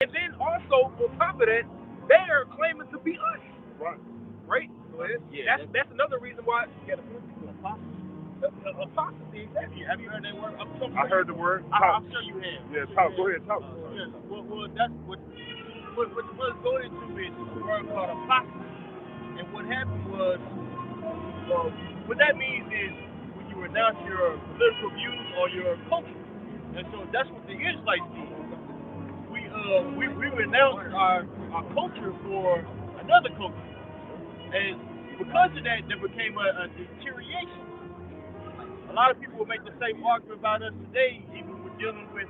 And then also on top of that, they are claiming to be us. Right. Right? Go ahead. Yeah. That's another reason why. You got to put people apostasy. Apostasy. Have you heard that word? I heard the word. I'm sure you have. Yeah, talk. Go ahead, talk. Yeah. Well, that's what's going into is a word called apostasy. And what happened was, what that means is when you renounce your political views or your culture. And so that's what the Israelites did. We renounced our culture for another culture. And because of that, there became a deterioration. A lot of people will make the same argument about us today, even when dealing with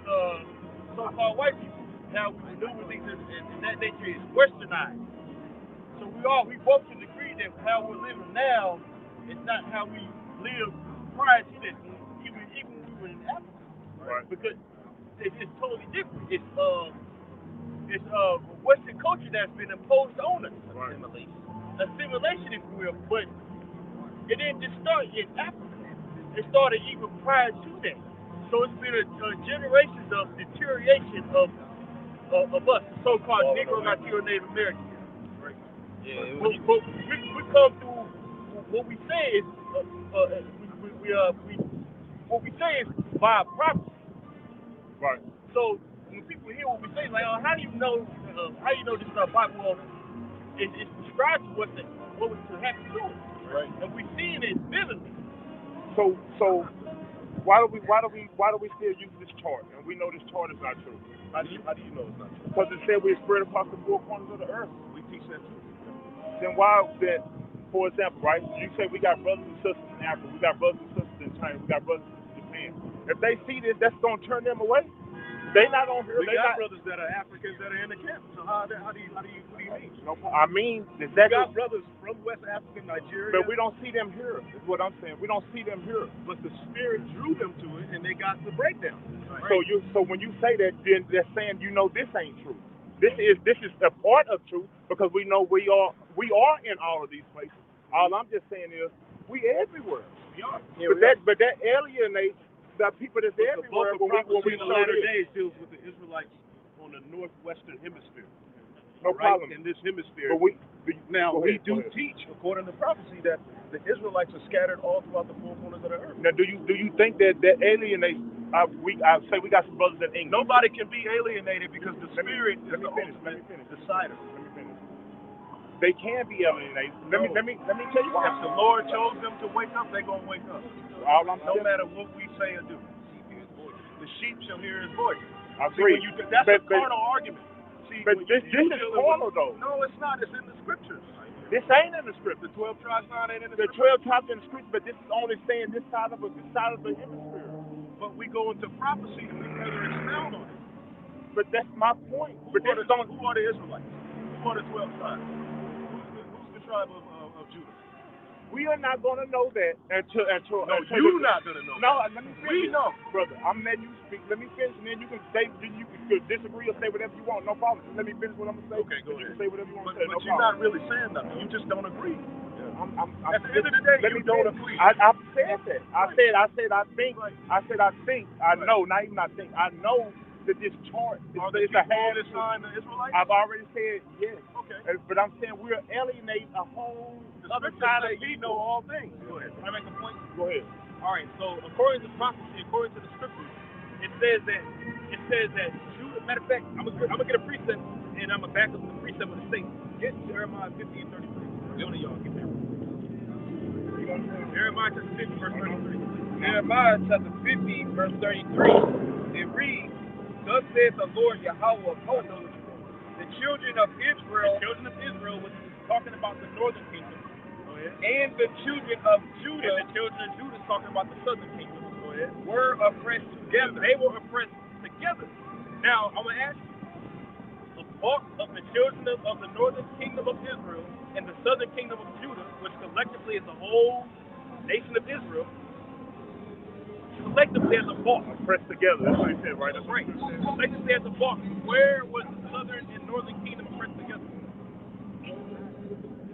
so-called white people. Now we maneuver things and that nature is westernized. So we both can agree that how we're living now is not how we lived prior to this. Even when we were in Africa, Right. because it's totally different. It's Western culture that's been imposed on us. Right. Assimilation, if you will, but it didn't just start in Africa. It started even prior to that. So it's been a generations of deterioration of us, the so-called Negro, Latino, Native Americans. Right. Yeah. But we come through. What we say is what we say is by prophecy. Right. So when people hear what we say, like, oh, how do you know this Bible? Well, it describes what was to happen to us. Right. And we're seeing it vividly. So why do we still use this chart? And we know this chart is not true. How do you know it's not true? Because it said we're spread across the four corners of the earth. We teach that too. Then why then, for example, right? You say we got brothers and sisters in Africa, we got brothers and sisters in China, we got brothers and sisters in Japan. If they see this, that's gonna turn them away. They not on here. We got brothers that are Africans that are in the camp. So what do you mean? No, I mean We exactly. got brothers from West Africa, Nigeria. But we don't see them here. Is what I'm saying. We don't see them here. But the Spirit drew them to it, and they got the breakdown. Right. So when you say that, then they're saying this ain't true. This is a part of truth because we know we are in all of these places. All I'm just saying is we everywhere. We are. But that alienates the people that's everywhere. The book of prophecy in the latter days. days deals with the Israelites on the northwestern hemisphere. No right? problem. In this hemisphere. But we do teach, according to prophecy, that the Israelites are scattered all throughout the four corners of the earth. Now, do you think that alienates? I say we got some brothers in England. Nobody can be alienated because the Spirit is the ultimate decider. Let me finish. They can be alienated. Let me tell you why. If the Lord chose them to wake up, they're gonna wake up. No matter what we say or do. The sheep shall hear His voice. I agree. That's a carnal argument. See, but this is carnal though. No, it's not. It's in the scriptures. This ain't in the script. The 12 tribes not in the scripture. The 12 tribes in the scripture, but this is only saying this side of the hemisphere. But we go into prophecy and we further expound on it. But that's my point. Who are the Israelites? Who are the 12 tribes? Who's the tribe of Judah? We are not going to know that until you're not going to know. No, let me finish. We know, brother. I'm letting you speak. Let me finish, and then you can say, you can disagree or say whatever you want. No problem. Let me finish what I'm gonna say. Okay, go ahead. You can say whatever you want to say. But you're not really saying nothing. You just don't agree. Yeah. At the end of the day, you don't agree. I've said that. I said I think. I know. Not even I think. I know that this chart is a hand sign the Israelites. I've already said yes. Okay. But I'm saying we're alienating a whole other side of people. You know all things. Go ahead. Can I make a point? Go ahead. All right. So according to prophecy, according to the scriptures, it says that Judah. Matter of fact, I'm gonna get a precept and I'm gonna back up the precept with the statement. Get Jeremiah 50:33. One of y'all get there. Jeremiah chapter 50 verse 33. Jeremiah chapter 50 verse 33. It reads, "Thus saith the Lord Yahweh of hosts, the children of Israel, which is talking about the northern kingdom, and the children of Judah, and the children of Judah is talking about the southern kingdom, were oppressed together." They were oppressed together. Now, I'm going to ask you, the part of the children of the northern kingdom of Israel and the southern kingdom of Judah, which collectively is the whole nation of Israel, collectively as a part. Oppressed together, that's what he said, right? That's right. Collectively as a part. Where was the southern and northern kingdom oppressed together?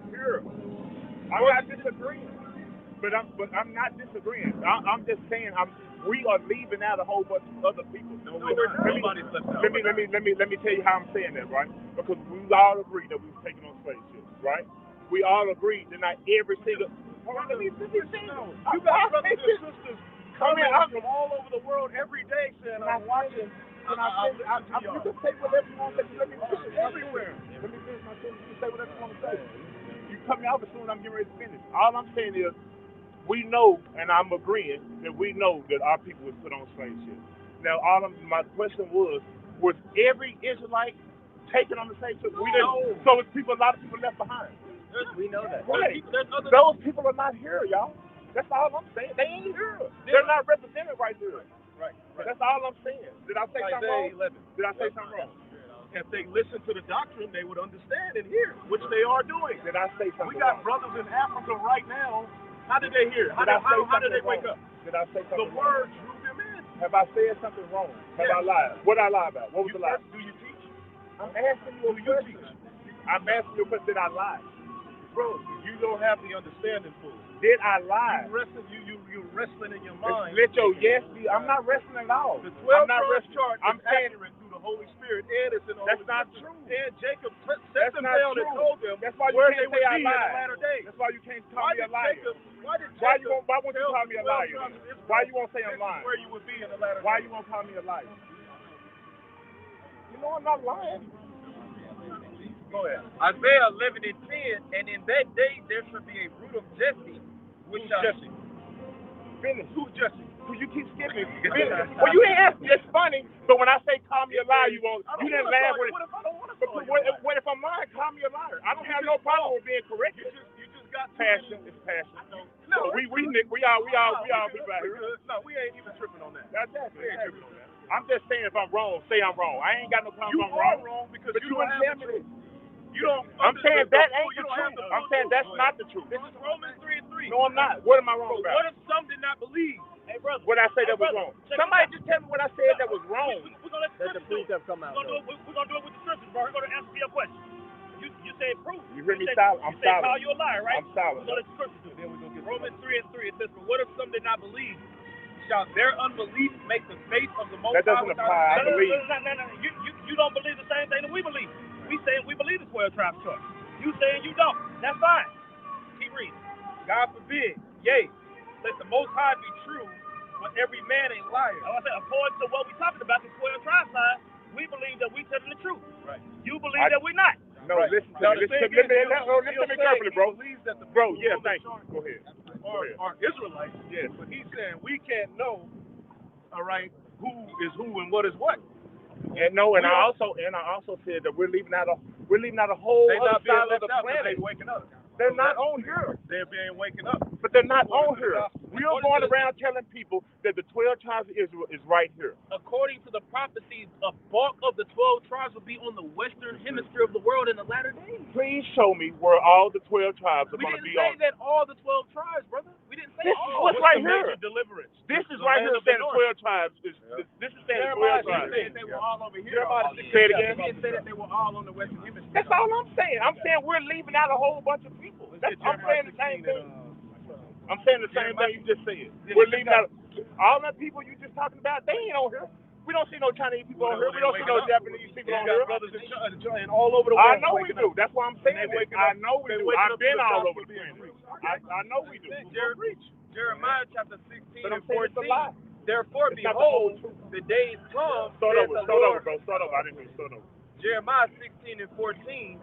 Here. I'm not disagreeing. But I'm not disagreeing. I'm just saying we are leaving out a whole bunch of other people. No, we're not. Nobody's left out. Let me tell you how I'm saying that, right? Because we all agree that we were taking on slave ships, right? We all agree that not every single. Let me say. You got brothers and sisters coming from all over the world every day saying, I'm watching. You can say whatever you want to say. Let me finish everywhere. Let me finish my sentence. You can say whatever you want to say. You cut me off as soon as I'm getting ready to finish. All I'm saying is, we know, and I'm agreeing, that we know that our people was put on slave ships. Now, my question was every Israelite taken on the slave ship? We didn't. So it's a lot of people left behind. We know that. Right. Those people are not here, y'all. That's all I'm saying. They ain't here. They're not represented right here. Right. That's all I'm saying. Did I say something wrong? 11. Did I say something wrong? If they listen to the doctrine, they would understand and hear, which they are doing. Did I say something We got wrong? brothers in Africa right now. How did they hear? How did they wake up? Did I say something The wrong? word drew them in. Have I said something wrong? Have I lied? What did I lie about? What was the lie? Do you teach? I'm asking you a question. I'm asking you a question. Did I lie? Bro, you don't have the understanding for it. Did I lie? You're wrestling in your mind. Let your yes be. I'm not wrestling at all. The 12 chart I'm is saying accurate through the Holy Spirit, and it's in the that's Holy not Scripture. true. And Jacob set That's them not down true. and told them That's why you where can't they would say I be in the lied. latter days. That's why you can't call me a liar. Why won't you call me a liar? Why you won't say I'm lying? Where you would be in the latter Why days. you won't call me a liar? You know I'm not lying. Go ahead. Isaiah 11:10, and in that day there shall be a root of Jesse, which shall... Jesse? Finish. Who's Jesse? Well, you keep skipping. Well, you ain't asking. It's funny, but when I say call me a liar, you didn't laugh with it. What if I don't want to call you? What if I'm lying? Call me a liar. I don't have no problem with being corrected. You just got Passion. It's passion. No, we all people out here. No, we ain't even tripping on that. We ain't tripping on that. I'm just saying if I'm wrong, say I'm wrong. I ain't got no problem You if I'm wrong because but you don't don't tell have me the truth. this. You don't. I'm saying that ain't the you don't have truth. the I'm saying that's not the truth. This is Romans 3:3. No, I'm not. What am I wrong What about? if some did not believe? Hey, brother. What I say that was wrong? Somebody just tell me what I said that was wrong. We're gonna let the precept come out. We're gonna do it with the scriptures, bro. We're gonna answer your question. You say proof. You hear me silent? I'm you say silent. call you a liar, right? I'm silent. We're gonna let the scriptures do it. Then we're gonna get Romans 3:3, it says, "For what if some did not believe? Shall their unbelief make the faith of the Most That doesn't High apply. I believe. No. You don't believe the same thing that we believe. We saying we believe the 12 tribes chart. You saying you don't. That's fine. Keep reading. God forbid, yea, let the Most High be true, but every man a liar." Like I said, according to what we're talking about, the 12 tribes side, we believe that we telling the truth. Right. You believe that we're not. No, right. listen to me. Listen to me carefully, bro. Bro, yeah, thank you. Go ahead. Are Israelites, yes, but he's saying we can't know, all right, who is who and what is what. And I also said that we're leaving out a whole other side of the planet. They're waking up. They're not on here. They're being waking up. But they're not on here. We are going around telling people that the 12 tribes of Israel is right here. According to the prophecies, a bulk of the 12 tribes will be on the western hemisphere of the world in the latter days. Please show me where all the 12 tribes are We going to didn't be say on. that all the 12 tribes, brother. We didn't say This is all. what's right here. Deliverance. This is right here saying the 12 tribes. This is saying the 12 tribes. Said they were all over here. Say it again. He didn't say that they were all on the western hemisphere. That's all I'm saying. I'm saying we're leaving out a whole bunch of people. I'm saying the same thing. I'm saying the same thing you just said. We're leaving out all the people you just talking about. They ain't on here. We don't see no Chinese people on here. We don't see no Japanese people on here. Brothers and all over the world. I know we do. That's why I'm saying it. I know we do. I've been all over the planet. I know we do. Jeremiah chapter 16 But I'm and saying it's a 14. lie. Therefore, It's not the whole behold, truth. the days come. Start saith over, the bro. Lord. Start over. I didn't mean start over. Jeremiah 16 and 14.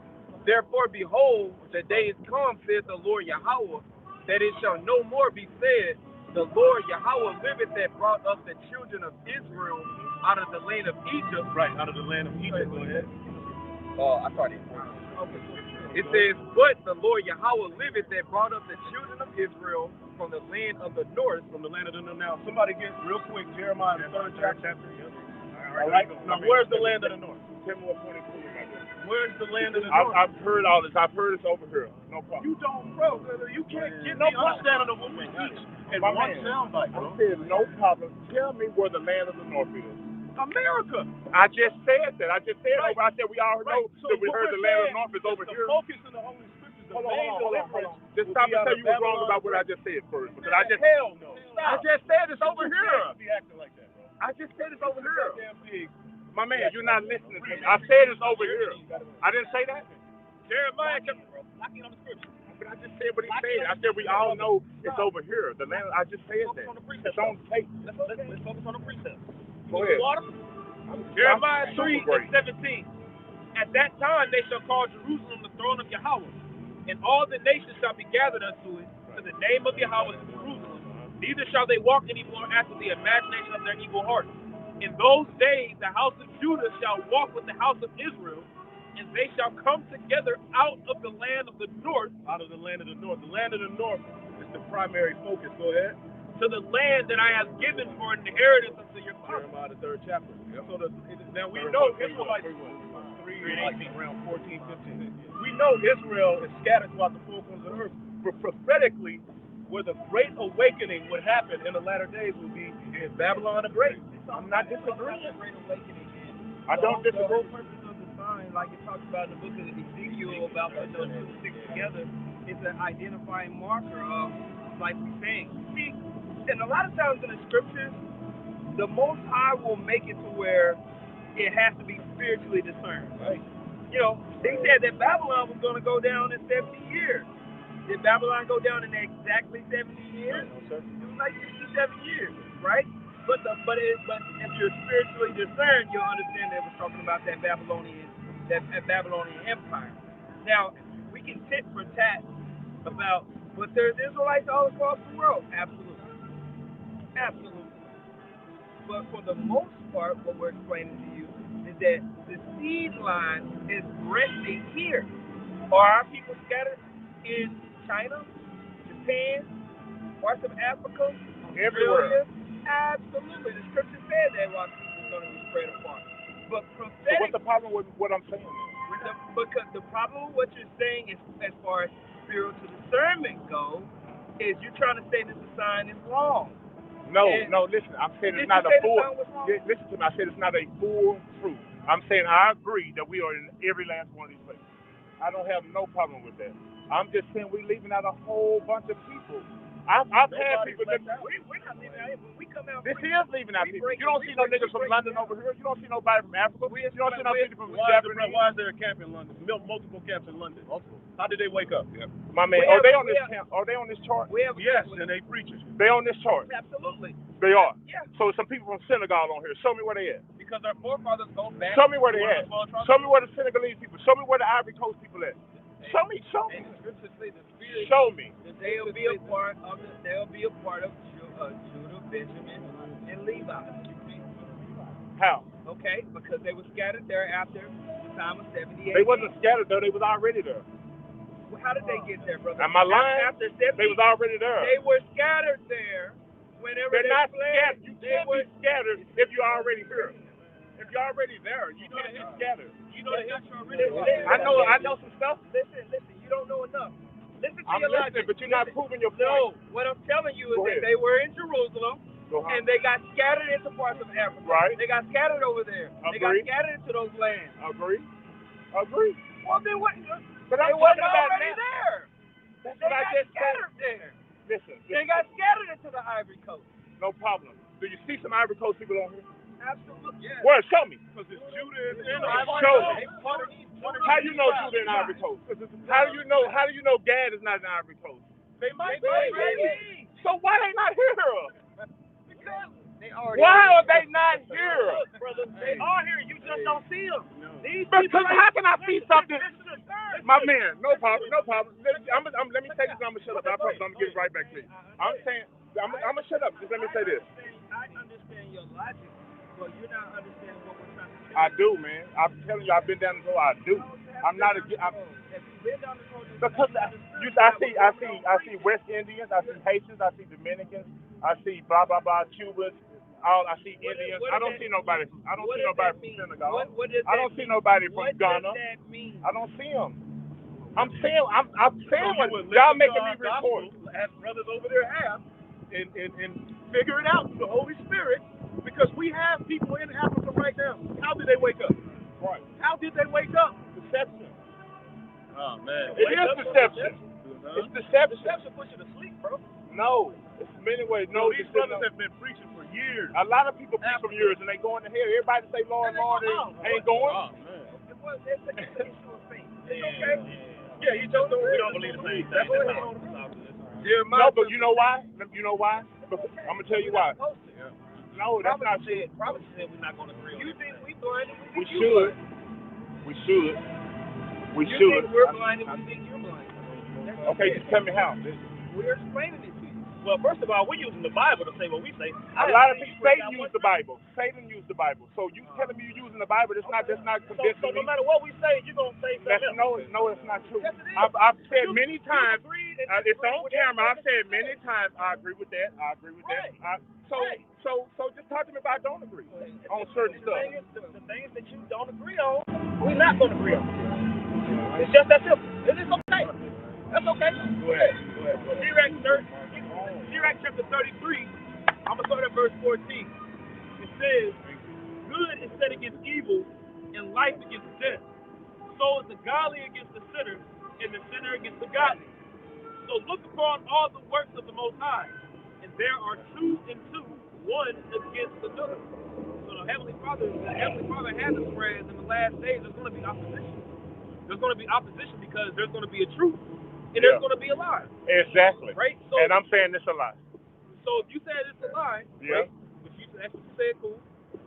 Therefore, behold, the days come, saith the Lord Yahweh, that it shall no more be said, the Lord Yahweh liveth that brought up the children of Israel out of the land of Egypt. Right, out of the land of Egypt. Go ahead. I started. It says, but the Lord Yahweh liveth that brought up the children of Israel from the land of the north. From the land of the north. Now, somebody get real quick, Jeremiah, the 3rd chapter. All right. Now, where's the land of the north? Tell me what point is cool about this. Where's the land of the north? I've heard all this. I've heard this over here. No problem. You don't, bro. You can't get no understanding of what we teach in one soundbite, bro. I said no problem. Tell me where the land of the north is. America. I just said that. I just said right. over. I said we all know right. that we heard the land of the north is over here. The focus in the Holy Scriptures Hold on. Just stop and tell you what's wrong about what I just said first. Because I just hell no. I just said it's over here. Be acting like that, bro. I just said it's over here. My man, you're not listening to me. I said it's over here. I didn't say that. Jeremiah kept locking on the scripture. But I just said what he said. I said we all know it's over here. The land. I just said that. It's on tape. Let's focus on the precept. Go ahead. Jeremiah 3:17. At that time they shall call Jerusalem the throne of Yahweh, and all the nations shall be gathered unto it, to the name of Yahweh in Jerusalem. Neither shall they walk any more after the imagination of their evil heart. In those days the house of Judah shall walk with the house of Israel, and they shall come together out of the land of the north. Out of the land of the north. The land of the north is the primary focus. Go ahead. To the land that I have given for an inheritance unto your fathers. Jeremiah the 3rd chapter. Yep. So now we know Israelites around 14, 15. We know Israel is scattered throughout the four corners of the earth. But prophetically, where the great awakening would happen in the latter days would be in Babylon the Great. I'm not disagreeing. I don't disagree. Like it talks about in the book of Ezekiel about putting those two sticks together, it's an identifying marker of, like we're saying. See, and a lot of times in the scriptures, the Most High will make it to where it has to be spiritually discerned. Right. You know, they said that Babylon was going to go down in 70 years. Did Babylon go down in exactly 70 years? No, sir. It was like 67 years, right? But if you're spiritually discerned, you'll understand that it was talking about that Babylonian Empire. Now, we can tit for tat about, but there's Israelites all across the world. Absolutely. Absolutely. But for the most part, what we're explaining to you is that the seed line is resting here. Are our people scattered in China, Japan, parts of Africa, Everywhere? Australia? Absolutely. The scripture said that our people is going to be spread apart. But So prophetic, what's the problem with what I'm saying? because the problem with what you're saying is, as far as spiritual discernment goes, is you're trying to say that the sign is wrong. No, And listen. I'm saying did it's not you a say the full. sign was wrong? Yeah, listen to me. I said it's not a full truth. I'm saying I agree that we are in every last one of these places. I don't have no problem with that. I'm just saying we're leaving out a whole bunch of people. I've had people that We're not leaving out here. When we come out, this is leaving out people. You don't see no niggas from London over here. You don't see nobody from Africa. You don't see no people from Japanese. Why is there a camp in London? Multiple camps in London. How did they wake up? My man, are they on this camp? Are they on this chart? we have Yes, and they preachers. They on this chart. absolutely. They are. Yeah. So some people from Senegal on here. Show me where they at. Because our forefathers go back. Show me where they at. Show me where the Senegalese people. Show me where the Ivory Coast people at. Show me. And the scriptures say the spirit. Show me. They'll be a part of Judah, Benjamin, and Levi. How? Okay, because they were scattered there after the time of 70 AD. They wasn't scattered though. They was already there. Well, how did they get there, brother? Am I lying? After 70, They was already there. they were scattered there. Whenever They're they not fled, scattered. You they can't were. be scattered if you're already here. If you're already there, you can't be scattered. You know the history already. I know some stuff. Listen. You don't know enough. Listen to I'm your listening, logic. but you're not proving your No, point. what I'm telling you is Go that ahead. they were in Jerusalem. Go ahead. And they got scattered into parts of Africa. Right. They got scattered over there. They got Agree. scattered into those lands. Agree. Well, then what? But They I'm wasn't talking about already now. there. That's They what I got just scattered said. there. Listen. They got scattered into the Ivory Coast. No problem. Do you see some Ivory Coast people on here? Absolutely. Yeah. Where? Show me. Because it's Judah and Show me. How you know Judah and Ivory Coast? How do you know Gad is not in Ivory Coast? They might be. So why they not here? Because they already. Why are they not here? Look, brother, they are here. You just don't see them. These Because how can I see something? This is a third. My man, no problem. Let me say this and I'm going to shut up. I promise I'm going to get it right back to you. I'm saying, I'm going to shut up. Just let me say this. I understand your logic, but you're not understanding what we're trying to do. I do, man. I'm telling you, I've been down this road. I do. I'm not a. If you've been down this road, Because I see West Indians, I see Haitians, I see Dominicans, I see blah blah blah Cubans. I see Indians. I don't see nobody. I don't see nobody from Senegal. I don't see nobody from Ghana. What does that mean? I don't see them. I'm saying what would y'all listen making to me our gospel, report. as brothers over there have, and figure it out through the Holy Spirit, because we have people in Africa right now. How did they wake up? Right. How did they wake up? Deception. Oh, man. It is deception. It's deception. Deception puts you to sleep, bro. No, it's many ways. No, these brothers have been preaching for years. A lot of people preach from years and they going to hell. Everybody say Lord, Lord, ain't going. Oh, man. It's an issue of faith. It's Yeah, okay. yeah, you just don't. We don't believe the same thing. That's all. No, but you know why? You know why? I'm gonna tell you why. No, that's not true. Prophet said we're not going to agree on You it. think we blind? We should. We should. We You should. think we're blind and we think you're blind. Okay, just tell me how. We're explaining it to you. Well, first of all, we're using the Bible to say what we say. A lot of people, Satan used the Bible. Satan used the Bible. So you telling me you're using the Bible? That's not convincing So me. no matter what we say, you're going to say something else. No, it's not true. Yes, it is. I've said many times. It's on with camera. I've said many times. I agree with that. I agree with that. Right. So just talk to me about I don't agree on certain stuff. The things that you don't agree on, we're not going to agree on. It's just that simple. It's okay. That's okay. Go ahead. Sirach chapter 33, I'm going to start at verse 14. It says, good is set against evil, and life against death. So is the godly against the sinner, and the sinner against the godly. So look upon all the works of the Most High, and there are two and two, one against another. So the Heavenly Father has us, whereas in the last days there's going to be opposition. There's going to be opposition because there's going to be a truth, and there's going to be a lie. Exactly. Right? So, and I'm saying this a lot. So if you said it's a lie, Yeah. right? That's what you said, cool.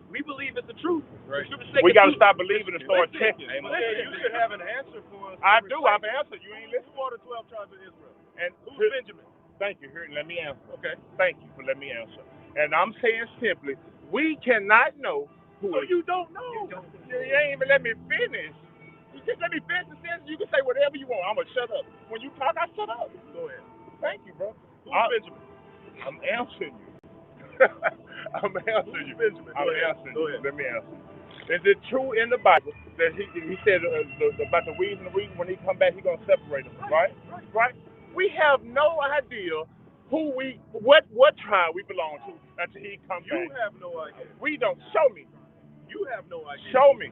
We believe it's the truth. Right. We got to stop believing and start checking. Hey, you should have an answer for us. I do. I've answered. You ain't listening. Who are the 12 tribes of Israel? And Who's Benjamin? Thank you. Here, let me answer. Okay. Thank you for letting me answer. And I'm saying simply, we cannot know who. So you don't know. You ain't even let me finish. You just let me finish the sentence. You can say whatever you want. I'm gonna shut up. When you talk, I shut up. Go ahead. Thank you, bro. Who's Benjamin? I'm answering you. I'm answering you. Benjamin? I'm answering Go you. ahead. Let me answer. Is it true in the Bible that he said about the weeds and the wheat, when he come back, he gonna separate them, right? We have no idea what tribe we belong to until he comes back. You have no idea. We don't. Show me. You have no idea. Show me.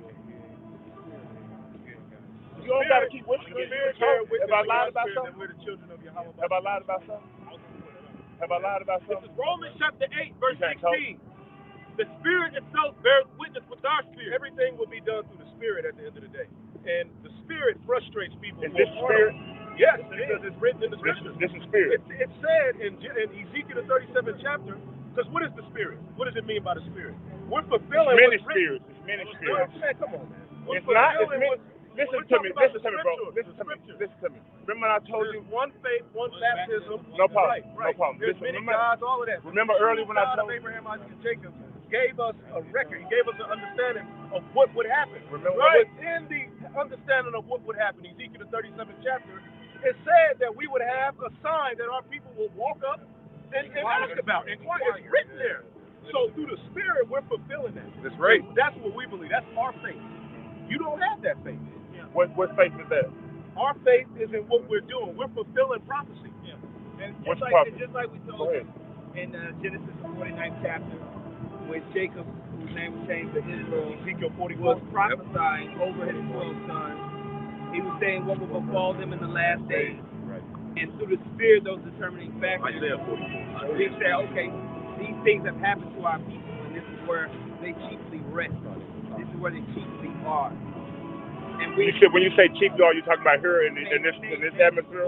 You don't gotta keep whispering. Have I lied about something? We're the children of Yahweh. Have I lied about something? Have I lied about This something? is Romans chapter 8, verse You can't talk. 16. The Spirit itself bears witness with our spirit. Everything will be done through the Spirit at the end of the day. And the Spirit frustrates people. Is this spirit? Yes, because it's written in the Scriptures. This is spirit. It's said in Ezekiel the 37th chapter, because what is the Spirit? What does it mean by the Spirit? We're fulfilling Many what's written. spirits. It's many spirits. Man, come on, man. We're It's not. It's fulfilling many. what's- Listen we're to me. talking about Listen to me, bro. the Listen to me. Scriptures. Listen to me. Remember when I told you? There's one faith, one baptism. No problem. Right. No problem. There's Listen, many remember- gods, all of that. Remember earlier when I God told of you? Abraham, Isaac, and Jacob gave us a record. He gave us an understanding of what would happen. Remember Right. Within the understanding of what would happen, Ezekiel the 37th chapter, it said that we would have a sign that our people will walk up and ask about. Inquire. It's written there. So through the Spirit, we're fulfilling that. That's right. That's what we believe. That's our faith. You don't have that faith. What faith is that? Our faith is in what we're doing. We're fulfilling prophecy. And What's just like we Go told ahead. you in Genesis 49th chapter, when Jacob, whose name was changed to Israel, Ezekiel 44 was prophesying over his 12 sons. He was saying what would befall them in the last days. Right. And through the Spirit, those determining factors, Isaiah 44. he said, okay, these things have happened to our people, and this is where they chiefly rest. This is where they chiefly are. And When you say chief dog, you talking about here in this atmosphere?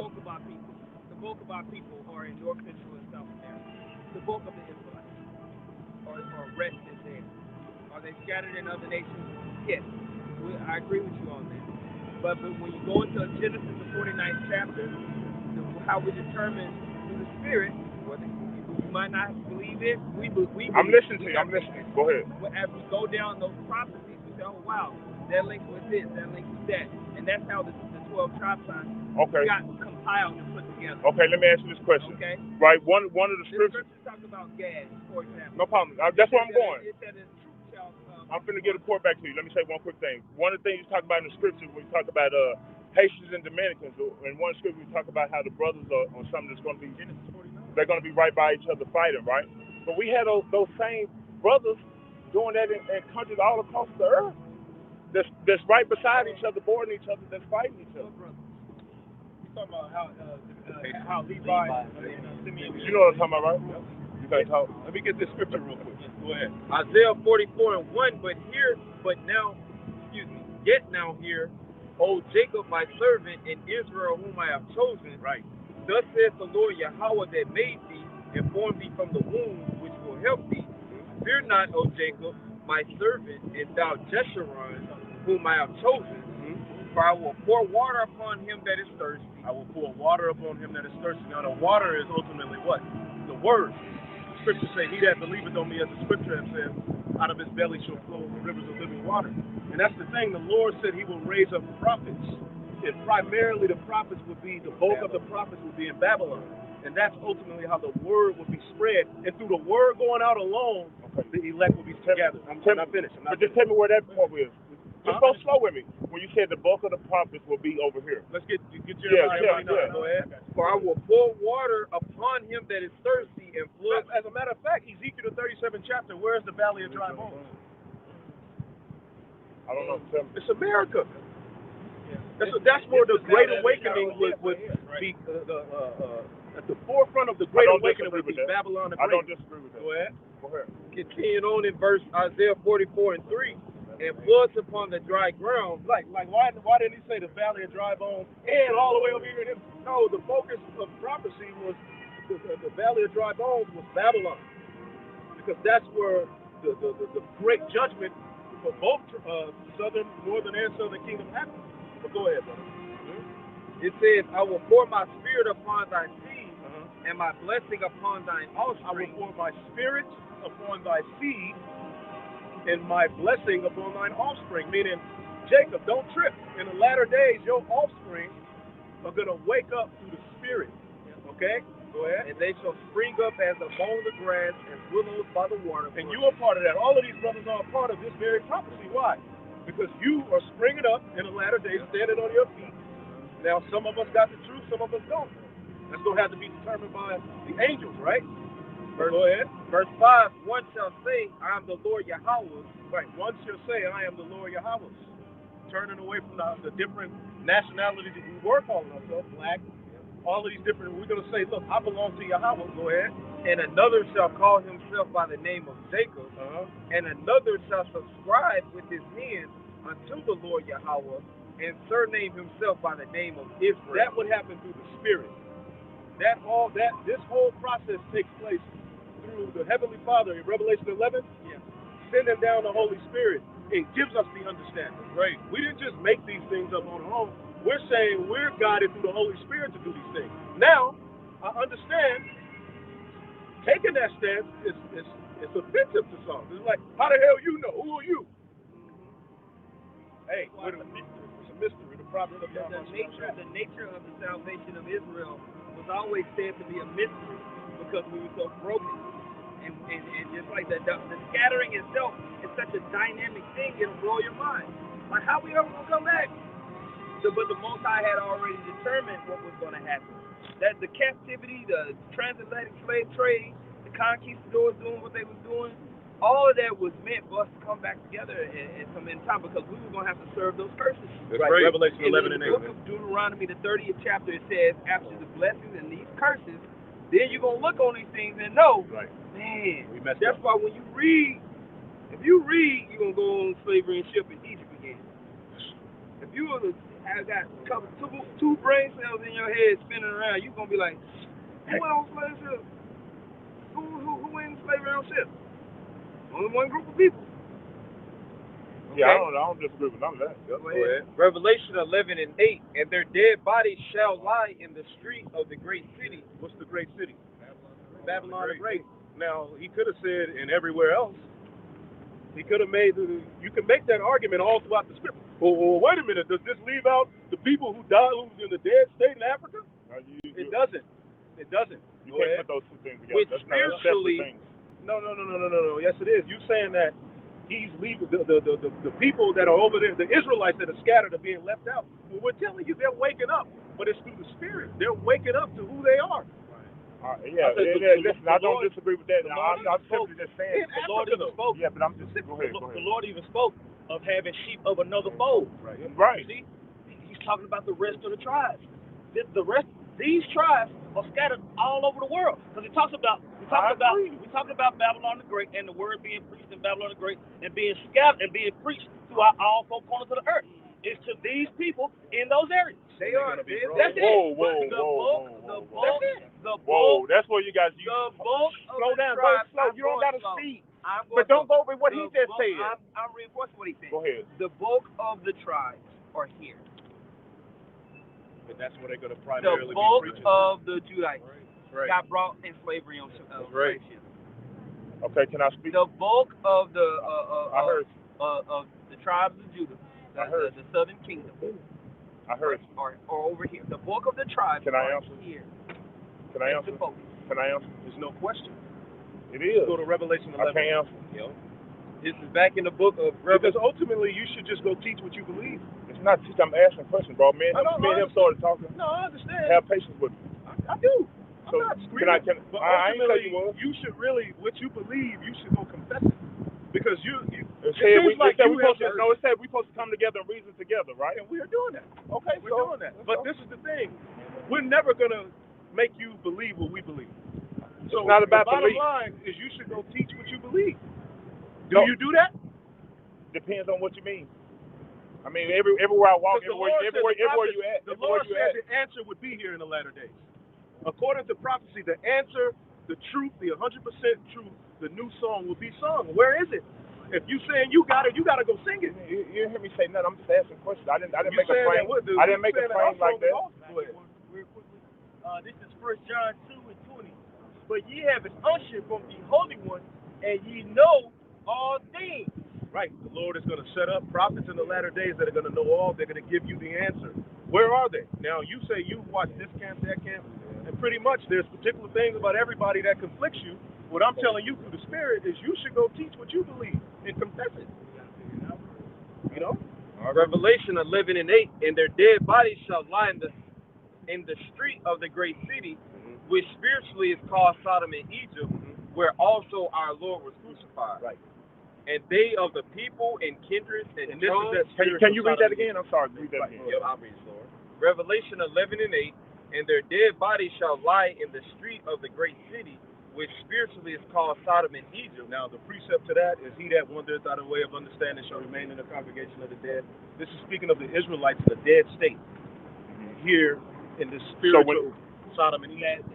The bulk of our people are in North Central and South America. The bulk of the Israelites are rested there. Are they scattered in other nations? Yes. I agree with you on that. But when you go into Genesis the 49th chapter, how we determine through the Spirit, whether you might not believe it, we believe. I'm listening to you. I'm listening. Go ahead. As we go down those prophecies, we say, oh wow, that links with this, that links with that. And that's how the 12 tribe signs Okay. got compiled and put together. Okay, let me ask you this question. Okay? Right, one of the The scriptures. scriptures talk about Gad, for example. No problem. That's where I'm going. It said, truth shall I'm finna get a report back to you. Let me say one quick thing. One of the things you talk about in the scriptures, when you talk about Haitians and Dominicans, in one scripture we talk about how the brothers are on something that's going to be, they're going to be right by each other fighting, right? But we had those same brothers doing that in countries all across the earth. That's right beside each other, boarding each other, that's fighting each other. talking about how Levi and Simeon. You know what I'm talking about, right? You guys talk. Let me get this scripture real quick. Go ahead. Isaiah 44:1, yet now hear, O Jacob my servant, and Israel whom I have chosen. Right. Thus saith the Lord Yahweh that made thee, and formed thee from the womb, which will help thee. Fear not, O Jacob, my servant, and thou Jeshurun, whom I have chosen. For I will pour water upon him that is thirsty. I will pour water upon him that is thirsty. Now, the water is ultimately what? The word. The scriptures say, he that believeth on me, as the scripture has said, out of his belly shall flow rivers of living water. And that's the thing. The Lord said he will raise up prophets. And primarily the prophets would be, the bulk of the prophets would be in Babylon. And that's ultimately how the word would be spread. And through the word going out alone, the elect will be together. I'm not finished. But just tell me where that point is. Just go slow with me. When you said the bulk of the prophets will be over here. Let's get Jeremiah. Go ahead. For I will pour water upon him that is thirsty, and flood. As a matter of fact, Ezekiel the 37th chapter, where's the valley of dry bones? I don't know. It's America. That's where the Great Awakening would be at the forefront of the Great Awakening would be Babylon the Great. I don't disagree with that. Go ahead. Continuing on in verse Isaiah 44:3, and floods upon the dry ground. Like why didn't he say the valley of dry bones and all the way over here? No, the focus of prophecy was the valley of dry bones was Babylon, because that's where the great judgment for both southern, northern, and southern kingdom happened. But go ahead, brother. It says, I will pour my spirit upon thy seed, and my blessing upon thine offspring. I will pour my spirit upon thy seed, and my blessing upon thine offspring. Meaning, Jacob, don't trip. In the latter days, your offspring are going to wake up through the spirit. Okay? Go ahead. And they shall spring up as among the grass and willows by the water. And you are part of that. All of these brothers are a part of this very prophecy. Why? Because you are springing up in the latter days, standing on your feet. Now, some of us got the truth, some of us don't. That's going to have to be determined by the angels, right? Go ahead. Verse 5, one shall say, I am the Lord Yahweh. Right, one shall say, I am the Lord Yahweh. Turning away from the different nationalities that we were calling ourselves, black, all of these different, we're going to say, look, I belong to Yahweh. Go ahead. And another shall call himself by the name of Jacob, and another shall subscribe with his hand unto the Lord Yahweh, and surname himself by the name of Israel. That would happen through the Spirit. This whole process takes place through the Heavenly Father in Revelation 11, sending down the Holy Spirit. It gives us the understanding. Right. We didn't just make these things up on our own. We're saying we're guided through the Holy Spirit to do these things. Now, I understand taking that stance is offensive to some. It's like, how the hell you know? Who are you? Hey, it's a mystery. The problem of the nature of the salvation of Israel was always said to be a mystery because we were so broken. And just like the scattering itself is such a dynamic thing, it'll blow your mind. Like, how we ever gonna come back? But the Most High had already determined what was going to happen. That the captivity, the transatlantic slave trade, the conquistadors doing what they was doing, all of that was meant for us to come back together and come in time, because we were going to have to serve those curses. That's right. Revelation 11 and 8. In the book of Deuteronomy, the 30th chapter, it says, after the blessings and these curses, then you're going to look on these things and know, man, that's why when you read, if you read, you're going to go on slavery and ship in Egypt again. If you have got two brain cells in your head spinning around, you're going to be like, who went on slave ship? Who went in slavery on ship? Only one group of people. Okay. Yeah, I don't disagree with none of that. Go ahead. Revelation 11 and 8, and their dead bodies shall lie in the street of the great city. What's the great city? Babylon the Great. Now, he could have said, and everywhere else. He could have made, you can make that argument all throughout the scripture. Well, wait a minute, does this leave out the people who died, who's in the dead state in Africa? It doesn't. It doesn't. You can't put those two things together. Which spiritually, no. Yes, it is. You saying that he's leaving the people that are over there, the Israelites that are scattered, are being left out. Well, we're telling you they're waking up, but it's through the Spirit. They're waking up to who they are. Listen, I don't disagree with that. I'm simply just saying. The Lord even spoke. Yeah, but I'm just go ahead. The Lord even spoke of having sheep of another fold. Right. See, he's talking about the rest of the tribes. the rest, these tribes are scattered all over the world. Because we talking about Babylon the Great and the word being preached in Babylon the Great and being scattered and being preached throughout all four corners of the earth. It's to these people in those areas. They are. That's it. Whoa, that's where you guys use. Slow down, go slow. You don't gotta speak. But don't go with what he just said. I'm reinforcing what he said. Go ahead. The bulk of the tribes are here. But that's where they're going to primarily The bulk be preaching. of the Judites Right. got brought in slavery on right. slave ships. Okay, can I speak? The bulk of the I heard. Of the tribes of Judah, the southern kingdom, I heard. are over here. The bulk of the tribes Can I are answer? here. Can I answer? Can I answer? There's no question. It is. Go to Revelation 11. I can't answer. This is back in the book of Because ultimately, you should just go teach what you believe. It's not teach. I'm asking questions, bro. Me and him started talking. No, I understand. Have patience with me. I do. So I'm not screaming. but I ain't tell you what. You should really, what you believe, you should go confess it. Because it said we supposed to come together and reason together, right? And we are doing that. Okay, we're doing that. But this is the thing. We're never going to make you believe what we believe. So it's not about the bottom belief. line is you should go teach what you believe. Do you do that? Depends on what you mean. I mean, everywhere I walk, everywhere you at. The Lord said the answer would be here in the latter days. According to prophecy, the answer, the truth, the 100% truth, the new song will be sung. Where is it? If you saying you got it, you got to go sing it. You didn't hear me say nothing. I'm just asking questions. I didn't make a claim. I didn't make a claim like that. This is 1 John 2:20. But ye have an unction from the Holy One, and ye know all things. Right. The Lord is going to set up prophets in the latter days that are going to know all. They're going to give you the answer. Where are they? Now, you say you watch this camp, that camp, and pretty much there's particular things about everybody that conflicts you. What I'm telling you through the Spirit is you should go teach what you believe and confess it. You know? Revelation 11:8, and their dead bodies shall lie in the street of the great city, which spiritually is called Sodom and Egypt, where also our Lord was crucified. Right. And they of the people and kindreds and this tongues. is that Can you read that again? I'm sorry. Read that again. Yep, I'll read it, Lord. Revelation 11:8, and their dead bodies shall lie in the street of the great city, which spiritually is called Sodom and Egypt. Now, the precept to that is he that wandereth out of the way of understanding shall remain in the congregation of the dead. This is speaking of the Israelites in the dead state. Here in the spiritual Sodom and Egypt.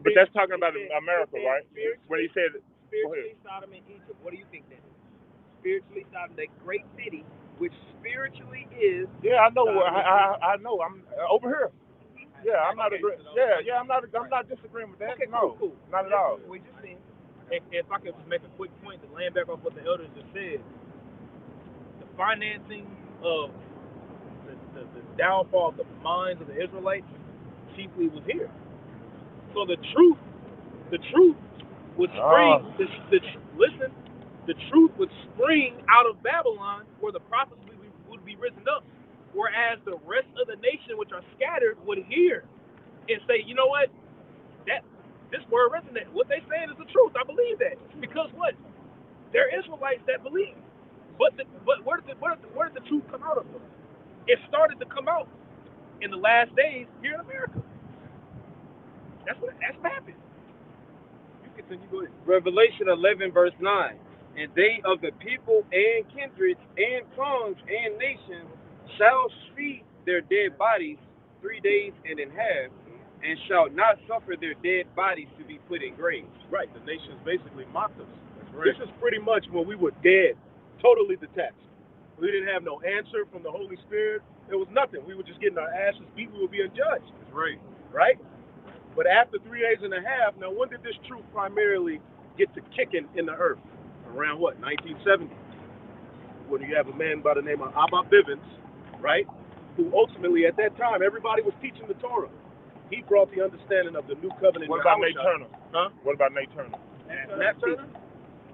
But that's talking about America, right? When he said, spiritually Sodom and Egypt. What do you think that is? Spiritually Sodom, that great city, which spiritually is. Yeah, I know. I know. I'm over here. Yeah, I'm not agreeing. Yeah, I'm not disagreeing with that. Okay, no, cool. not at all. We just saying. If I could just make a quick point to land back off what the elders just said, the financing of the downfall of the minds of the Israelites chiefly was here. So the truth would spring. Listen, the truth would spring out of Babylon, where the prophets would be risen up, whereas the rest of the nation, which are scattered, would hear and say, you know what, this word resonates. What they saying is the truth. I believe that because what? They're Israelites that believe. But where did the truth come out of them? It started to come out in the last days here in America. That's what happened. You continue, go ahead. Revelation 11:9, and they of the people and kindreds and tongues and nations shall feed their dead bodies 3 days and in half, and shall not suffer their dead bodies to be put in graves. Right, the nations basically mocked us. Right. This is pretty much when we were dead, totally detached. We didn't have no answer from the Holy Spirit. There was nothing. We were just getting our asses beat. We were being judged. That's right. Right? But after 3 days and a half, now when did this truth primarily get to kicking in the earth? Around what, 1970? When you have a man by the name of Abba Bivens, right? Who ultimately, at that time, everybody was teaching the Torah. He brought the understanding of the new covenant. What about Nate Turner? Huh? What about Nate Turner? Nat Turner?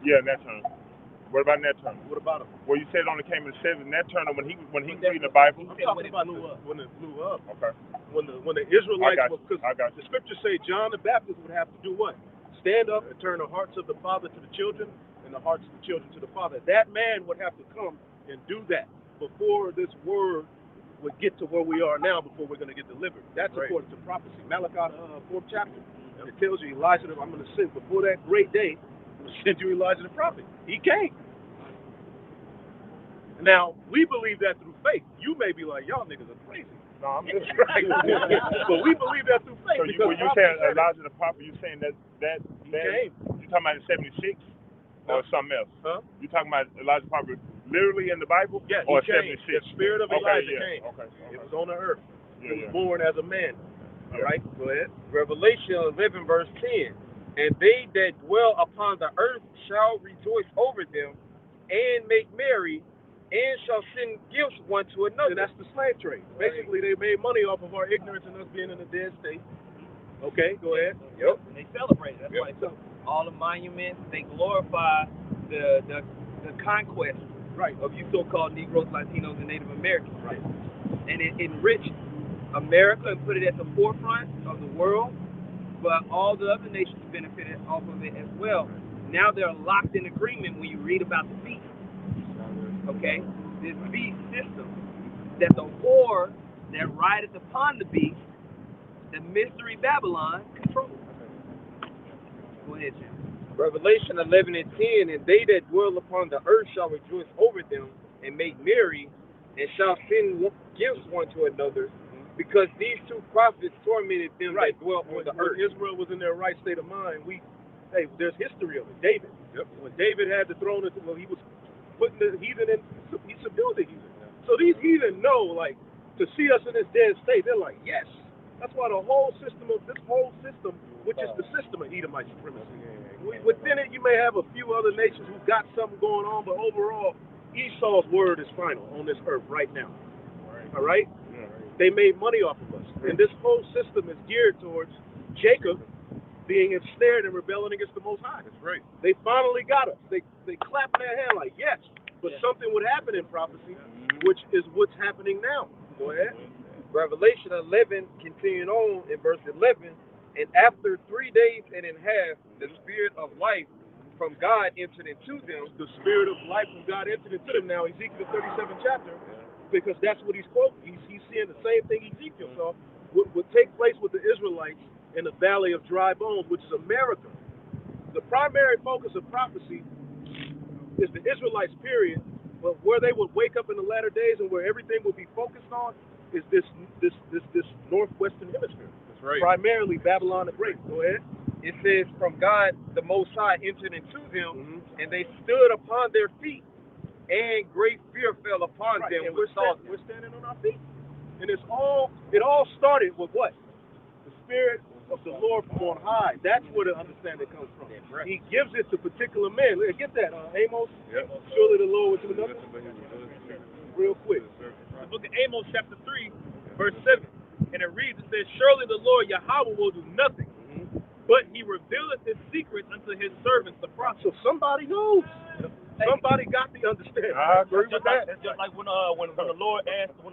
Yeah, Nat Turner. What about Nat Turner? What about him? Well, you said it only came in 7. Nat Turner, when he was reading the Bible. I'm talking about when it blew up. Okay. When the Israelites, because the scriptures say John the Baptist would have to do what? Stand up and turn the hearts of the father to the children and the hearts of the children to the father. That man would have to come and do that before this word would get to where we are now before we're going to get delivered. That's according to prophecy. Malachi 4th chapter. And it tells you Elijah, I'm going to send, before that great day, I'm going to send you Elijah the prophet. He came. Now, we believe that through faith. You may be like, y'all niggas are crazy. No, I'm just right. But we believe that through faith. So when you saying Elijah the prophet, you saying that he came. You talking about the 76 or something else? Huh? You talking about Elijah the prophet literally in the Bible? Yeah, or he came. 76? The spirit of Elijah came. Okay. It was on the earth. Yeah, He was born as a man. All right, go ahead. Revelation 11 verse 10. And they that dwell upon the earth shall rejoice over them and make merry, and shall send gifts one to another. And that's the slave trade. Basically, they made money off of our ignorance and us being in a dead state. Okay, go ahead. Yep. And they celebrate it. That's why so all the monuments, they glorify the conquest of you so-called Negroes, Latinos, and Native Americans. Right. And it enriched America and put it at the forefront of the world, but all the other nations benefited off of it as well. Now they're locked in agreement when you read about the beast. Okay? This beast system, that the whore that rideth upon the beast, the mystery Babylon, controls. Go ahead, Jim. Revelation 11 and 10, and they that dwell upon the earth shall rejoice over them and make merry, and shall send gifts one to another, because these two prophets tormented them that dwell on the earth. When Israel was in their right state of mind, there's history of it. David. Yep. When David had the throne, he was putting the heathen in, he subdued the heathen. So these heathen know, like, to see us in this dead state, they're like, yes. That's why this whole system, which is the system of Edomite supremacy. Within it, you may have a few other nations who got something going on, but overall, Esau's word is final on this earth right now. All right? They made money off of us. And this whole system is geared towards Jacob being ensnared and rebelling against the Most High. That's right. They finally got us. They clapped their hand like, yes, but something would happen in prophecy, which is what's happening now. Go ahead. Revelation 11, continuing on in verse 11, and after 3 days and a half, the spirit of life from God entered into them. The spirit of life from God entered into them now, Ezekiel 37th chapter, because that's what he's quoting. He's seeing the same thing Ezekiel saw would take place with the Israelites in the valley of dry bones, which is America. The primary focus of prophecy is the Israelites, period, but where they would wake up in the latter days and where everything will be focused on is this northwestern hemisphere. That's right. Primarily Babylon the Great. Go ahead. It says, from God the Most High entered into them, and they stood upon their feet, and great fear fell upon them. And we're standing on our feet. And it all started with what? The Spirit of the Lord from on high. That's where the understanding comes from. He gives it to particular men. Get that, Amos? Yep. Surely the Lord will do nothing. Real quick. The book of Amos, chapter 3, verse 7. And it reads, it says, surely the Lord Yahweh will do nothing, but he revealeth his secrets unto his servants, the prophets. So somebody knows. Somebody got the understanding. I agree with that. It's just like when the Lord asked when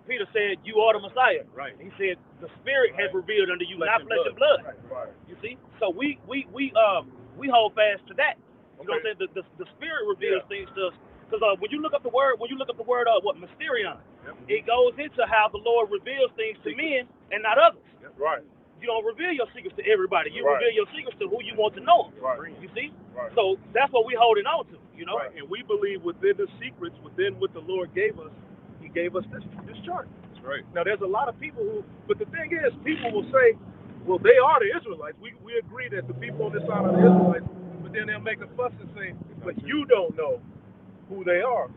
Peter said, you are the Messiah. Right. He said, the Spirit has revealed unto you, not flesh and blood. Right. You see? So we hold fast to that. You know what I'm saying? The Spirit reveals things to us. Because when you look up the word, mysterion, it goes into how the Lord reveals things to men and not others. Right. You don't reveal your secrets to everybody. You reveal your secrets to who you want to know them. Right. You see? Right. So that's what we're holding on to, you know? Right. And we believe within the secrets, within what the Lord gave us, he gave us this chart. That's right. Now, there's a lot of people but the thing is, people will say, well, they are the Israelites. We agree that the people on this side are the Israelites, but then they'll make a fuss and say, but you don't know who they are.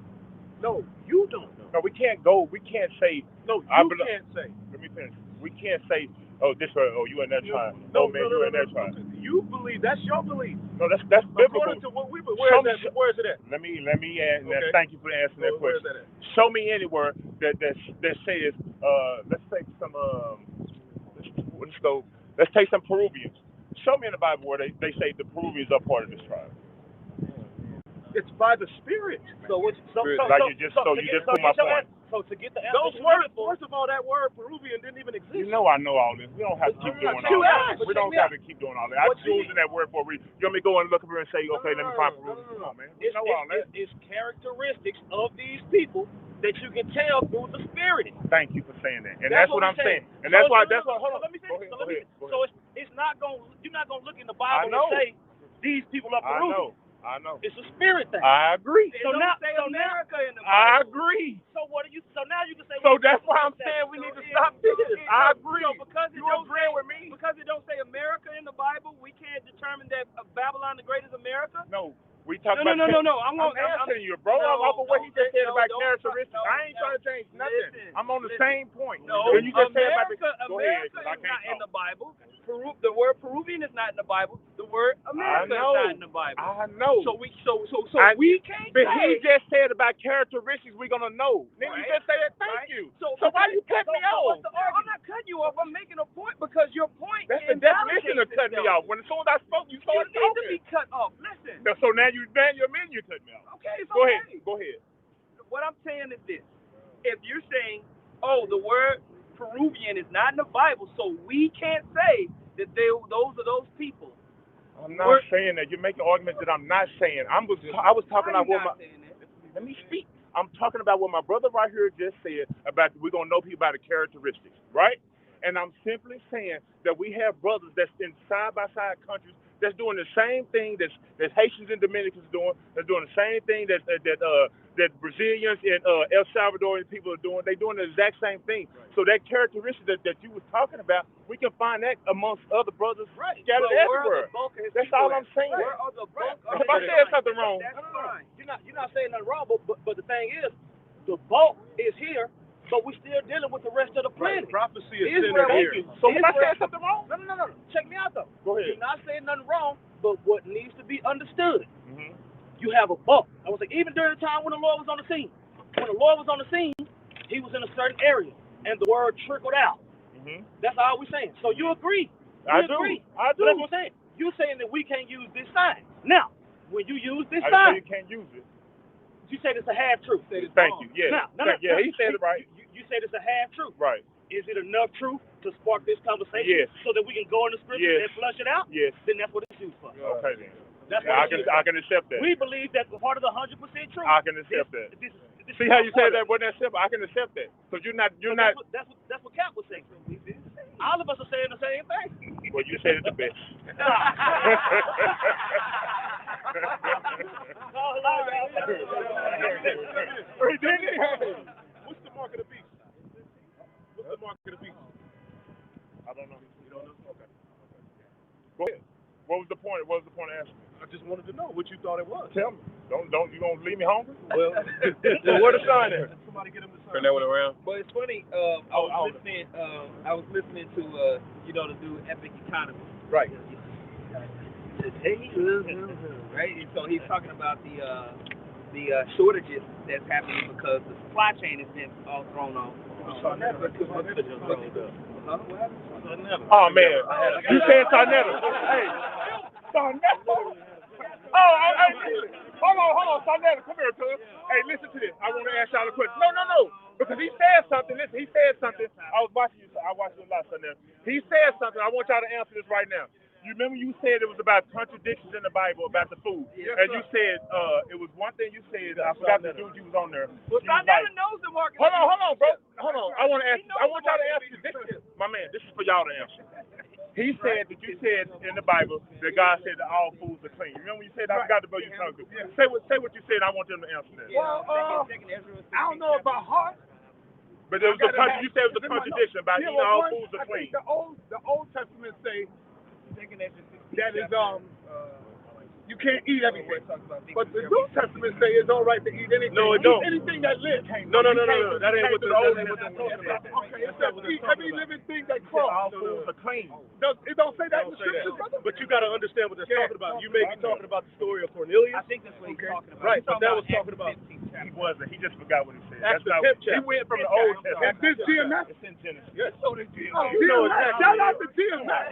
No, you don't know. No, we can't say. No, you can't say. Let me finish. We can't say, oh, you in that tribe. No, you in that tribe. You believe, that's your belief. No, that's biblical. According to what we believe, where is it at? Let me add, thank you for answering that question. Where is that at? Show me anywhere that says, let's take some, let's take some Peruvians. Show me in the Bible where they say the Peruvians are part of this tribe. It's by the Spirit. So you just put my point. So to get the answer, those words, first of all, that word Peruvian didn't even exist. You know I know all this. We don't have to keep doing all that. We don't have to keep doing all that. I'm choosing that word for a reason. You want me to go and look up here and say, okay, let me find Peruvian? Come on, man. It's characteristics of these people that you can tell through the Spirit. Thank you for saying that. And that's what I'm saying. And so that's why, hold on. Let me finish. So it's not going, you're not going to look in the Bible and say, these people are Peruvian. I know. It's a spirit thing. I agree. So now, America in the Bible. I agree. So what are you? So now you can say. So that's why I'm saying we need to stop this. I agree. So because you agree with me? Because it don't say America in the Bible, we can't determine that Babylon the Great is America. No. We talk no, about no. I'm answering you, bro. I'm off of what he just said about characteristics. I ain't trying to change nothing. I'm on the same point. No, when you just said about America is not in the Bible. The word Peruvian is not in the Bible. The word America is not in the Bible. I know. So we can't. But he just said about characteristics we're gonna know. Then you just say that. Thank you. So why you cut me off? I'm not cutting you off. I'm making a point because your point. That's the definition of cutting me off. When as soon as I spoke, you started talking. You need to be cut off. Listen. So now you cut me off. Okay, it's Go okay. Go ahead. What I'm saying is this: if you're saying, "Oh, the word Peruvian is not in the Bible," so we can't say that those are those people. I'm not saying that. You're making arguments that I'm not saying. I was talking about what let me speak. I'm talking about what my brother right here just said about we're gonna know people by the characteristics, right? And I'm simply saying that we have brothers that's in side by side countries that's doing the same thing that Haitians and Dominicans doing. They're doing the same thing that Brazilians and El Salvadorian people are doing. They're doing the exact same thing. Right. So that characteristic that you was talking about, we can find that amongst other brothers scattered everywhere. That's all I'm saying. If I said something wrong, that's fine. You're not saying nothing wrong, but the thing is, the bulk is here. But we're still dealing with the rest of the planet. Prophecy is centered here. So if I said something wrong? No. Check me out, though. Go ahead. You're not saying nothing wrong, but what needs to be understood, you have a bulk. I was like, even during the time when the Lord was on the scene. When the Lord was on the scene, he was in a certain area, and the word trickled out. That's all we're saying. So you agree. I do. But that's what I'm saying. You're saying that we can't use this sign. Now, when you use this I sign. you can't use it. You said it's a half-truth. Thank you. Yeah. Yeah, he said it right. You said it's a half-truth. Right. Is it enough truth to spark this conversation? Yes. So that we can go in the scripture and flush it out? Yes. Then that's what it's used for. Okay, then. That's what I can accept that. We believe that part of the 100% truth. I can accept that. See how you said that wasn't that simple? I can accept that. So you're not. That's what Cap was saying. All of us are saying the same thing. Well, you said it the best. What's the mark of the beast? What's the mark of the beast? I don't know. You don't know? Okay. Go ahead. What was the point? What was the point of asking me? I just wanted to know what you thought it was. Tell me. Don't you gonna leave me hungry? Well, where the sign at? Somebody get him the sign. Turn that one around. But it's funny. I was listening to the dude Epic Economy. Right. Right. And so he's talking about the shortages that's happening because the supply chain has been all thrown off. Oh man, you said Sarnetta. Hey, Sarnetta. Oh, hold on, Sarnetta, come here, cuz. Hey, listen to this. I want to ask y'all a question. No, because he said something. Listen, he said something. I watched you a lot, Sarnetta. He said something. I want y'all to answer this right now. You remember you said it was about contradictions in the Bible about the food, and you said it was one thing you said. I forgot the dude you was on there. Well, Sarnetta knows the market. Hold on, bro. Hold on. I want to ask. I want y'all to answer this. My man, this is for y'all to answer. He said that you said in the Bible that God said that all foods are clean. Remember when you said I forgot to blow your tongue. Say what you said. I want them to answer that. Well, I don't know about heart. But there was you said it was a contradiction about eating all foods are clean. The Old Testament say that is you can't eat everything. But the New Testament say it's all right to eat anything. No, it don't. Anything that lives. No. That ain't what the Old Testament talking about. Okay, it says eat every living thing that crawls. All foods are clean. It don't say that in the scriptures, brother. But you got to understand what they're talking about. You may be talking about the story of Cornelius. I think that's what he's talking about. Right, but that was talking about. He wasn't. He just forgot what he said. That's the not, 10th chapter. He went from the Old Testament. Is this GMS? It's in Genesis. Yes, so did you. Shout out to GMS.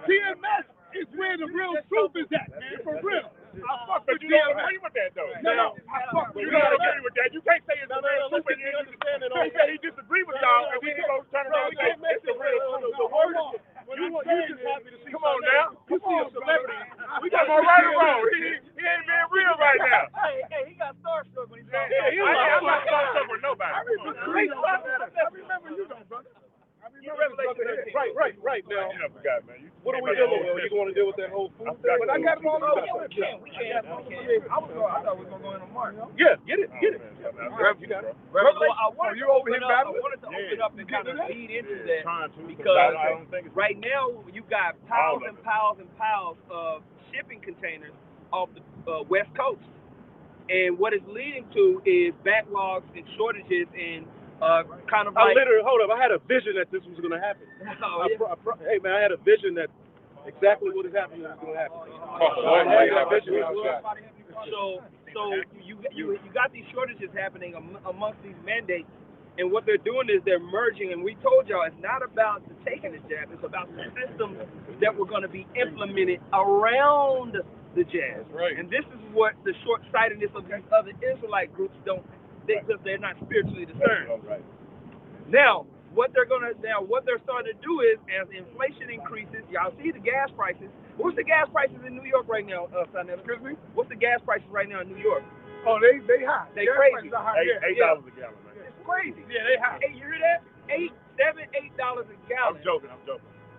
GMS is where the real truth is at, man. For real. I fuck But with you don't GMS. agree with that, though. No, I fuck with You don't agree with that. You can't say it's the real truth. Listen, you understand it all. He said he disagreed with y'all, and then he goes turn around and say it's the real truth. The word is. You just happy to see. Come on now. You see a celebrity. We got him right or wrong. He ain't being real right now. Hey, he got starstruck when he saw I forgot, man. What are we dealing with? You want to deal with that whole food thing? But I got it all Oh, over. yeah, we can. I thought we were going to go into Mark. Yeah, get it. You got it. I wanted you to over open here up. I battling? wanted to open up and kind of lead into Yeah, that trying to, because I don't think it's right now you got piles All of and it. piles and piles of shipping containers off the West Coast, and what it's leading to is backlogs and shortages and kind of I like. literally, hold up, I had a vision that this was going to happen. Oh, yeah. Hey, man, I had a vision that exactly what is happening is going to happen. I had that vision. So you got these shortages happening amongst these mandates, and what they're doing is they're merging. And we told y'all it's not about the taking the jab; it's about the systems that were going to be implemented around the jab. Right. And this is what the short-sightedness of these other Israelite groups don't, because they're not spiritually discerned. Right. Now, what they're starting to do is, as inflation increases, y'all see the gas prices. What's the gas prices in New York right now, Sonetta? Excuse me? What's the gas prices right now in New York? Oh, they high. They crazy. $8 a gallon, man. It's crazy. Yeah, they high. Hey, you hear that? $8 a gallon. I'm joking.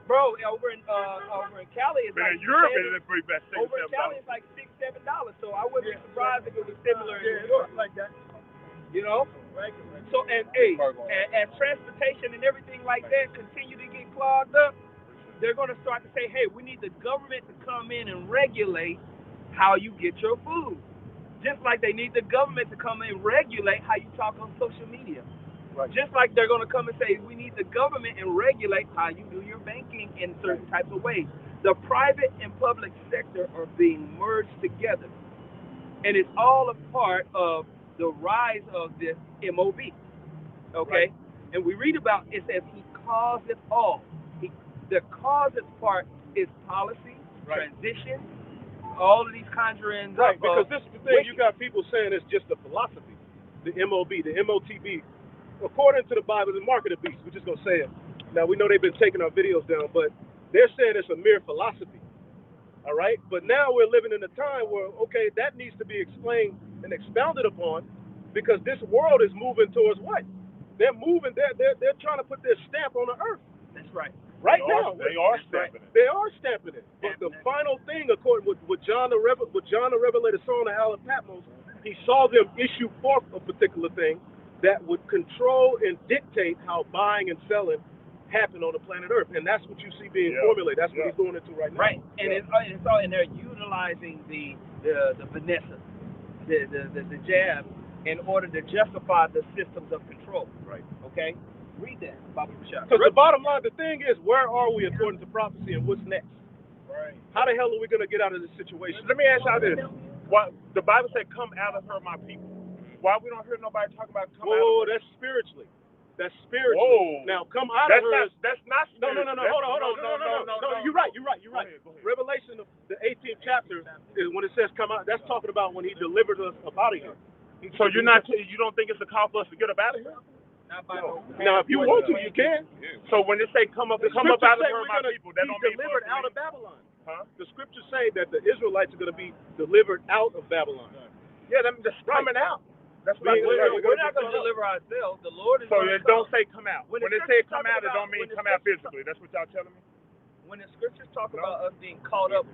Bro, over in Cali, it's Man, like Europe is pretty bad. over in Cali, it's like $6-7. So I wouldn't be surprised if it was similar in New York like that. You know? So as transportation and everything like that continue to get clogged up, they're going to start to say, hey, we need the government to come in and regulate how you get your food. Just like they need the government to come in and regulate how you talk on social media. Right. Just like they're going to come and say, we need the government and regulate how you do your banking in certain types of ways. The private and public sector are being merged together. And it's all a part of the rise of this MOB. Okay? Right. And we read about it says he caused it all. The causes part is policy, transition, all of these conjurings. Right, because this is the thing, you got people saying it's just a philosophy. The MOB, the MOTB. According to the Bible, the mark of the beast, we're just going to say it. Now, we know they've been taking our videos down, but they're saying it's a mere philosophy. All right? But now we're living in a time where, okay, that needs to be explained and expounded upon because this world is moving towards what? They're moving, they're trying to put their stamp on the earth. That's right. Right now. They are stamping it. They are stamping it. But the final thing, according with John the Revelator saw on the Isle of Patmos, he saw them issue forth a particular thing that would control and dictate how buying and selling happen on the planet Earth, and that's what you see being formulated. That's what he's going into right now. Right, and it's all, and they're utilizing the Vanessa, the jab, in order to justify the systems of control. Right. Okay. Read that, Bobby Rashad. Because the bottom line, the thing is, where are we according to prophecy, and what's next? Right. How the hell are we going to get out of this situation? Let me ask y'all this: what the Bible said, "Come out of her, my people." Why we don't hear nobody talk about come out of her? Whoa, that's spiritually. That's spiritually. Whoa. Now come out of her. That's not spiritual. No. Hold on. No. You're right. Go ahead. Revelation, the 18th chapter, is when it says come out. That's talking about when he delivered us up out of here. So you don't think it's a call for us to get up out of here? No. Now, if you want to, you can. So when they say come up out of her, my people, that don't mean delivered out of Babylon. Huh? The scriptures say that the Israelites are going to be delivered out of Babylon. Yeah, them just coming out. That's we're not going to deliver ourselves. The Lord is. So it don't say come out. When they say come out, it don't mean come out physically. That's what y'all telling me. When the scriptures talk about us being caught up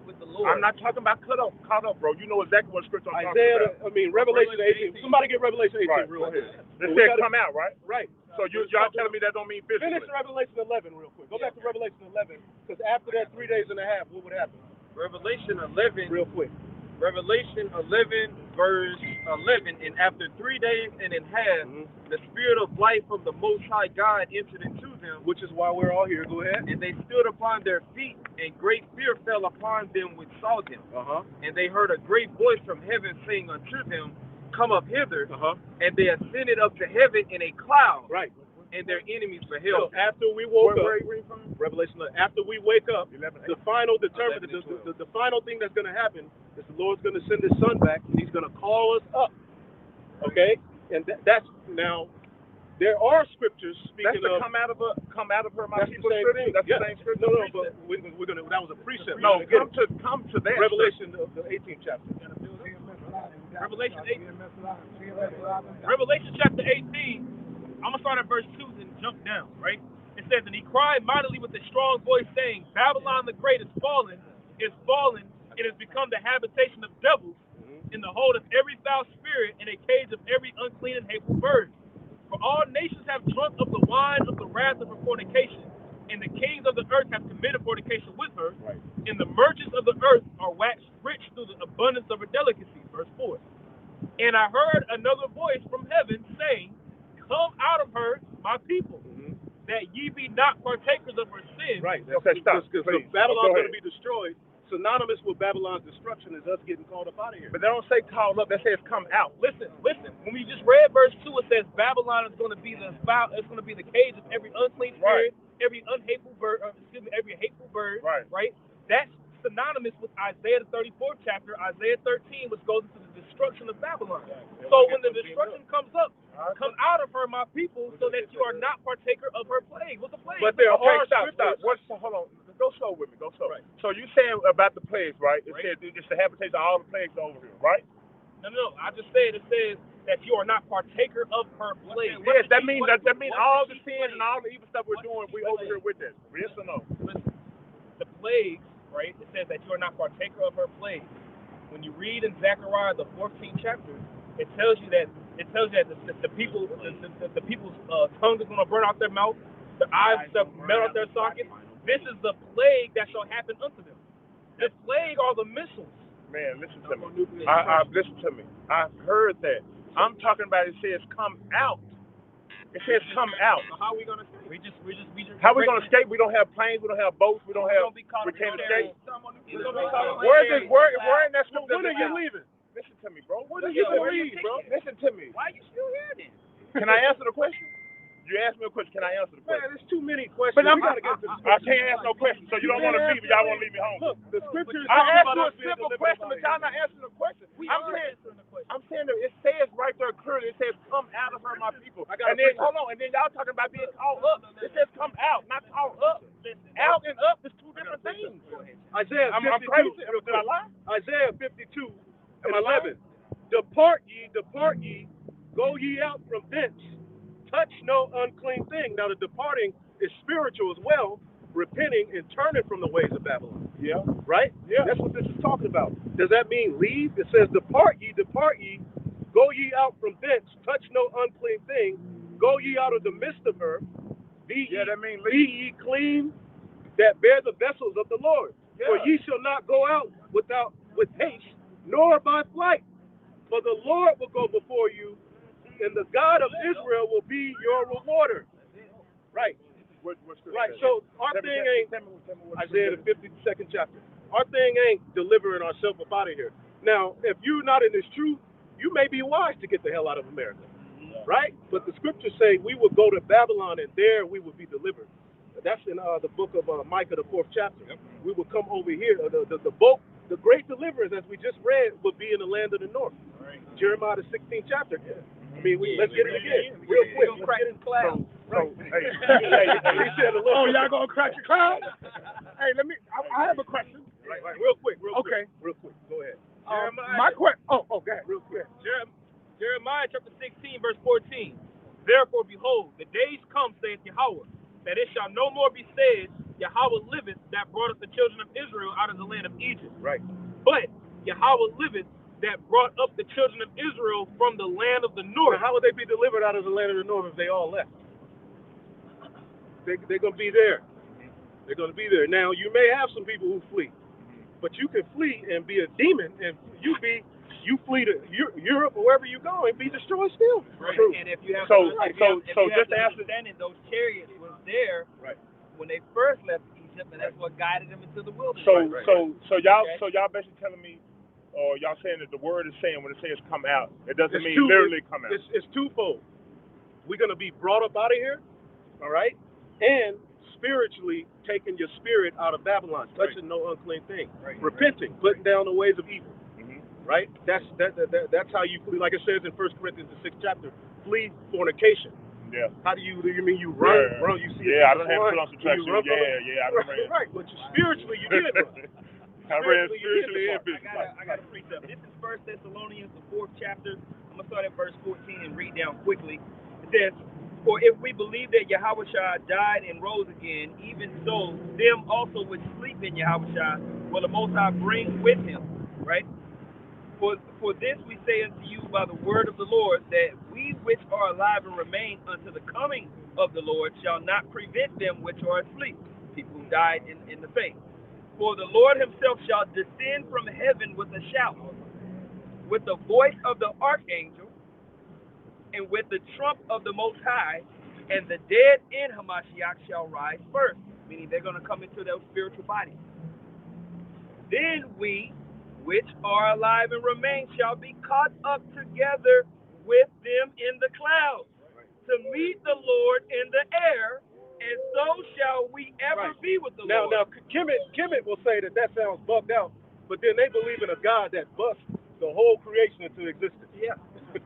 with the Lord. I'm not talking about caught up, bro. You know exactly what scripture I'm talking about. Revelation 18. Somebody get Revelation 18 real quick. They said come out, right? Right. So y'all telling me that don't mean physically. Finish Revelation 11 real quick. Go back to Revelation 11, because after that 3 days and a half, what would happen? Revelation 11. Real quick. Revelation 11, verse 11, and after 3 days and a half, the Spirit of life from the Most High God entered into them, which is why we're all here. Go ahead. And they stood upon their feet, and great fear fell upon them which saw them. And they heard a great voice from heaven saying unto them, come up hither. And they ascended up to heaven in a cloud. Right. And their enemies beheld. So after we woke up, Revelation 11, after we wake up, the final the final thing that's going to happen is the Lord's going to send His Son back, and He's going to call us up. Okay, and that's now. There are scriptures speaking of come out of her, my that's people. The same thing. That's the same scripture. No, but we're gonna. That was a precept. No, come to that. Revelation, the 18th chapter. Revelation 18. Revelation chapter 18. I'm going to start at verse 2 and jump down, right? It says, and he cried mightily with a strong voice, saying, Babylon the Great is fallen, and has become the habitation of devils, in the hold of every foul spirit, and a cage of every unclean and hateful bird. For all nations have drunk of the wine of the wrath of her fornication, and the kings of the earth have committed fornication with her, and the merchants of the earth are waxed rich through the abundance of her delicacies. Verse 4. And I heard another voice from heaven saying, Come out of her, my people, that ye be not partakers of her sin. Right. Because Babylon's going to be destroyed. Synonymous with Babylon's destruction is us getting called up out of here. But they don't say called up. They say it's come out. Listen. When we just read verse 2, it says Babylon is going to be the cage of every unclean spirit, every unhateful bird, every hateful bird. Right. That's synonymous with Isaiah the 34th chapter, Isaiah 13, which goes into the destruction of Babylon. So when the destruction comes up, come out of her, my people, so that you are not partaker of her plague. What's the plague? But there are stop. Hold on. Go slow with me. Go slow. Right. So you saying about the plagues, right? It says it's the habitation of all the plagues over here, right? No. I just said it says that you are not partaker of her plague. Yes, that means all the sins and all the evil stuff we're doing, we over here with this. Yes or no? The plagues, right? It says that you are not partaker of her plague. When you read in Zechariah the 14th chapter, it tells you that the people's tongue is going to burn out their mouth, the eyes shall melt out their sockets. This is the plague that shall happen unto them. The plague are the missiles. Man, listen to me. Listen to me. I've heard that. I'm talking about it says come out. It says come out. So how are we going to escape? We just how are we going to escape? We don't have planes. We don't have boats. We can't escape. Where in that scripture? When are you leaving? Listen to me, bro. When are you going to leave, bro? Listen to me. Why are you still here then? Can I answer the question? You asked me a question. Can I answer the question? Man, there's too many questions. But we got to get to the I can't ask no questions. So you don't want to leave me. Y'all want to leave me home. Look, the scriptures. I asked you a simple question, but y'all not answering the question. I'm saying that it says right there clearly. It says, "Come out of her, my people." And then hold on. And then y'all talking about being called up. It says, "Come out," not called up. Out and up is two different things. Isaiah 52. I'm crazy. Did I lie? Isaiah 52 and 11. Depart ye, go ye out from thence. Touch no unclean thing. Now the departing is spiritual as well, repenting and turning from the ways of Babylon. Yeah. Right? Yeah. That's what this is talking about. Does that mean leave? It says depart ye, go ye out from thence, touch no unclean thing, go ye out of the midst of her, be ye clean that bear the vessels of the Lord. Yeah. For ye shall not go out with haste, nor by flight. For the Lord will go before you, and the God of Israel will be your rewarder. Right. Right. So our thing ain't Isaiah the 52nd chapter. Our thing ain't delivering ourselves up out of here. Now, if you're not in this truth, you may be wise to get the hell out of America. Right? But the scriptures say we will go to Babylon and there we will be delivered. That's in the book of Micah, the 4th chapter. Yep. We will come over here. The great deliverance, as we just read, will be in the land of the north. Right. Jeremiah, the 16th chapter. Yeah. I mean, let's get it again, real quick. Let's get it in cloud. Y'all gonna crack your cloud? Hey, I have a question. Right. Real quick. Go ahead. Go ahead. Real quick. Jeremiah chapter 16, verse 14. Therefore, behold, the days come, saith Yahweh, that it shall no more be said, Yahweh liveth, that brought us the children of Israel out of the land of Egypt. Right. But Yahweh liveth, that brought up the children of Israel from the land of the north. Now, how would they be delivered out of the land of the north if they all left? They're going to be there. They're going to be there. Now, you may have some people who flee, but you can flee and be a demon, and you flee to Europe or wherever you go and be destroyed still. Right. True. And if you have understanding, those chariots was there when they first left Egypt, and that's what guided them into the wilderness. So y'all basically telling me, or y'all saying that the word is saying when it says come out, it doesn't mean literally come out. It's twofold. We're going to be brought up out of here, all right, and spiritually taking your spirit out of Babylon, touching no unclean thing, repenting, putting down the ways of evil. Right? That's how you flee. Like it says in 1 Corinthians the 6th chapter, flee fornication. Yeah. How do you mean you run? Run, you see I don't have to put on some track shoes. I ran. Right, but spiritually you did run. I ran spiritually and physically. I got a precept. This is 1 Thessalonians, the 4th chapter. I'm going to start at verse 14 and read down quickly. It says, For if we believe that Yahushua died and rose again, even so, them also which sleep in Yahushua will the Most High bring with him. Right? For this we say unto you by the word of the Lord, that we which are alive and remain unto the coming of the Lord shall not prevent them which are asleep, people who died in the faith. For the Lord himself shall descend from heaven with a shout, with the voice of the archangel, and with the trump of the Most High, and the dead in Hamashiach shall rise first, meaning they're going to come into their spiritual body. Then we, which are alive and remain, shall be caught up together with them in the clouds, to meet the Lord in the air, and so shall we ever be with the Lord. Now, Kemet will say that sounds bugged out, but then they believe in a God that busts the whole creation into existence. Yeah.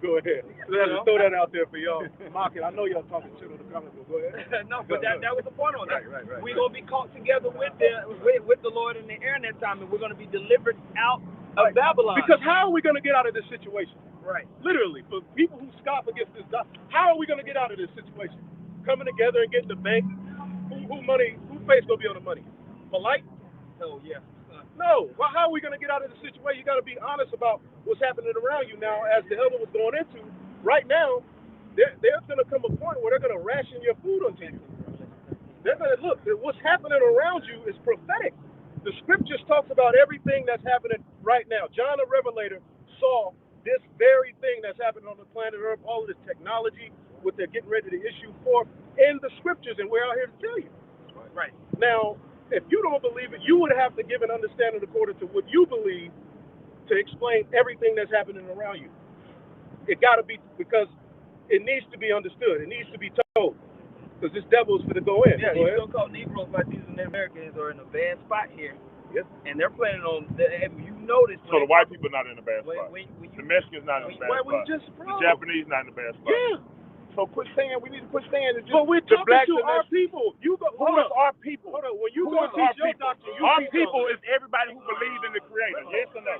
Go ahead. Throw that out there for y'all. Mark it. I know y'all talking shit on the comments, but go ahead. No, but that was the point on that. Right. We're going to be caught together with the Lord in the air in that time, and we're going to be delivered out of Babylon. Because how are we going to get out of this situation? Right. Literally, for people who scoff against this, how are we going to get out of this situation? Coming together and getting the bank. Who face going to be on the money? Polite? Oh, yeah. No. Well, how are we going to get out of the situation? You got to be honest about what's happening around you now. As the elder was going into, right now, there's going to come a point where they're going to ration your food unto you. They're going to look. What's happening around you is prophetic. The scriptures talks about everything that's happening right now. John the Revelator saw this very thing that's happening on the planet Earth, all of this technology, what they're getting ready to issue forth in the scriptures, and we're out here to tell you. Right. Now, if you don't believe it, you would have to give an understanding according to what you believe to explain everything that's happening around you. It got to be, because it needs to be understood. It needs to be told. Because this devil is going to go in. Yeah, these so-called Negroes, like these Americans, are in a bad spot here. Yes. And they're planning on, you notice. So the white people not in a bad spot. When The Mexicans not in a bad spot. The Japanese not in a bad spot. Yeah. So quit saying, we need to quit saying that just But we're the talking blacks to and our people. You go. Who is our people? Hold on. When you Who go is teach our your people? doctrine, you Our teach people them. is everybody who believes in the Creator. Yes or no?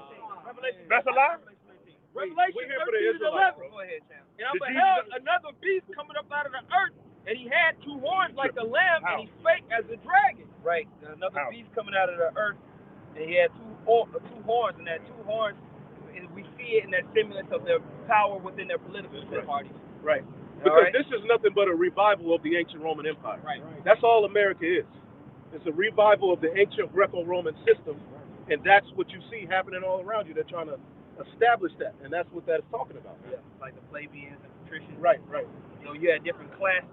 That's a lie? Revelation We're here for the 13 to Israelites, 11. bro. Go ahead, Sam. And I Did beheld Jesus- another beast coming up out of the earth, and he had two horns like a lamb, How? and he spake as a dragon. Right. Another How? beast coming out of the earth, and he had two horns, and that two horns, and we see it in that semblance of their power within their political parties. Right. All Because right? this is nothing but a revival of the ancient Roman Empire. Right. That's all America is. It's a revival of the ancient Greco-Roman system, and that's what you see happening all around you. They're trying to establish that, and that's what that's talking about. Yeah, like the plebeians and patricians. Right. You know, you had different classes,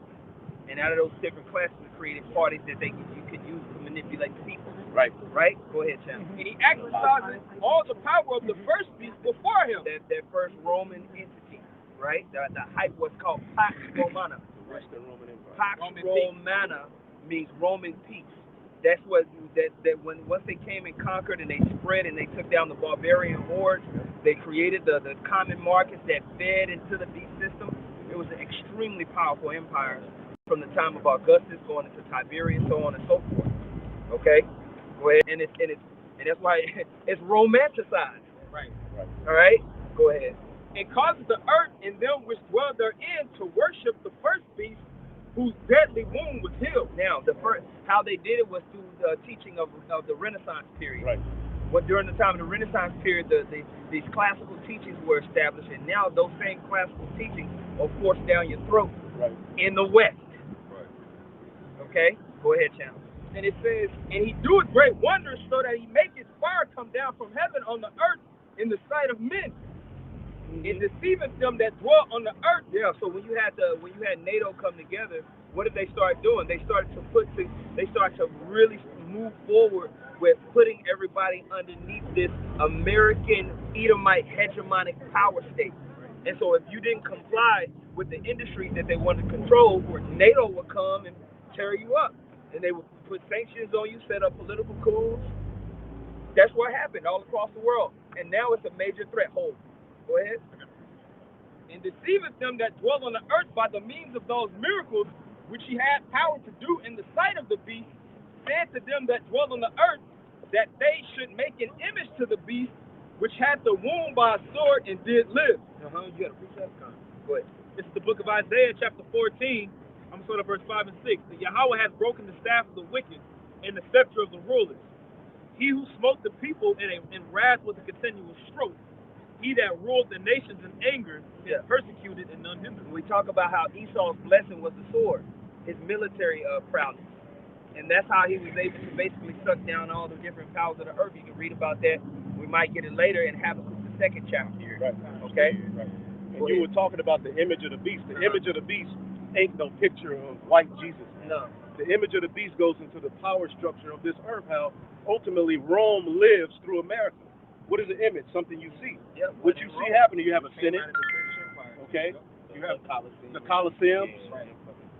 and out of those different classes, we created parties that you could use to manipulate the people. Right. Right? Go ahead, Chad. And he exercises all the power of the first beast before him. That first Roman entity, right? The height was called Pax Romana. The Western Roman Empire. Pax Romana means Roman peace. That's what once they came and conquered and they spread and they took down the barbarian hordes, they created the common markets that fed into the beast system. It was an extremely powerful empire from the time of Augustus going into Tiberius, so on and so forth. Okay, go ahead, and that's why it's romanticized. Right. All right, go ahead. It causes the earth and them which dwell therein to worship the first beast, whose deadly wound was healed. Now, how they did it was through the teaching of the Renaissance period. Right. Well, during the time of the Renaissance period, these classical teachings were established, and now those same classical teachings are forced down your throat in the West. Right. Okay? Go ahead, Channel. And it says, and he doeth great wonders, so that he maketh fire come down from heaven on the earth in the sight of men. It deceiveth them that dwell on the earth. Yeah. So when you had NATO come together, what did they start doing? They started to really move forward with putting everybody underneath this American Edomite hegemonic power state. And so if you didn't comply with the industries that they wanted to control, NATO would come and tear you up, and they would put sanctions on you, set up political coups. That's what happened all across the world, and now it's a major threat. Hold. Go ahead. And deceiveth them that dwell on the earth by the means of those miracles which he had power to do in the sight of the beast, said to them that dwell on the earth that they should make an image to the beast which had the wound by a sword and did live. You got a precept? Go ahead. It's the book of Isaiah, chapter 14. I'm going to start at verse 5 and 6. The Yahweh has broken the staff of the wicked and the scepter of the rulers. He who smote the people in wrath with a continual stroke. He that ruled the nations in anger is persecuted and none hindered. We talk about how Esau's blessing was the sword, his military prowess. And that's how he was able to basically suck down all the different powers of the earth. You can read about that. We might get it later in Habakkuk, the 2nd chapter. Right. Okay? Right. And you were talking about the image of the beast. The image of the beast ain't no picture of white Jesus. No. The image of the beast goes into the power structure of this earth, how ultimately Rome lives through America. What is an image? Something you see. Yep. What you see happening, you have a Senate, okay? You have the Colosseums,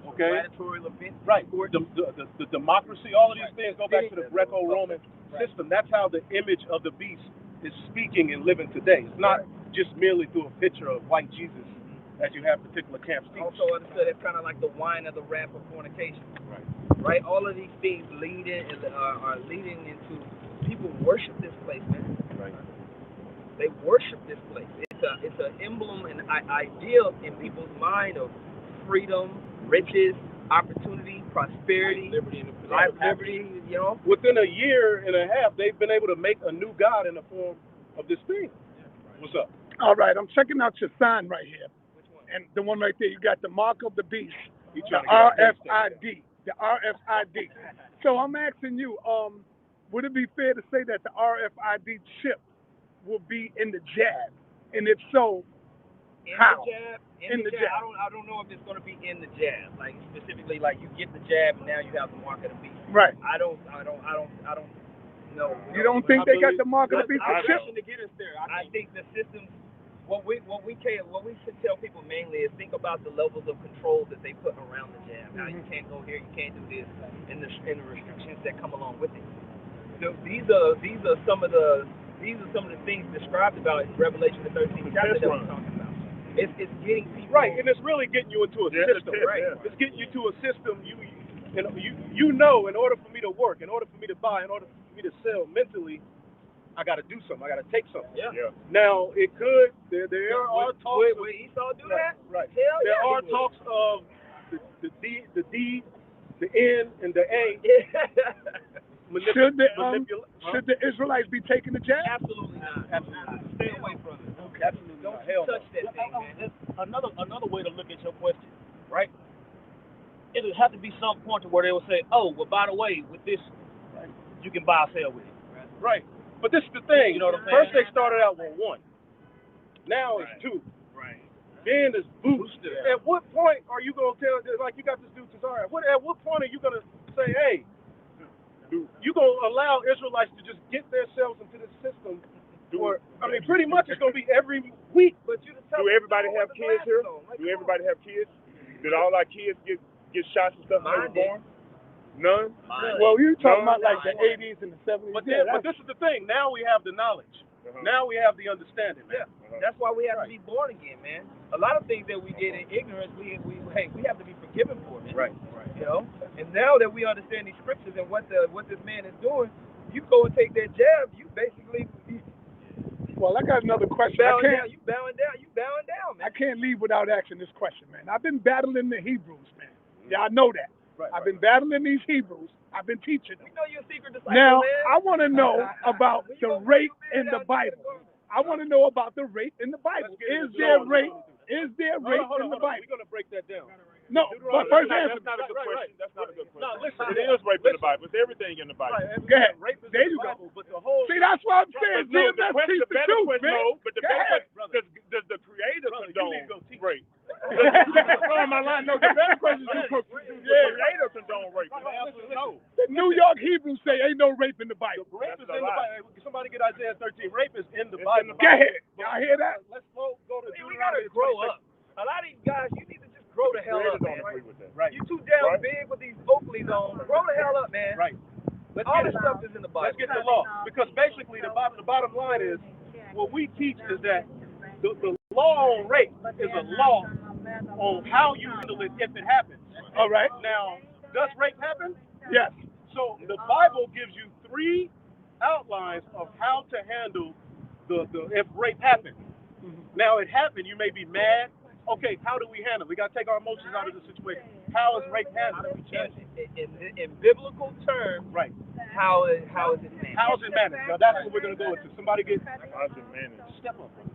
okay? Gladiatorial events. Right. The democracy, all of these things go back to the Greco-Roman system. That's how the image of the beast is speaking and living today. It's not just merely through a picture of white Jesus as you have particular camps teach. Also understood, it's kind of like the wine of the wrath of fornication. Right? All of these things are leading into people worship this place, man. Right. They worship this place. It's an emblem and ideal in people's mind of freedom, riches, opportunity, prosperity, life, liberty, you know. Within a year and a half, they've been able to make a new God in the form of this thing. What's up? All right, I'm checking out your sign right here. And the one right there, you got the mark of the beast, the RFID, the RFID. So I'm asking you, would it be fair to say that the RFID chip will be in the jab? And if so, how? In the jab. I don't know if it's going to be in the jab, like specifically, like you get the jab and now you have the mark of the beast. Right. I don't know. You don't think they got the mark of the beast chip? I think the systems. What we should tell people mainly is think about the levels of control that they put around the jab. Now you can't go here, you can't do this, and the restrictions that come along with it. So these are some of the things described about in Revelation the 13th chapter that we're talking about. It's getting people right, and it's really getting you into a system. Right. It's getting you to a system. You know, in order for me to work, in order for me to buy, in order for me to sell mentally, I got to do something. I got to take something. Yeah. Now it could. There are talks. Would Esau do that? Right. Hell there yeah, are talks of the D, the N, and the A. Should the Israelites be taking the jab? Absolutely not. Absolutely. Stay away from it. Okay. Absolutely. Don't touch that thing, man. Another way to look at your question, right? It would have to be some point to where they will say, oh, well, by the way, with this, you can buy or sell with it. Right. But this is the thing. You know what I'm First saying? they started out with 1. Now it's 2. Right. Then it's boosted. Yeah. At what point are you going to tell, like you got this dude Tazariah, at what point are you going to say, hey, you going to allow Israelites to just get themselves into this system? Or, I mean, pretty much it's going to be every week. But you Do everybody have kids here? Do everybody have kids? Did all our kids get shots and stuff when they were born? None? Well, you're talking about like the 80s and the 70s. But this is the thing. Now we have the knowledge. Now we have the understanding. Yeah. That's why we have to be born again, man. A lot of things that we did in ignorance, we have to be forgiven for, man. Right. You know? And now that we understand these scriptures and what this man is doing, you go and take that jab, you basically Well, I got another question. You bowing down, man. I can't leave without asking this question, man. I've been battling the Hebrews, man. Y'all know that. I've been battling these Hebrews. I've been teaching them. We know you're a secret disciple, Now, man. I want to know about the rape in the Bible. I want to know about the rape in the Bible. Is there rape? Is there rape in the Bible? We're going to break that down. No, but first answer. That's not a good question. That's not a good question. No, listen, it is rape in the Bible. It's everything in the Bible. Go ahead. Rape is There in you the go. Bible, but the whole... See, that's what I'm saying. GMS teach the truth, man. No, but the better question, does the Creator condone rape? My line. No, the better question is, does the Creator condone rape? The answer is no. The New York Hebrews say ain't no rape in the Bible. Rape is in the Bible. Somebody get Isaiah 13. Rape is in the Bible. Go ahead. Y'all hear that? Let's go to We got to grow up. A lot of these guys, you need to just grow the hell up, man. Right. You too damn big with these Oakleys on. Grow the hell up, man. Right. All this stuff is in the Bible. Let's get the law. Because basically the bottom line is, what we teach is that the law on rape is a law on how you handle it if it happens. All right. Now, does rape happen? Yes. So the Bible gives you 3 outlines of how to handle the if rape happens. Now it happened, you may be mad, Okay, how do we handle it? We got to take our emotions out of the situation. How is rape handled? In biblical terms, Right. how is it managed? How is it managed? Now, that's what we're going to go into. Somebody get... How's it managed? Step up, brother.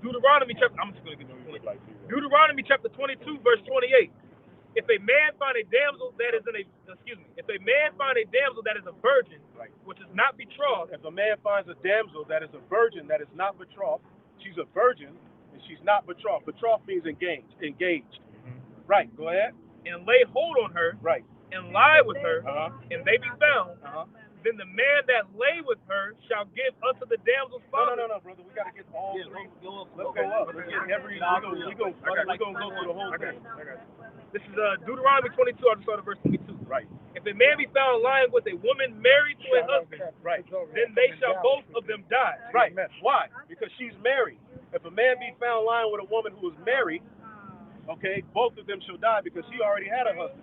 Deuteronomy chapter, I'm just going to get to the point. Deuteronomy chapter 22, verse 28. If a man find a damsel that is if a man find a damsel that is a virgin, Right. which is not betrothed, If a man finds a damsel that is a virgin that is not betrothed, she's a virgin and she's not betrothed. Betrothed means engaged. Right, go ahead. and lay hold on her, Right. and lie with her, Uh-huh. and they be found, then the man that lay with her shall give unto the damsel's father. No, brother. We got to get all three. Go up. Let's go up. Let's get every... We're going to go through the whole thing. This is Deuteronomy 22, I'll just start at verse 22. Right. If a man be found lying with a woman married to a husband, Right. then they shall both of them die. Right. Why? Because she's married. If a man be found lying with a woman who is married, okay, both of them shall die because she already had a husband.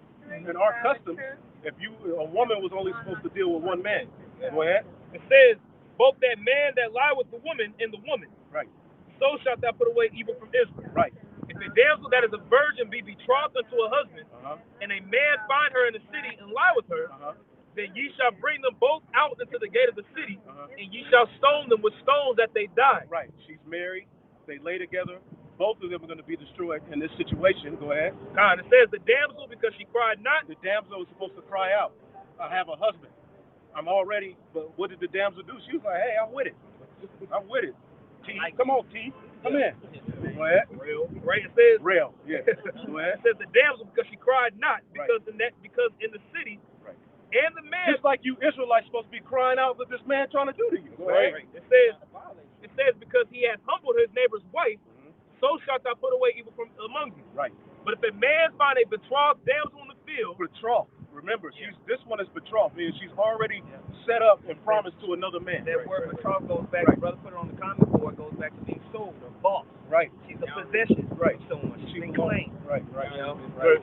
In our customs, a woman was only supposed to deal with one man. Go ahead. It says, both that man that lie with the woman and the woman, Right. so shalt thou put away evil from Israel. Right. If a damsel that is a virgin be betrothed unto a husband, Uh-huh. and a man find her in the city and lie with her, Uh-huh. then ye shall bring them both out into the gate of the city, Uh-huh. and ye shall stone them with stones that they die. Right. She's married. They lay together. Both of them are going to be destroyed in this situation. Go ahead. And it says the damsel, because she cried not, The damsel was supposed to cry out, I have a husband. I'm already, but what did the damsel do? She was like, hey, I'm with it. I'm with it. T, come on, T. Come in. Go ahead. right? It says, Rail. Yeah. Go ahead. it says the damsel, because she cried not, because in the city, Right. and the man, Just like you Israelites supposed to be crying out what this man trying to do to you. Go ahead. it says because he has humbled his neighbor's wife, so shalt thou put away evil from among you. Right. But if a man find a betrothed damsel in the field, Betrothed. Remember, this one is betrothed, meaning she's already set up and promised to another man. That word betrothed goes back, brother put it on the comment board, goes back to being sold or bought. Right. She's a possession Right. of someone. She's been belongs. claimed. Right. You know? Right.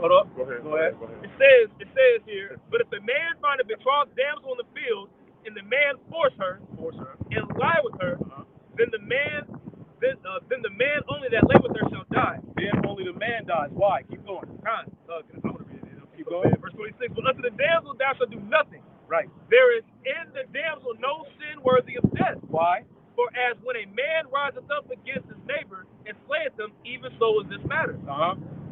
hold up. Go ahead. Go ahead. It says here, but if a man find a betrothed damsel in the field, and the man force her and lie with her, then the man only that lay with her shall die. Then only the man dies. Why? Keep going. I'm gonna read it. Keep going. Verse 26. But unto the damsel thou shalt do nothing. Right. There is in the damsel no sin worthy of death. Why? For as when a man riseth up against his neighbor and slayeth him, even so is this matter.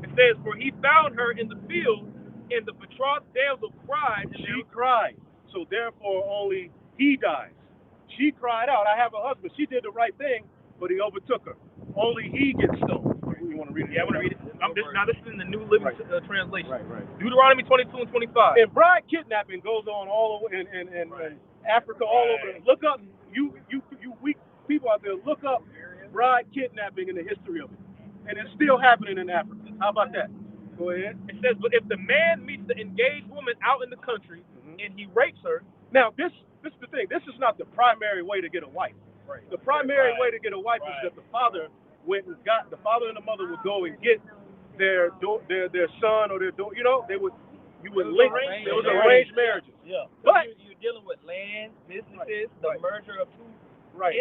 It says, for he found her in the field, and the betrothed damsel cried. She cried. So therefore only he dies. She cried out, I have a husband. She did the right thing, but he overtook her. Only he gets stoned. You want to read it? Yeah, I want to read it. Now this is in the New Living Translation. Right. Deuteronomy 22 and 25. And bride kidnapping goes on all over in Africa, all over. Look up, you weak people out there, look up bride kidnapping in the history of it. And it's still happening in Africa. How about that? Go ahead. It says, but if the man meets the engaged woman out in the country and he rapes her, Now this is the thing. This is not the primary way to get a wife. The primary way to get a wife is that the father the father and the mother would go and get their son or their daughter. You would link. It was arranged marriages. Yeah. But you're dealing with land, businesses, the merger of two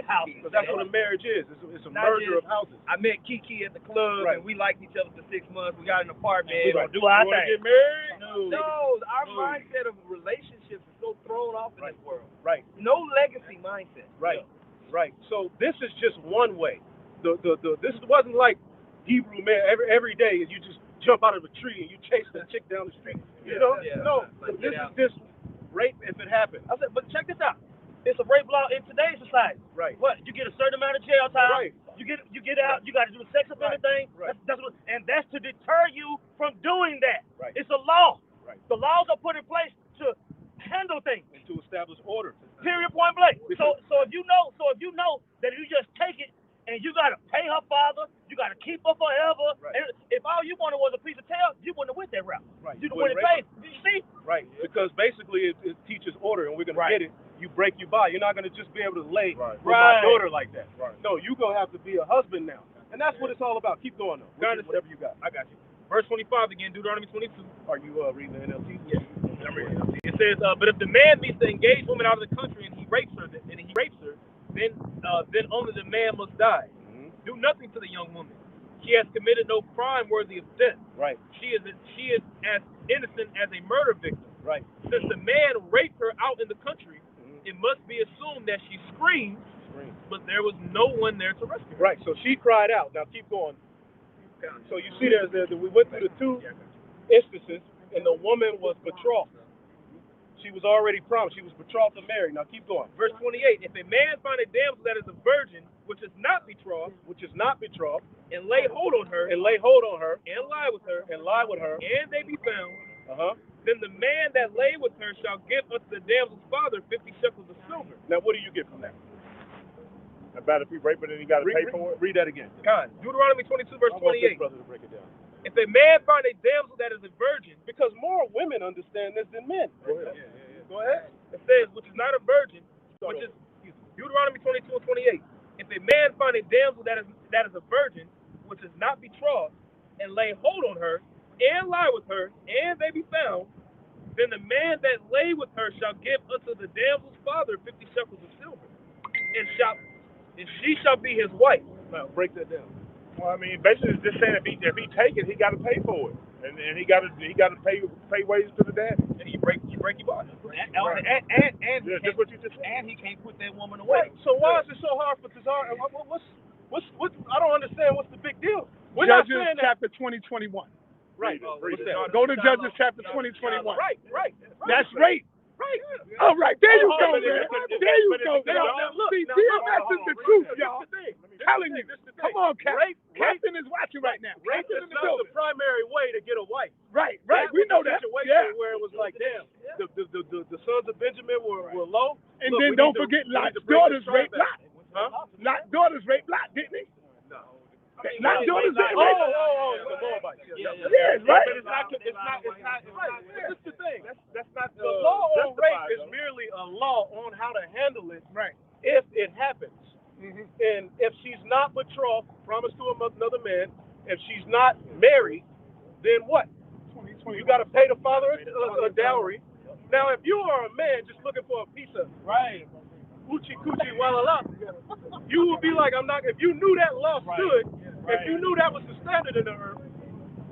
houses. Because that's what a marriage is. It's a merger of houses. I met Kiki at the club, and we liked each other for 6 months. We got an apartment. We gonna do our wanna thing. get married? No, our mindset of relationships is so thrown off in this world. Right. No legacy mindset. Right. So this is just one way. This wasn't like Hebrew man every day and you just jump out of a tree and you chase the chick down the street. No. This is just rape if it happens. I said, but check this out. It's a rape law in today's society. Right. What? You get a certain amount of jail time. Right. You get out. You got to do the sex offender thing. Right. That's to deter you from doing that. Right. It's a law. Right. The laws are put in place to handle things. And to establish order. Period. Point blank. So if you know that you just take it and you got to pay her father, you got to keep her forever. Right. And if all you wanted was a piece of tail, you wouldn't have went that route. Right. You wouldn't have paid. You see? Right. Because basically it teaches order and we're gonna get it. You break, you buy. You're not gonna just be able to lay with my daughter like that. Right. No, you're gonna have to be a husband now. And that's what it's all about. Keep going though. Whatever you got. I got you. Verse 25 again, Deuteronomy 22. Are you reading the NLT? Yes. I'm reading NLT. It says, but if the man meets the engaged woman out of the country and he rapes her, then only the man must die. do nothing to the young woman. She has committed no crime worthy of death. Right. She is as innocent as a murder victim. Right. Since the man raped her out in the country, it must be assumed that she screamed, but there was no one there to rescue her. Right. So she cried out. Now keep going. So you see, we went through the two instances, and the woman was betrothed. She was already promised. She was betrothed and married. Now keep going. Verse 28, if a man find a damsel that is a virgin, which is not betrothed, And lay hold on her, lay hold on her, and lie with her, and lie with her. and they be found, Then the man that lay with her shall give unto the damsel's father 50 shekels of silver. Now what do you get from that? About if he raped her, then he got to pay for it. Read that again. God, Deuteronomy 22, verse I want this 28. brother to break it down. If a man find a damsel that is a virgin, Because more women understand this than men. Go ahead. it says, which is not a virgin, which is Deuteronomy 22 and 28. If a man find a damsel that is a virgin, which is not betrothed, and lay hold on her, and lie with her, and they be found, then the man that lay with her shall give unto the damsel's father 50 shekels of silver, and she shall be his wife. Now break that down. Well, I mean, basically, it's just saying if he take it, he got to pay for it, and he got to pay wages to the daddy. And you break your bond. And That's what you just said. And he can't put that woman away. Right. So why is it so hard for Tazar? What's I don't understand. What's the big deal? We're not Judges saying that. chapter 20:21. Right. Read it. What's that? Go to Judges chapter 20:21. Right. That's rape. Right. All right, there you Oh, go, but man. it- There you but go. it- Now, look, see, now, DMS look, is the hold on, truth, this y'all. is the thing. Telling you. This is the thing. Come on, Captain. Rape Captain is watching right now. Rape Captain is in the not the building. primary way to get a wife. Right. That We was know a that. situation Yeah. where it was like, damn, the sons of Benjamin were low. And Look, then we don't need to- forget we need Lot's to bring daughters this tribe raped back. Lot. Huh? Lot's daughters raped Lot, didn't he? No. Lot's daughters didn't Oh, rape. the Moabites. Yeah, right. But it's not. Right. That's the thing. That's not The the law on rape justified, is though. merely a law on how to handle it Right. if it happens. Mm-hmm. And if she's not betrothed, promised to another man, if she's not married, then what? You got to pay the father a dowry. Now, if you are a man just looking for a piece of coochie walala, you would be like, I'm not. If you knew that law stood, if you knew that was the standard in the earth,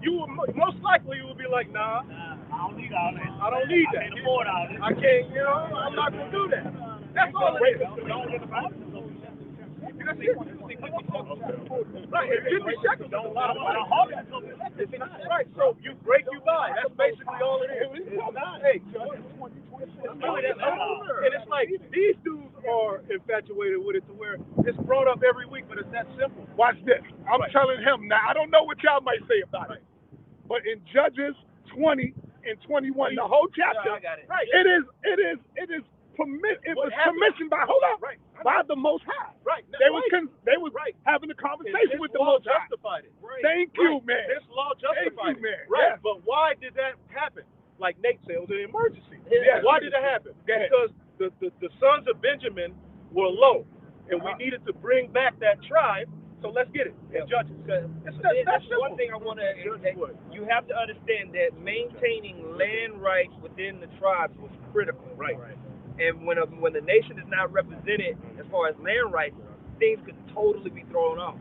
you would most likely you would be like, nah, I don't need all that. I don't need that. I can't afford all that. I can't. I'm not gonna do that. That's all it is. Right, it's 50 shekels. Right, so you break, you buy. That's basically all it is. Hey, and it's like these dudes are infatuated with it to where it's brought up every week, but it's that simple. Watch this. I'm telling him now. I don't know what y'all might say about it, but in Judges 20 and 21, the whole chapter, Right. it was commissioned by by the Most High. Right. They was having a conversation with the law Most High. justified it. Thank you, man. This law justified Thank you, it. man. Right. Yeah. But why did that happen? Like Nate said, it was an emergency. Yeah. Why did it happen? Go ahead. Because the sons of Benjamin were low, and we needed to bring back that tribe. So let's get it. And Judges. That's One thing I want to you have to understand that maintaining land rights within the tribes was critical. Right. And when the nation is not represented as far as land rights, things could totally be thrown off.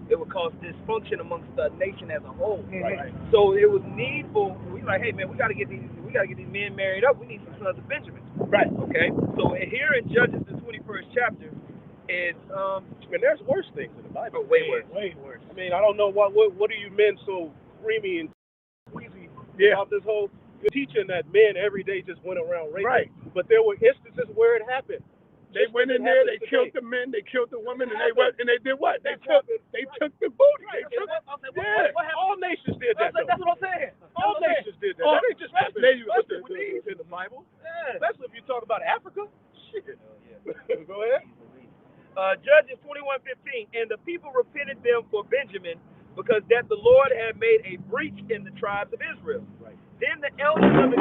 It would cause dysfunction amongst the nation as a whole. Right. So it was needful. We were like, hey man, we gotta get these men married up. We need some sons of Benjamin. Right. Okay. So here in Judges, the 21st chapter, is And there's worse things in the Bible. way worse. Way worse. I mean, I don't know what are you men so creamy and squeezy about this whole teaching that men every day just went around raping. Right. But there were instances where it happened. They went in there, they killed the men, they killed the women, and they did what? They took the booty. They took, All nations did that. That's what I'm saying. All nations did that. Oh, That ain't just happened. there you go. Especially with these in the Bible. Especially if you talk about Africa. Shit. Go ahead. Judges 21:15, and the people repented them for Benjamin, because that the Lord had made a breach in the tribes of Israel. Right. Then the elders of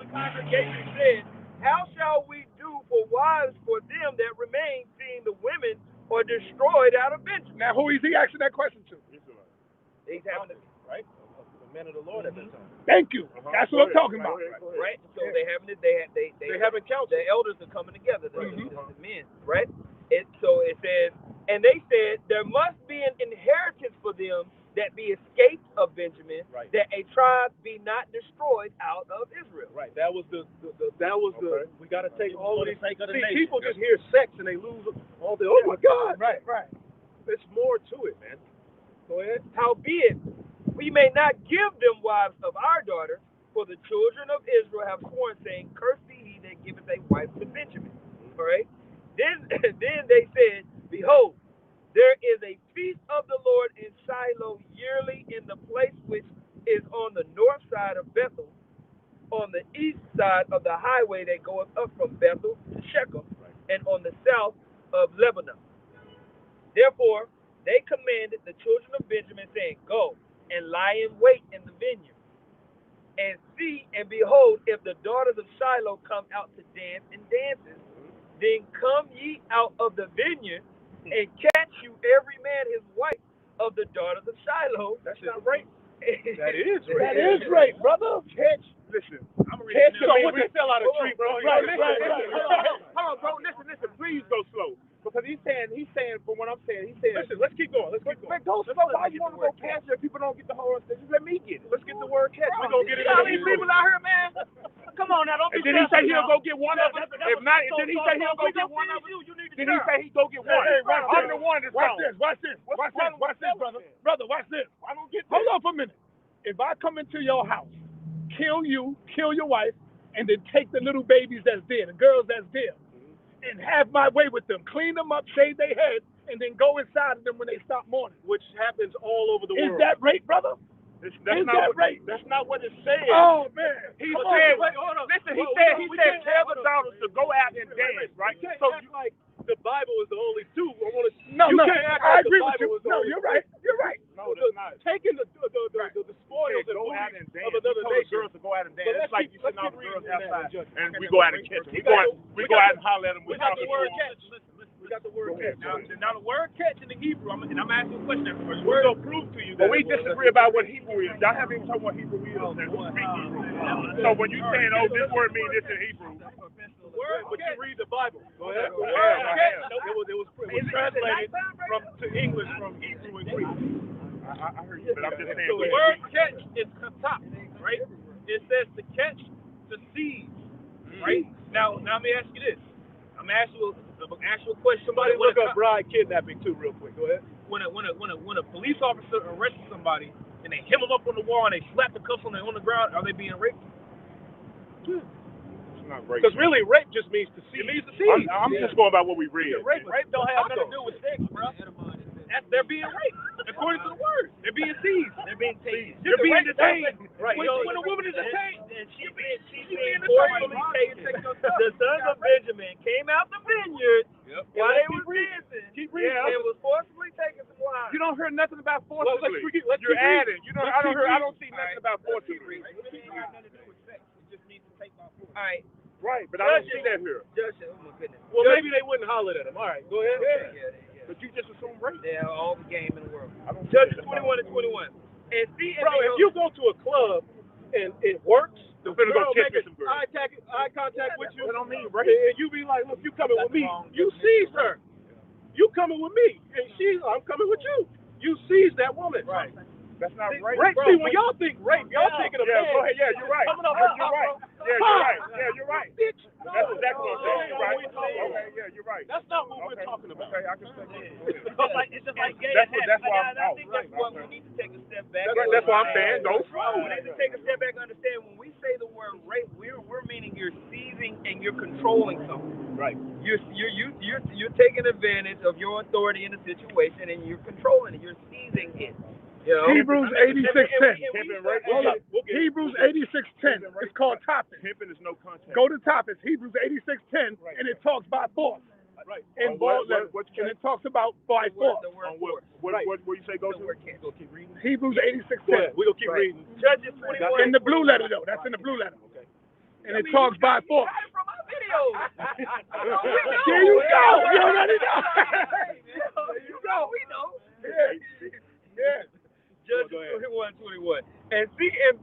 the congregation said, how shall we do for wives for them that remain, seeing the women are destroyed out of Benjamin? now, who is he asking that question to? He's having to, Right? The men of the Lord at that time. Thank you. That's what I'm talking about. right? So they haven't counsel. the elders are coming together, the men, right? So it says, And they said, there must be an inheritance for them that be escaped of Benjamin, that a tribe be not destroyed out of Israel. Right. That was the we got to take all of these. For the sake of the See, nation. people just hear sex and they lose all the. Oh my God. Right. There's more to it, man. Go ahead. Howbeit, we may not give them wives of our daughters, for the children of Israel have sworn, saying, cursed be he that giveth a wife to Benjamin. All right. Then they said, behold, there is a feast of the Lord in Shiloh yearly in the place which is on the north side of Bethel, on the east side of the highway that goeth up from Bethel to Shechem, and on the south of Lebanon. Therefore, they commanded the children of Benjamin, saying, go and lie in wait in the vineyard, and see and behold, if the daughters of Shiloh come out to dance in dances, then come ye out of the vineyard, and catch you every man his wife of the daughters of Shiloh. That's not rape. That is rape. That is rape, brother. Catch. Listen. I'm gonna read it. So what they sell out of the street, bro? Right. Hold on, bro. Listen. Please go slow. Because he's saying, from what I'm saying, he's saying. Listen, let's keep going. But go slow. Why you want to go past it? People don't get the whole thing. Just let me get it. Let's get the word catch. We're gonna get it. All these people out here, man. Come on now, don't be. And then he say he'll go get one of them. If not, then he say he'll go get one of them. Then he say he go get one. I'm the one that's Watch this, brother. Brother, watch this. I don't get. Hold on for a minute. If I come into your house, kill you, kill your wife, and then take the little babies that's there, the girls that's there, and have my way with them, clean them up, shave their head, and then go inside of them when they stop mourning. Which happens all over the world. Is that rape, brother? That's not what it says. Oh man. He said, listen, he said tell the daughters to go out and dance, right? So you like the Bible is the only two. No, can't act I like agree the with you. Bible is the No, only you're two. right. You're right. No, that's not. Taking the spoils and go booty out and dance. of another nation. Girls to go out and dance. But It's like you let's sitting all keep the girls reading outside, that. and we go out and catch them. We go out and holler at them. We got the word catch. We got the word catch. Now the word catch in the Hebrew, I'm asking a question. We're going to prove to you that. But we disagree about what Hebrew is. Y'all haven't even told what Hebrew is. Who speak Hebrew? So when you saying, oh, this word means this in Hebrew, but you read the Bible. Go ahead. It was translated to English from Hebrew and Greek. I heard you, but I'm just saying. The word catch is katap, right? It says to catch, to seize, right? Now let me ask you this. I'm gonna ask you a question. Somebody look up bride kidnapping too, real quick. Go ahead. When a police officer arrests somebody and they hem them up on the wall and they slap the cuffs on the ground, are they being raped? It's not rape. Because really, rape just means to see. It means to see. I'm just going by what we read. Rape don't have nothing to do with sex, bro. They're being raped, according to the word. They're being seized. They're being taken. They're being detained. Right. When a woman is detained, and she's being forcefully taken. The sons of Benjamin came out the vineyard while they were dancing. And was forcibly taken to wives. You don't hear nothing about forcibly. You're adding. I don't see nothing about forcibly. All right. Right, but I don't see that here. Oh my goodness. Well, maybe they wouldn't holler at him. All right, go ahead. Yeah. But you just assume rape. They have all the game in the world. Judges 21 and 21. And see, bro, if you go to a club and it works, the girl go make eye contact with you. I don't mean rape. And you be like, look, you coming with me. You seized her. You coming with me, and I'm coming with you. You seized that woman. Right. That's not rape. See, when y'all think rape, y'all thinking of man. Go ahead. Yeah, you're right. You're right. Bitch. That's exactly what I'm saying. You're right. Okay, yeah, you're right. That's not what we're talking about. Okay, I can say it's just like gay. That's why I think that's what we need to take a step back. That's why I'm saying don't slow. We need to take a step back and understand when we say the word rape, we're meaning you're seizing and you're controlling something. Right. You're taking advantage of your authority in a situation and you're controlling it. You're seizing it. You know? Hebrews 86:10. Hold up. Hebrews 86:10. It's called topics. Pimping is no contact. Go to topics. Hebrews 86:10, and it talks by force. Right. And it talks about by force. What you say? Go to. Go keep reading. Hebrews 86:10. We'll keep reading. Judges 21. In the blue letter though. That's in the blue letter. Okay. And it talks by force. From our videos. There you go. You already know. There you go. We know. Yeah. Judges 21:21. And see and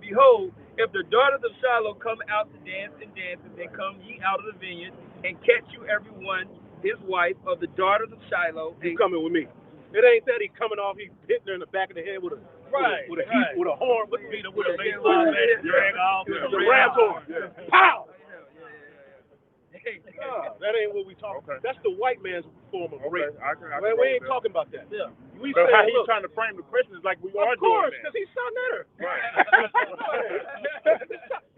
behold, if the daughters of Shiloh come out to dance and dances, then come ye out of the vineyard and catch you every one his wife, of the daughters of Shiloh. You coming with me. It ain't that he coming off, he hitting her in the back of the head with a with a horn, with a baseball bat, the ram's horn. Pow! That ain't what we talking about. That's the white man's form of rape. We ain't talking about that. Yeah. We But saying, how he's look, trying to frame the question is like we are of course, doing because that. he's son at her. Right.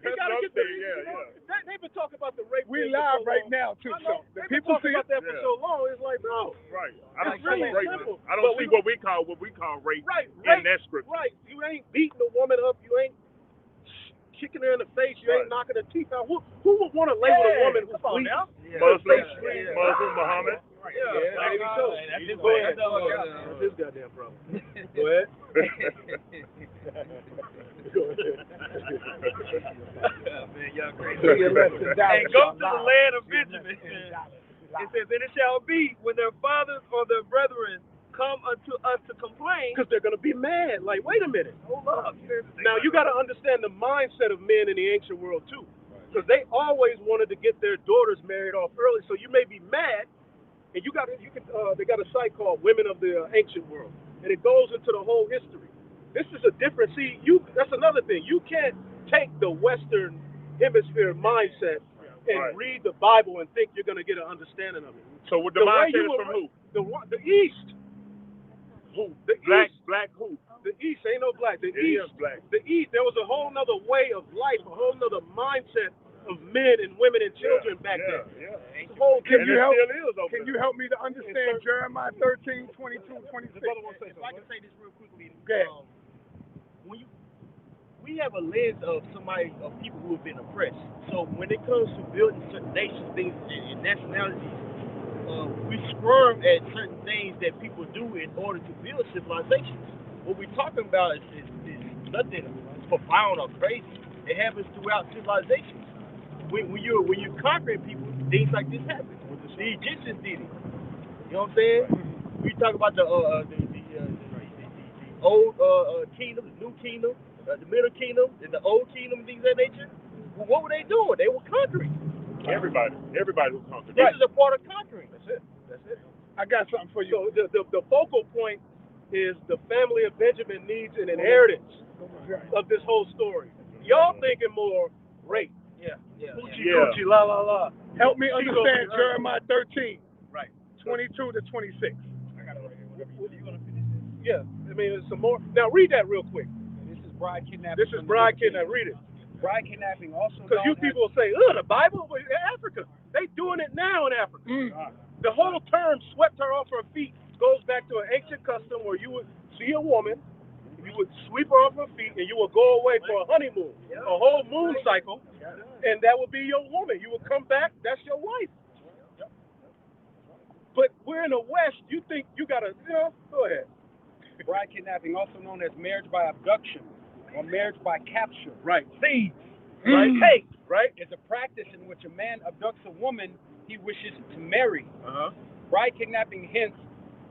You gotta get they've been talking about the rape. We thing for live so right long. now too. I know. So the They've been people talking see about that for so long. It's like, bro. Right. I don't It's see really rape. simple. I don't But see what we call rape Right. in that scripture. Right. You ain't beating a woman up. You ain't kicking her in the face. You ain't knocking her teeth out. Who would want to lay with a woman who's bleeding? Muslim, Muhammad. Maybe so. Go ahead. That's his goddamn problem. Go ahead. Man, y'all crazy. And go to the land of Benjamin. It says, and it shall be when their fathers or their brethren come unto us to complain. Because they're going to be mad. Like, wait a minute. Hold up. Now, you got to understand the mindset of men in the ancient world, too. Because they always wanted to get their daughters married off early. So you may be mad, and they got a site called Women of the Ancient World. And it goes into the whole history. This is a different, that's another thing. You can't take the Western Hemisphere mindset and read the Bible and think you're going to get an understanding of it. So with the mindset is from who? The East. Who? The Black, East. black who? The East, ain't no black. The It East. is black. The East, there was a whole nother way of life, a whole nother mindset of men and women and children back then. Yeah. Can you help? Still is over Can you there. help me to understand Jeremiah 13, 22, 26? If I can say this real quickly, Okay. we have a lens of people who have been oppressed. So when it comes to building certain nations, things, and nationalities, we squirm at certain things that people do in order to build civilizations. What we're talking about is nothing profound or crazy. It happens throughout civilizations. When you're conquering people, things like this happen. The Egyptians did it. You know what I'm saying? We talk about the old kingdom, the new kingdom, the middle kingdom, and the old kingdom, things of that nature. Well, what were they doing? They were conquering. Everybody who conquered. This is a part of conquering. That's it. I got something for you. So the focal point is the family of Benjamin needs an inheritance of this whole story. Y'all thinking more rape. Coochie, la, la, la. Help me understand Jeremiah 13, Right. 22 to 26. Yeah, I mean, there's some more. Now, read that real quick. This is bride kidnapping. This is bride kidnapping. Read it. Bride kidnapping also. Because you people say, the Bible? Well, Africa. They doing it now in Africa. The whole term swept her off her feet goes back to an ancient custom where you would see a woman, you would sweep her off her feet, and you would go away for a honeymoon, a whole moon cycle, and that would be your woman. You would come back, that's your wife. But we're in the West, you think you got to, go ahead. Bride kidnapping, also known as marriage by abduction or marriage by capture. Right. Thieves. Right. Hey. Right. Is a practice in which a man abducts a woman he wishes to marry. Uh-huh. Bride kidnapping, hence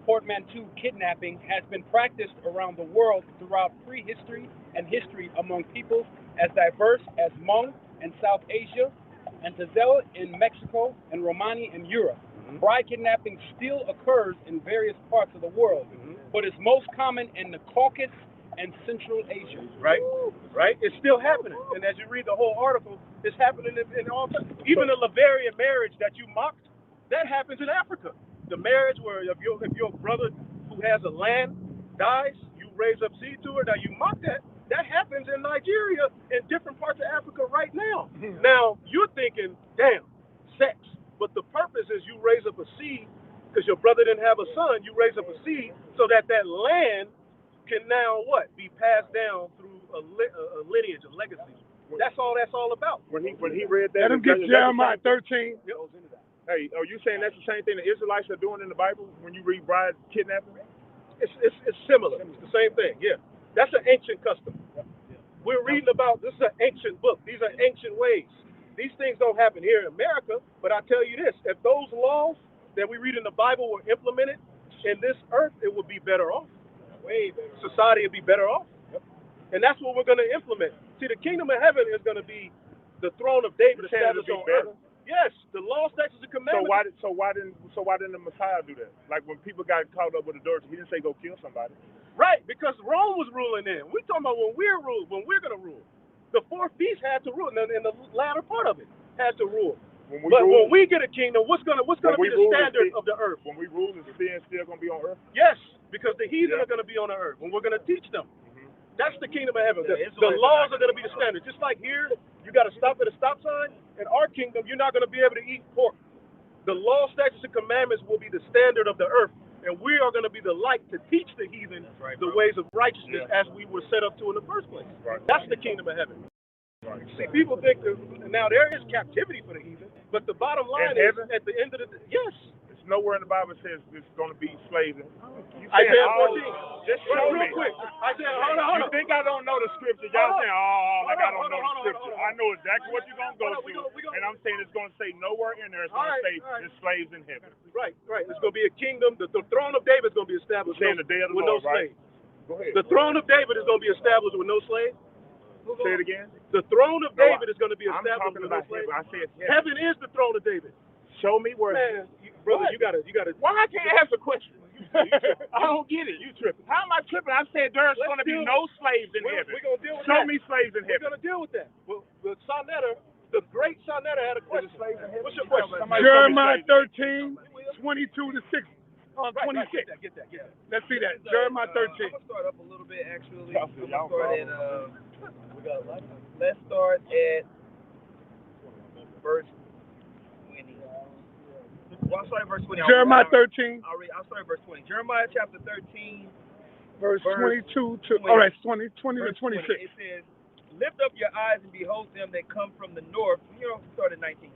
portmanteau kidnapping, has been practiced around the world throughout prehistory and history among peoples as diverse as Hmong in South Asia and Tazela in Mexico and Romani in Europe. Bride kidnapping still occurs in various parts of the world, but is most common in the Caucasus and Central Asia. Right, right. It's still happening, and as you read the whole article, it's happening in all. Even the Laverian marriage that you mocked, that happens in Africa. The marriage where if your brother who has a land dies, you raise up seed to her. Now you mock that. That happens in Nigeria and different parts of Africa right now. Now you're thinking, damn, sex. But the purpose is you raise up a seed because your brother didn't have a son. You raise up a seed so that land can now be passed down through a lineage, a legacy. That's all about. When he read that, Let him get Jeremiah 13. Hey, are you saying that's the same thing the Israelites are doing in the Bible when you read bride kidnapping? It's similar. It's the same thing. Yeah, that's an ancient custom. We're reading about this is an ancient book. These are ancient ways. These things don't happen here in America, but I tell you this, if those laws that we read in the Bible were implemented in this earth, it would be better off. Way better. Society would be better off. And that's what we're going to implement. See, the kingdom of heaven is going to be the throne of David established on earth. Yes, the law, statutes, and commandments. So why didn't the Messiah do that? Like when people got caught up with adultery, he didn't say go kill somebody. Right, because Rome was ruling then. We're talking about when we're going to rule. The four feasts had to rule, and the latter part of it had to rule. When we get a kingdom, what's gonna be the standard of the earth? When we rule, is sin still gonna be on earth? Yes, because the heathen are gonna be on the earth, and we're gonna teach them. That's the kingdom of heaven. The laws are gonna be the standard. Just like here, you got to stop at a stop sign. In our kingdom, you're not gonna be able to eat pork. The law, statutes, and commandments will be the standard of the earth, and we are gonna be the light to teach the heathen the ways of righteousness as we were set up to in the first place. That's the kingdom of heaven. See, people think that now there is captivity for the heathen, but the bottom line is at the end of the day, yes. It's nowhere in the Bible says it's going to be slaves. Isaiah 14. Just show me. Real quick. Isaiah, hold on. You think I don't know the scripture? Y'all saying, I don't know the scripture. I know exactly what you're going to go to, and I'm saying it's going to say nowhere in there it's going to say there's slaves in heaven. Right. It's going to be a kingdom. The throne of David is going to be established the day of the with Lord, no slaves. Right? Go ahead. The throne of David is going to be established with no slaves. Say it again. The throne of David is going to be established I'm talking with no about slaves. heaven. I said heaven is the throne of David. Show me where. Man, brother, you gotta. Why I can't answer questions? I don't get it. You tripping? How am I tripping? I said there's going to be no slaves in heaven. We're gonna deal with Show that. me slaves in heaven. We're gonna deal with that. Well, Sonetta, the great Sonetta had a question. What's your question? Jeremiah 13, 22 to 6. 26. Get that. Let's see that. Jeremiah 13. I'm gonna start up a little bit actually. Let's start at verse 20. Well, I'll start at verse 20. Jeremiah 13. I'll start at verse 20. Jeremiah chapter 13. Verse 22 to, all right, 20 to 26. 20. It says, lift up your eyes and behold them that come from the north. Start at 19.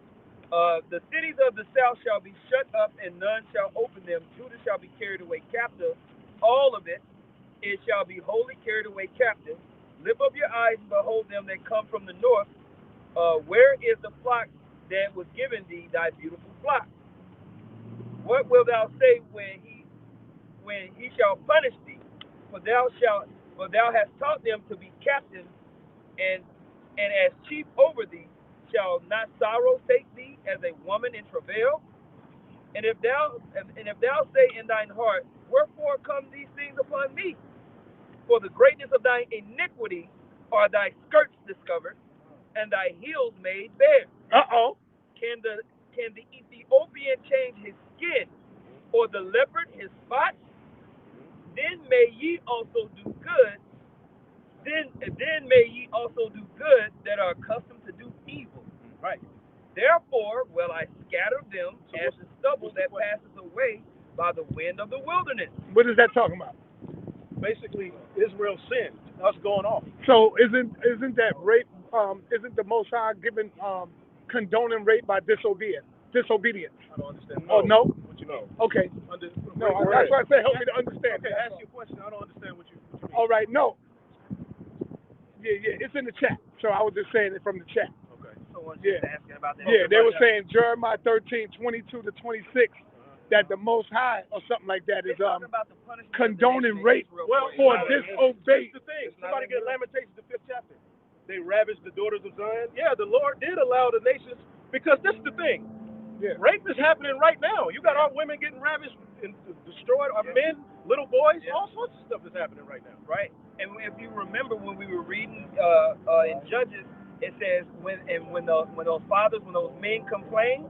The cities of the south shall be shut up, and none shall open them. Judah shall be carried away captive. All of it shall be wholly carried away captive. Lift up your eyes and behold them that come from the north. Where is the flock that was given thee, thy beautiful flock? What wilt thou say when he shall punish thee? For thou hast taught them to be captains, and as chief over thee. Shall not sorrow take thee as a woman in travail? And if thou say in thine heart, wherefore come these things upon me? For the greatness of thine iniquity are thy skirts discovered, and thy heels made bare. Can the Ethiopian change his skin, or the leopard his spots? Then may ye also do good. Then may ye also do good that are accustomed to do evil. Right. Therefore will I scatter them as the stubble that passes away by the wind of the wilderness. What is that talking about? Basically, Israel sinned. Us going off. So isn't that rape? Isn't the Most High giving condoning rape by disobedience? I don't understand. Oh no. What you know? Okay. No, that's why I say help me to understand. Okay, ask your question. I don't understand what you mean. All right, no. Yeah, it's in the chat. So I was just saying it from the chat. Okay. Someone's asking about that. Yeah, they were saying Jeremiah 13, 22 to 26, that the Most High or something like that is condoning rape for disobey. That's the thing. Somebody get Lamentations, the 5th chapter. They ravaged the daughters of Zion. Yeah, the Lord did allow the nations, because this is the thing. Yeah. Rape is happening right now. You got our women getting ravaged and destroyed, our men, little boys, all sorts of stuff is happening right now. Right. And if you remember when we were reading in Judges, it says when those men complain,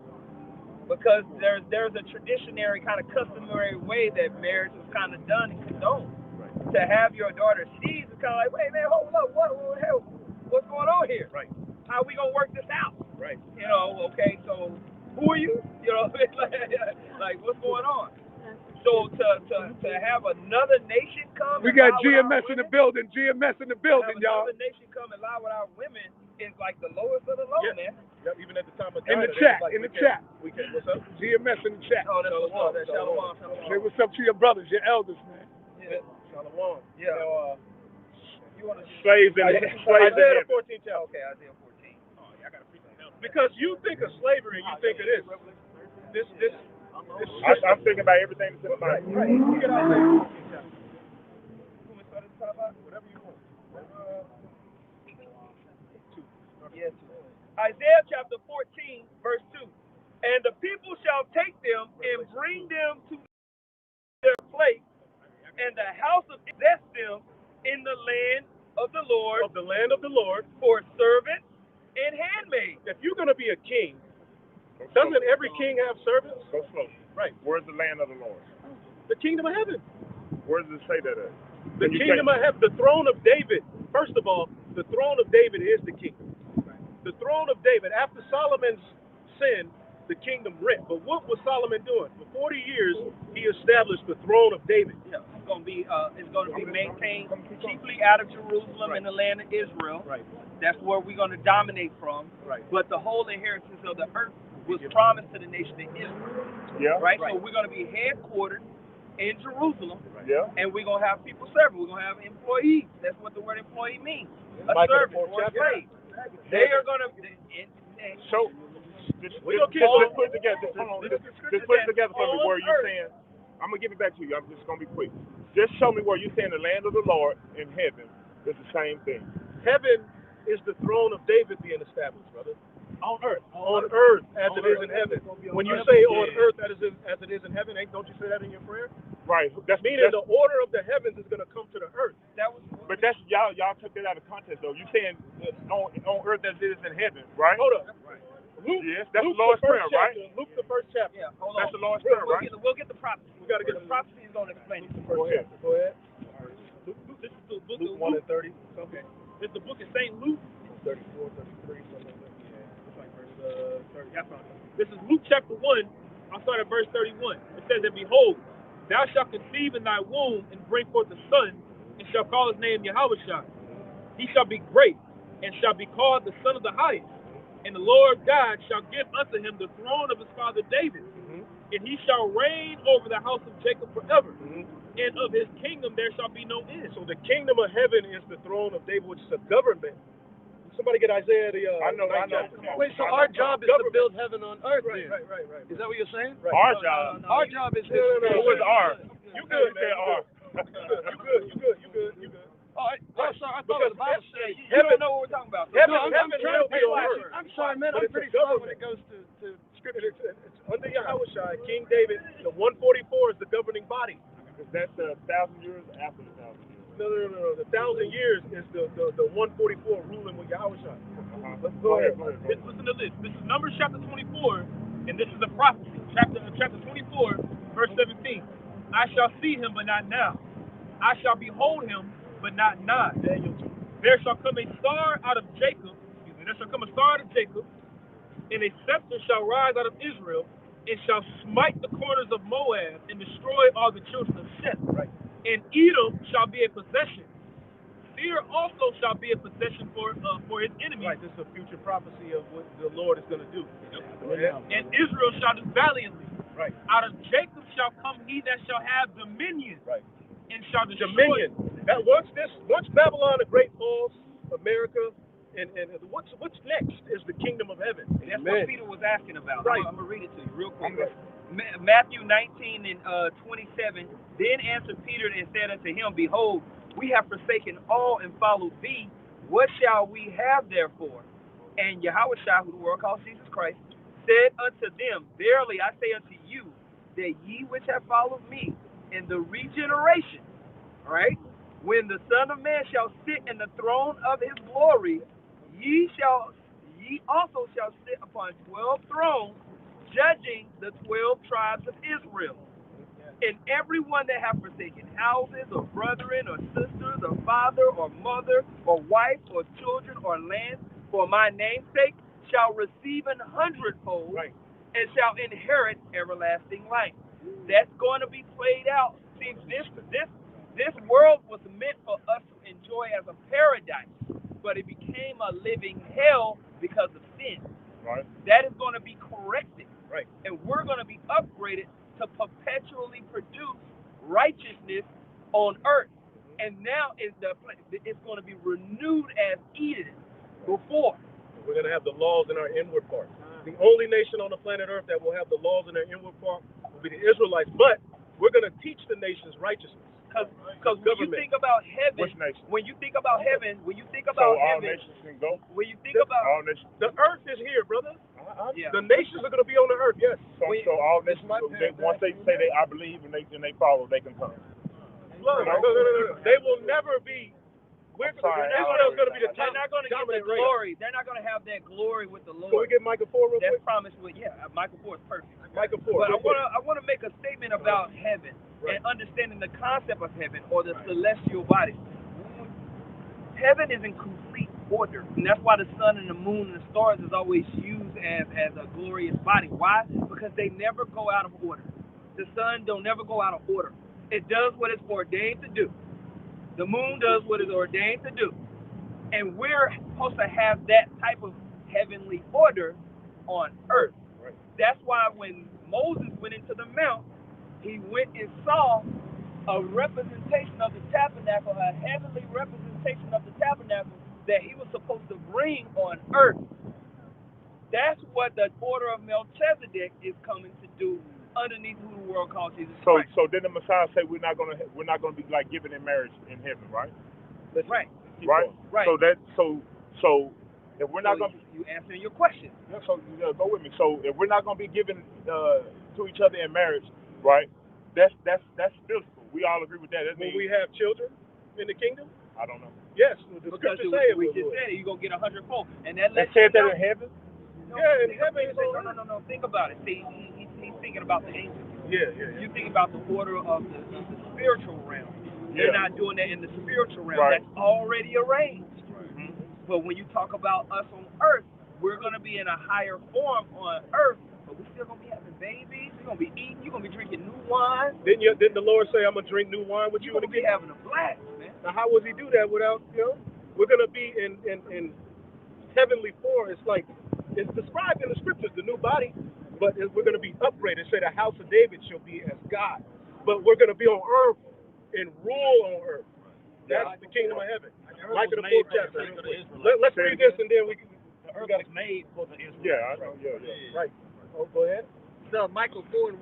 because there's a traditionary kind of customary way that marriage is kind of done and condoned. Right. To have your daughter seized is kind of like, wait man, hold up, what's going on here? Right. How are we gonna work this out? Right. Okay, so who are you? Like what's going on? So to have another nation come, we got GMS in the building. GMS in the building, y'all. Another nation come and lie with our women is like the lowest of the low, man. Yep, even at the time of in the chat, like, in the chat. What's up? GMS in the chat. Oh, that's Shalom. Say what's up to your brothers, your elders, man. Yeah. Shalom. Yeah. You want to slaves in Isaiah 14 chapter. Okay, Isaiah 14. Oh, yeah, I got to preach that. Because you think of slavery and you think of this. I'm thinking about everything that's in the Bible. Right. You get Isaiah 14 chapter. You want me to start at the top? Whatever you want. Yes. Isaiah chapter 14, verse 2. and bring them to their place, and the house of possess them in the land of the Lord, for servants and handmaids. If you're going to be a king, doesn't every king have servants? Go slow. Right. Where's the land of the Lord? The kingdom of heaven. Where does it say that at? The kingdom of heaven, the throne of David. First of all, the throne of David is the kingdom. The throne of David, after Solomon's sin, the kingdom rent. But what was Solomon doing? For 40 years, he established the throne of David. Yeah, it's going to be maintained chiefly out of Jerusalem in the land of Israel. Right. That's where we're going to dominate from. Right. But the whole inheritance of the earth was promised to the nation of Israel. Yeah. Right? So we're going to be headquartered in Jerusalem, Yeah. and we're going to have people serving. We're going to have employees. That's what the word employee means. A Micah, servant or a slave. They are going to... So, just We gonna keep put it together. Just put it together for me where you're saying, I'm going to give it back to you. I'm just going to be quick. Just show me where you're saying the land of the Lord in heaven is the same thing. Heaven is the throne of David being established, brother. On earth. On earth as it is in heaven. When you say on earth as it is in heaven, don't you say that in your prayer? Right. That's Meaning the order of the heavens is going to come to the earth. But that's y'all took that out of context though. You saying on earth as it is in heaven, right? Hold up. Luke, Yes, that's Luke the Lord's the Prayer, first right? chapter, Luke the first chapter. Yeah, hold on. That's the Lord's Prayer, right? We'll get the prophecy. We got to get The prophecy is going to explain it. Go ahead. Go ahead. This is the book Luke of 1 Luke. and 30. Okay. It's the book of St. Luke. 34, 33, something like that. It's like verse 30. I found it. This is Luke chapter 1. I'll start at verse 31. It says, and behold, thou shalt conceive in thy womb and bring forth a son, and shall call his name Yahushua. He shall be great, and shall be called the Son of the Highest. And the Lord God shall give unto him the throne of his father David, and he shall reign over the house of Jacob forever. And of his kingdom there shall be no end. So the kingdom of heaven is the throne of David, which is a government. Somebody get Isaiah the I know. Wait, so our job is to build heaven on earth then? Right. Is that what you're saying? Right. Our job. Our job is to... What was R? You good, Said man. R. You good. Oh, sorry, I thought the Bible said... You don't know what we're talking about. Heaven, I'm heaven trying to will be figure on out. earth. I'm sorry, man. But I'm it's a pretty slow when government. it goes to Scripture. It's under Yahushua, King David. The 144 is the governing body. Is that the 1,000 years after the 1,000 years? No. The 1,000 years is the 144 ruling with Yahushua. Go ahead. Listen to this. This is Numbers chapter 24, and this is the prophecy. Chapter 24, verse 17. I shall see him, but not now. I shall behold him, but not nigh. There shall come a star out of Jacob. There shall come a star out of Jacob, and a scepter shall rise out of Israel, and shall smite the corners of Moab, and destroy all the children of Seth. Right. And Edom shall be a possession. Seir also shall be a possession for his enemies. Right. This is a future prophecy of what the Lord is going to do. And Israel shall do valiantly. Right. Out of Jacob shall come he that shall have dominion. Right. And shall destroy. Dominion. That once Babylon the Great falls, America, and what's next is the kingdom of heaven. And that's what Peter was asking about. Right. I'm going to read it to you real quick. Matthew 19 and 27. Then answered Peter and said unto him, behold, we have forsaken all and followed thee. What shall we have therefore? And Yahushua, who the world calls Jesus Christ, said unto them, verily I say unto you, that ye which have followed me in the regeneration, right, when the Son of Man shall sit in the throne of his glory, ye also shall sit upon 12 thrones, judging the 12 tribes of Israel. And everyone that hath forsaken houses, or brethren, or sisters, or father, or mother, or wife, or children, or land, for my name's sake, shall receive 100-fold, and shall inherit everlasting life. That's going to be played out. See, this world was meant for us to enjoy as a paradise, but it became a living hell because of sin. Right. That is going to be corrected. Right. And we're going to be upgraded to perpetually produce righteousness on earth. And now it's going to be renewed as Eden before. We're going to have the laws in our inward part. The only nation on the planet Earth that will have the laws in their inward part will be the Israelites. But we're going to teach the nations righteousness. Because when you think about heaven, Which nation? when you think about heaven, So all nations can go? when you think about All nations. The earth is here, brother. The nations are going to be on the earth, yes. So all nations, once they say I believe and they follow, they can come. No. They will never be. Israel's going to be the top. They're not going to get the glory. They're not going to have that glory with the Lord. Can we get Micah 4 real quick? That's promised with, Micah 4 is perfect. Micah 4. But I want to make a statement about heaven and understanding the concept of heaven or the celestial bodies. Heaven is in complete order, and that's why the sun and the moon and the stars is always used as a glorious body. Why? Because they never go out of order. The sun don't never go out of order. It does what it's ordained to do. The moon does what it's ordained to do. And we're supposed to have that type of heavenly order on earth. Right. That's why when Moses went into the mount, he went and saw a representation of the tabernacle, a heavenly representation of the tabernacle that he was supposed to bring on earth. That's what the order of Melchizedek is coming to do underneath who the world calls Jesus Christ. So then the Messiah say we're not gonna be like given in marriage in heaven, right? Right. Right. Right. So if we're not gonna you answering your question. Yeah, so go with me. So if we're not gonna be given to each other in marriage, right? That's physical. We all agree with that. When we have children in the kingdom? I don't know. Yes. The Because scripture say it. we just said it, you're going to get 100-fold. And that They lets said you that know. in heaven? In heaven. No. Think about it. See, he's thinking about the angels. Yeah. You think about the order of the spiritual realm. They're not doing that in the spiritual realm. Right. That's already arranged. Right. But when you talk about us on earth, we're going to be in a higher form on earth, but we're still going to be having babies. We're going to be eating. You're going to be drinking new wine. Didn't the Lord say, I'm going to drink new wine with you? You're going to be having a blast, man. Now, how would he do that without, we're going to be in heavenly form. It's like, it's described in the scriptures, the new body, but we're going to be upgraded. Say the house of David shall be as God. But we're going to be on earth and rule on earth. That's the kingdom of heaven. Micah the 4th chapter. Let's read this and then we got to made for the Israelites. Yeah, I know. Yeah. Right. Oh, go ahead. So Micah 4:1.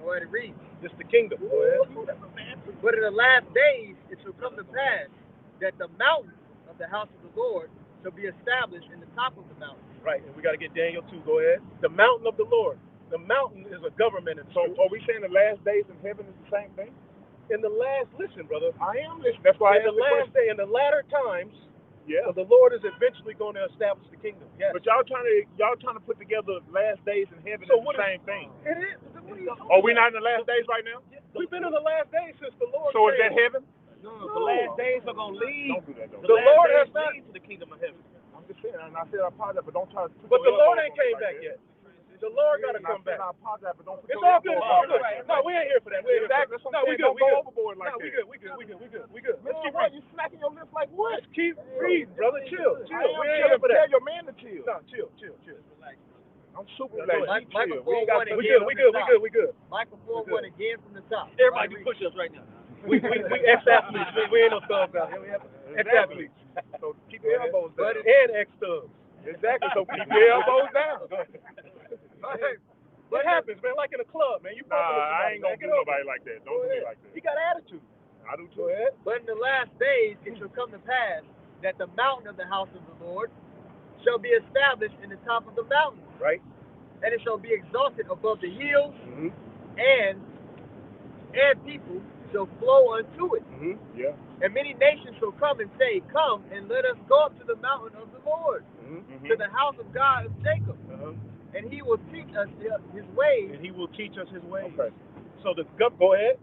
Go ahead and read. It's the kingdom. Go ahead. But in the last days it shall come to pass that the mountain of the house of the Lord shall be established in the top of the mountain. Right, and we got to get Daniel 2. Go ahead. The mountain of the Lord. The mountain is a government. And So are we saying the last days in heaven is the same thing? in the last, listen, brother. I am listening. That's why In the last day, in the latter times, Yeah. the Lord is eventually going to establish the kingdom. Yes. But y'all trying to put together last days in heaven So is what the is- same thing. It is. What are you talking Are we about? not in the last days right now? We've been in the last days since the Lord So is said, that heaven? No, the last days are going to lead. Don't do that though. The Lord has days not. lead to the kingdom of heaven. I'm just saying, and I said I apologize, but don't try to put But the your Lord elbows ain't on me came like back that. yet. The Lord got to And come I said back. I apologize, but don't put It's your all good. elbows It's all on me good. like that. No, we ain't here for that. We ain't here Exactly. for That's that. No, what I'm we saying. good. Don't We go good. overboard like No, we that. good. We good. Let's Man, keep why reading. you smacking your lips like what? Let's keep reading, brother. Chill. I We am ain't chilling, here for but that. tell your man to chill. No, chill. I'm super Go relaxed. ahead. You Michael chill. We ain't 4:1 got to We again. good. We good. Michael 4:1 again from the top. Everybody do All right, push-ups right now. We ex-athletes. We ain't no thugs out here. We have ex-athletes. So keep your elbows down. And ex-thugs. Exactly. So keep your elbows down. Hey, what happens, man? Like in a club, man. You Nah, fucking with somebody, I ain't gonna man. do Get over nobody it. like that. Go Don't do me ahead. like that. He got attitude. I do Go too. ahead. But in the last days it shall come to pass that the mountain of the house of the Lord shall be established in the top of the mountain, Right? and it shall be exalted above the hills, Mm-hmm. and people shall flow unto it. Mm-hmm. Yeah. And many nations shall come and say, Come and let us go up to the mountain of the Lord, Mm-hmm. to the house of God of Jacob, Uh-huh. and he will teach us his ways, And he will teach us his ways. Okay. So go ahead.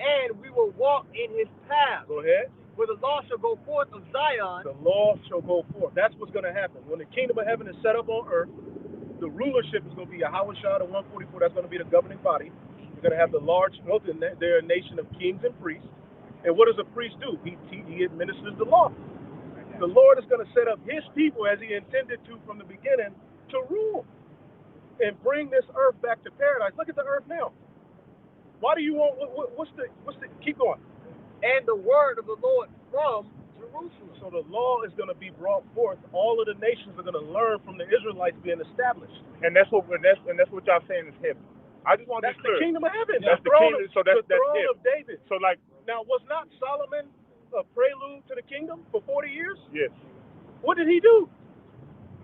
and we will walk in his paths. Go ahead. For the law shall go forth of Zion, The law shall go forth. That's what's going to happen. When the kingdom of heaven is set up on earth, the rulership is going to be Yahweh Shah, the 144. That's going to be the governing body. You're going to have the large, they're a nation of kings and priests. And what does a priest do? He administers the law. The Lord is going to set up his people as he intended to from the beginning to rule and bring this earth back to paradise. Look at the earth now. Why do you want, what's the, keep going. and the word of the Lord from Jerusalem. So the law is going to be brought forth. All of the nations are going to learn from the Israelites being established. And that's what y'all saying is heaven. I just want to That's be the clear. kingdom of heaven. That's the throne kingdom. So that's the throne it. of David. So like, Now, was not Solomon a prelude to the kingdom for 40 years? yes, What did he do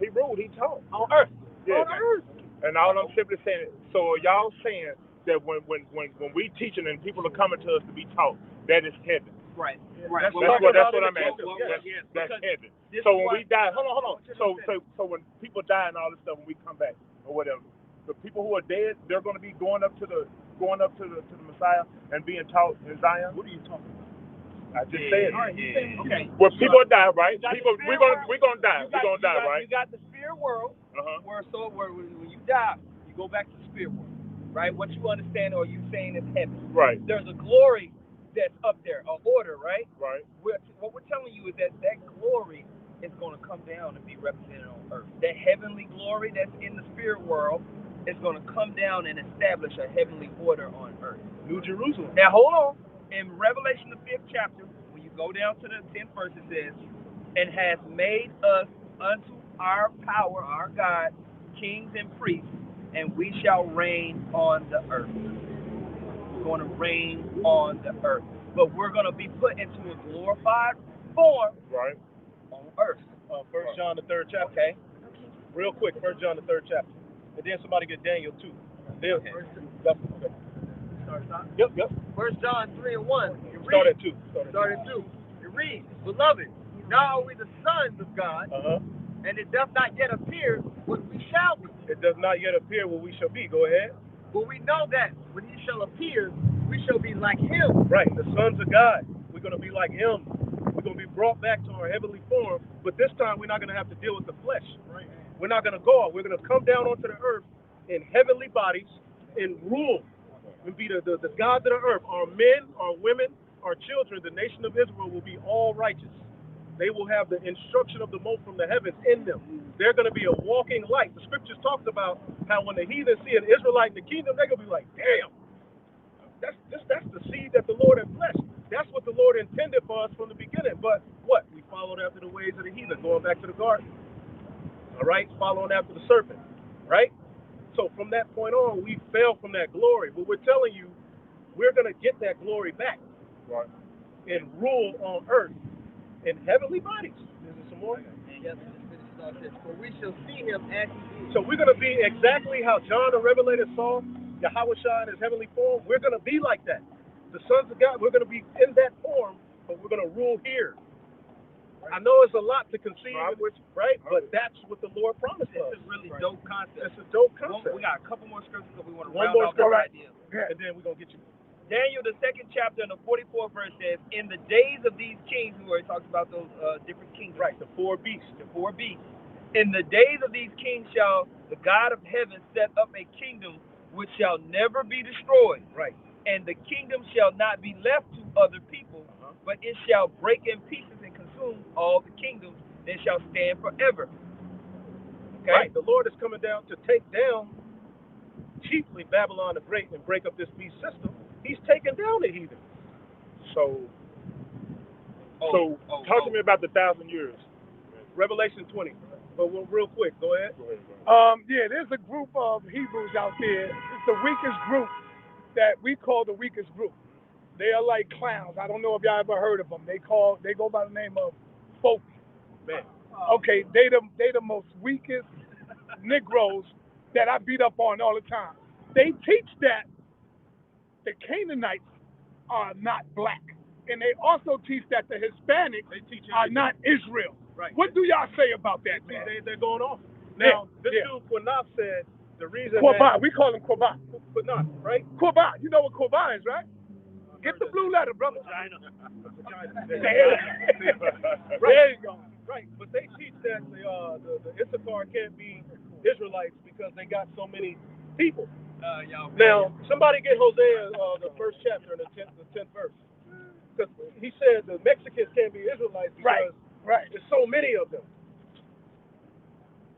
he ruled, he taught. on earth? Yeah. on earth. And all I'm simply saying, so are y'all saying that when we teaching and people are coming to us to be taught, that is heaven? Right. That's what I'm asking. That's heaven. So when we die, hold on. So when people die and all this stuff, when we come back or whatever, the people who are dead, they're going to be going up to the Messiah and being taught in Zion. What are you talking about? I just said. Okay. When people die, right? We're gonna die. We're gonna die, right? You got the spirit world, where when you die, you go back to the spirit world, right? What you understand or you saying is heaven. Right. There's a glory that's up there, an order, right? Right. What we're telling you is that glory is going to come down and be represented on earth. That heavenly glory that's in the spirit world is going to come down and establish a heavenly order on earth. New Jerusalem. Now, hold on. In Revelation, the 5th chapter, when you go down to the 10th verse, it says, and has made us unto our power, our God, kings and priests, and we shall reign on the earth. We're going to reign on the earth. But we're going to be put into a glorified form on earth. 1 John, the 3rd chapter. Okay. Real quick, 1 John, the 3rd chapter. And then somebody get Daniel 2. Yep. 1 John 3:1. Start at 2. Start at 2. It reads, Beloved, now are we the sons of God, and it doth not yet appear what we shall be. It does not yet appear what we shall be. Go ahead. But we know that when he shall appear, we shall be like him. Right, the sons of God. We're going to be like him. We're going to be brought back to our heavenly form, but this time we're not going to have to deal with the flesh. Right. We're not going to go out. We're going to come down onto the earth in heavenly bodies and rule and be the gods of the earth. Our men, our women, our children, the nation of Israel will be all righteous. They will have the instruction of the most from the heavens in them. They're going to be a walking light. The scriptures talks about how when the heathen see an Israelite in the kingdom, they're going to be like, damn, that's the seed that the Lord has blessed. That's what the Lord intended for us from the beginning. But what? We followed after the ways of the heathen, going back to the garden. All right? Following after the serpent. Right? So from that point on, we fell from that glory. But we're telling you, we're going to get that glory back. Right. And rule on earth in heavenly bodies. Is there some more? Yes, for we shall see him as he is. So we're going to be exactly how John the Revelator saw Yahushua in his heavenly form. We're going to be like that. The sons of God, we're going to be in that form, but we're going to rule here. Right. I know it's a lot to conceive, right? But that's what the Lord promised us. It's a really dope concept. It's a dope concept. We got a couple more scriptures because we want to round off this idea. Yeah. And then we're going to get you. Daniel, the 2nd chapter and the 44th verse says, in the days of these kings, who already talks about those different kings. Right, the 4 beasts. The 4 beasts. In the days of these kings shall the God of heaven set up a kingdom which shall never be destroyed. Right. And the kingdom shall not be left to other people, but it shall break in pieces and consume all the kingdoms, and shall stand forever. Okay? Right. The Lord is coming down to take down chiefly Babylon the Great and break up this beast system. He's taking down the heathen. So talk to me about the 1,000 years. Revelation 20. But real quick, go ahead. Yeah, there's a group of Hebrews out there. It's the weakest group that we call the weakest group. They are like clowns. I don't know if y'all ever heard of them. They go by the name of folk. Man. Okay, they the most weakest Negroes that I beat up on all the time. They teach that the Canaanites are not black. And they also teach that the Hispanics are not Israel. Right. What do y'all say about that, man? They're going off. Now, this dude, Quanah, said the reason Quabah, we call him Quabah. Quanah, right? Quabah, you know what Quabah is, right? Get the blue letter, brother. There you go. Right, but they teach that the Issachar can't be Israelites because they got so many people. Now, somebody get Hosea, the 1st chapter and the 10th verse. Because he said the Mexicans can't be Israelites because there's so many of them.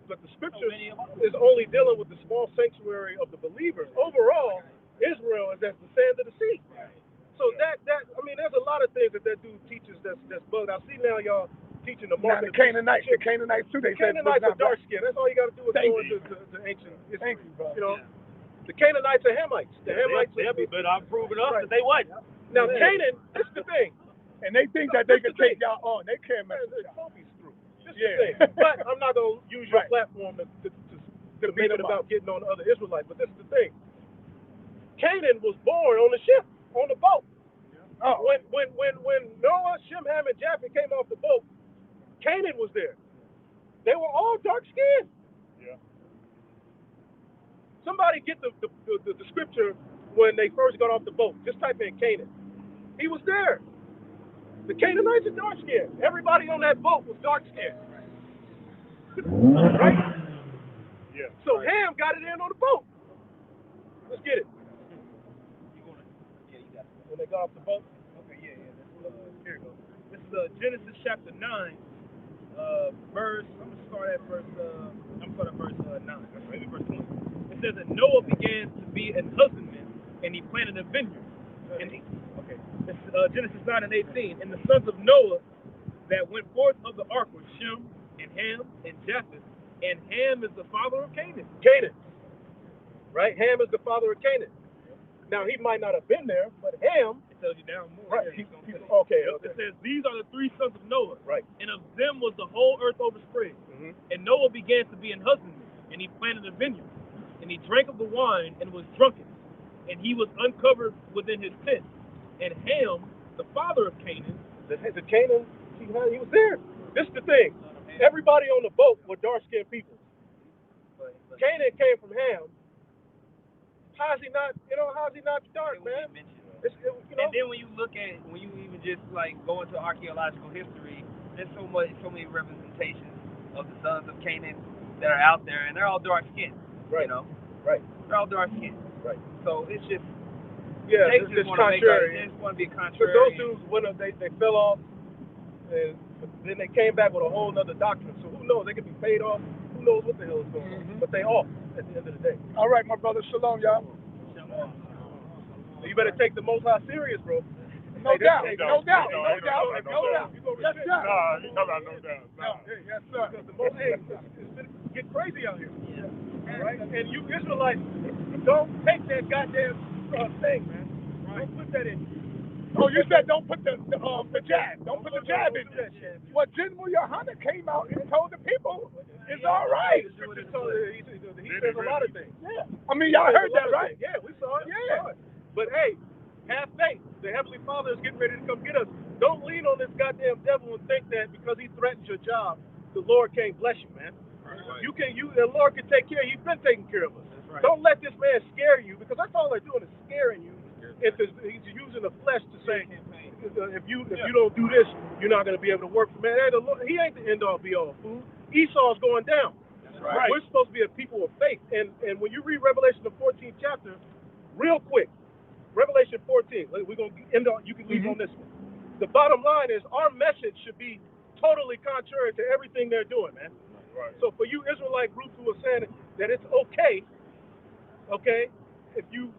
But the scripture is only dealing with the small sanctuary of the believers. Overall, Israel is as the sand of the sea. So that I mean, there's a lot of things that dude teaches that's bugged. I see now y'all teaching the market. The Canaanites too. The Canaanites are dark skinned. That's all you got to do is go into the ancient history. Thank you, bro. You know, the Canaanites are Hamites. The Hamites are heavy, but I'm proving up that they white. Now Canaan, this is the thing. And they think that they can take y'all on. They can't mess with y'all. This is the thing. But I'm not gonna use your platform to make it about getting on the other Israelites. But this is the thing. Canaan was born on the ship, on the boat. Oh. When Noah, Shem, Ham, and Japheth came off the boat, Canaan was there. They were all dark skinned. Yeah. Somebody get the scripture when they first got off the boat. Just type in Canaan. He was there. The Canaanites are dark skinned. Everybody on that boat was dark skinned. Right? Yeah. So Ham got it in on the boat. Let's get it. When they got off the boat. Okay, yeah. Here it goes. This is Genesis chapter 9, verse. I'm gonna start at verse 9. Maybe verse 20. It says that Noah began to be an husbandman, and he planted a vineyard. And it's Genesis 9 and 18. And the sons of Noah that went forth of the ark were Shem and Ham and Japheth. And Ham is the father of Canaan. Canaan. Right? Ham is the father of Canaan. Now, he might not have been there, but Ham. It tells you down more. Right. Okay. It says, these are the three sons of Noah. Right. And of them was the whole earth overspread. Mm-hmm. And Noah began to be an husbandman, and he planted a vineyard. And he drank of the wine and was drunken. And he was uncovered within his tent. And Ham, the father of Canaan. The Canaan, he was there. This is the thing. Everybody on the boat were dark-skinned people. Canaan came from Ham. How's he not dark, man? And then when you look at it, when you even just like go into archaeological history, there's so many representations of the sons of Canaan that are out there, and they're all dark skinned. Right. You know? Right. They're all dark skinned. Right. So it's just it's contrary. They just want to be contrary. So those dudes, when they fell off, and then they came back with a whole other doctrine. So who knows? They could be paid off. Who knows what the hell is going on? But they off at the end of the day. All right, my brother. Shalom, y'all. You better take the Most High serious, bro. No doubt. Yes, sir. Yes, sir. Because the Most High get crazy out here. Yeah. All right? And you Israelites, don't take that goddamn thing, man. Right. Don't put that in. Oh, you said don't put the jab. Don't put the jab in. Well, General Yohana came out and told the people it's all right. He says a lot of things. Yeah. I mean, y'all heard that, right? Yeah, we saw it. Yeah. But hey, have faith. The Heavenly Father is getting ready to come get us. Don't lean on this goddamn devil and think that because he threatens your job, the Lord can't bless you, man. Right. The Lord can take care of you. He's been taking care of us. Right. Don't let this man scare you, because that's all they're doing is scaring you. He's using the flesh to say, if you don't do this, you're not going to be able to work for man. He ain't the end all be all, fool. Esau's going down. That's right. We're supposed to be a people of faith. And when you read Revelation the 14th chapter, real quick, Revelation 14. We're going to end on. You can leave on this one. The bottom line is our message should be totally contrary to everything they're doing, man. Right. So for you Israelite groups who are saying that it's okay, if you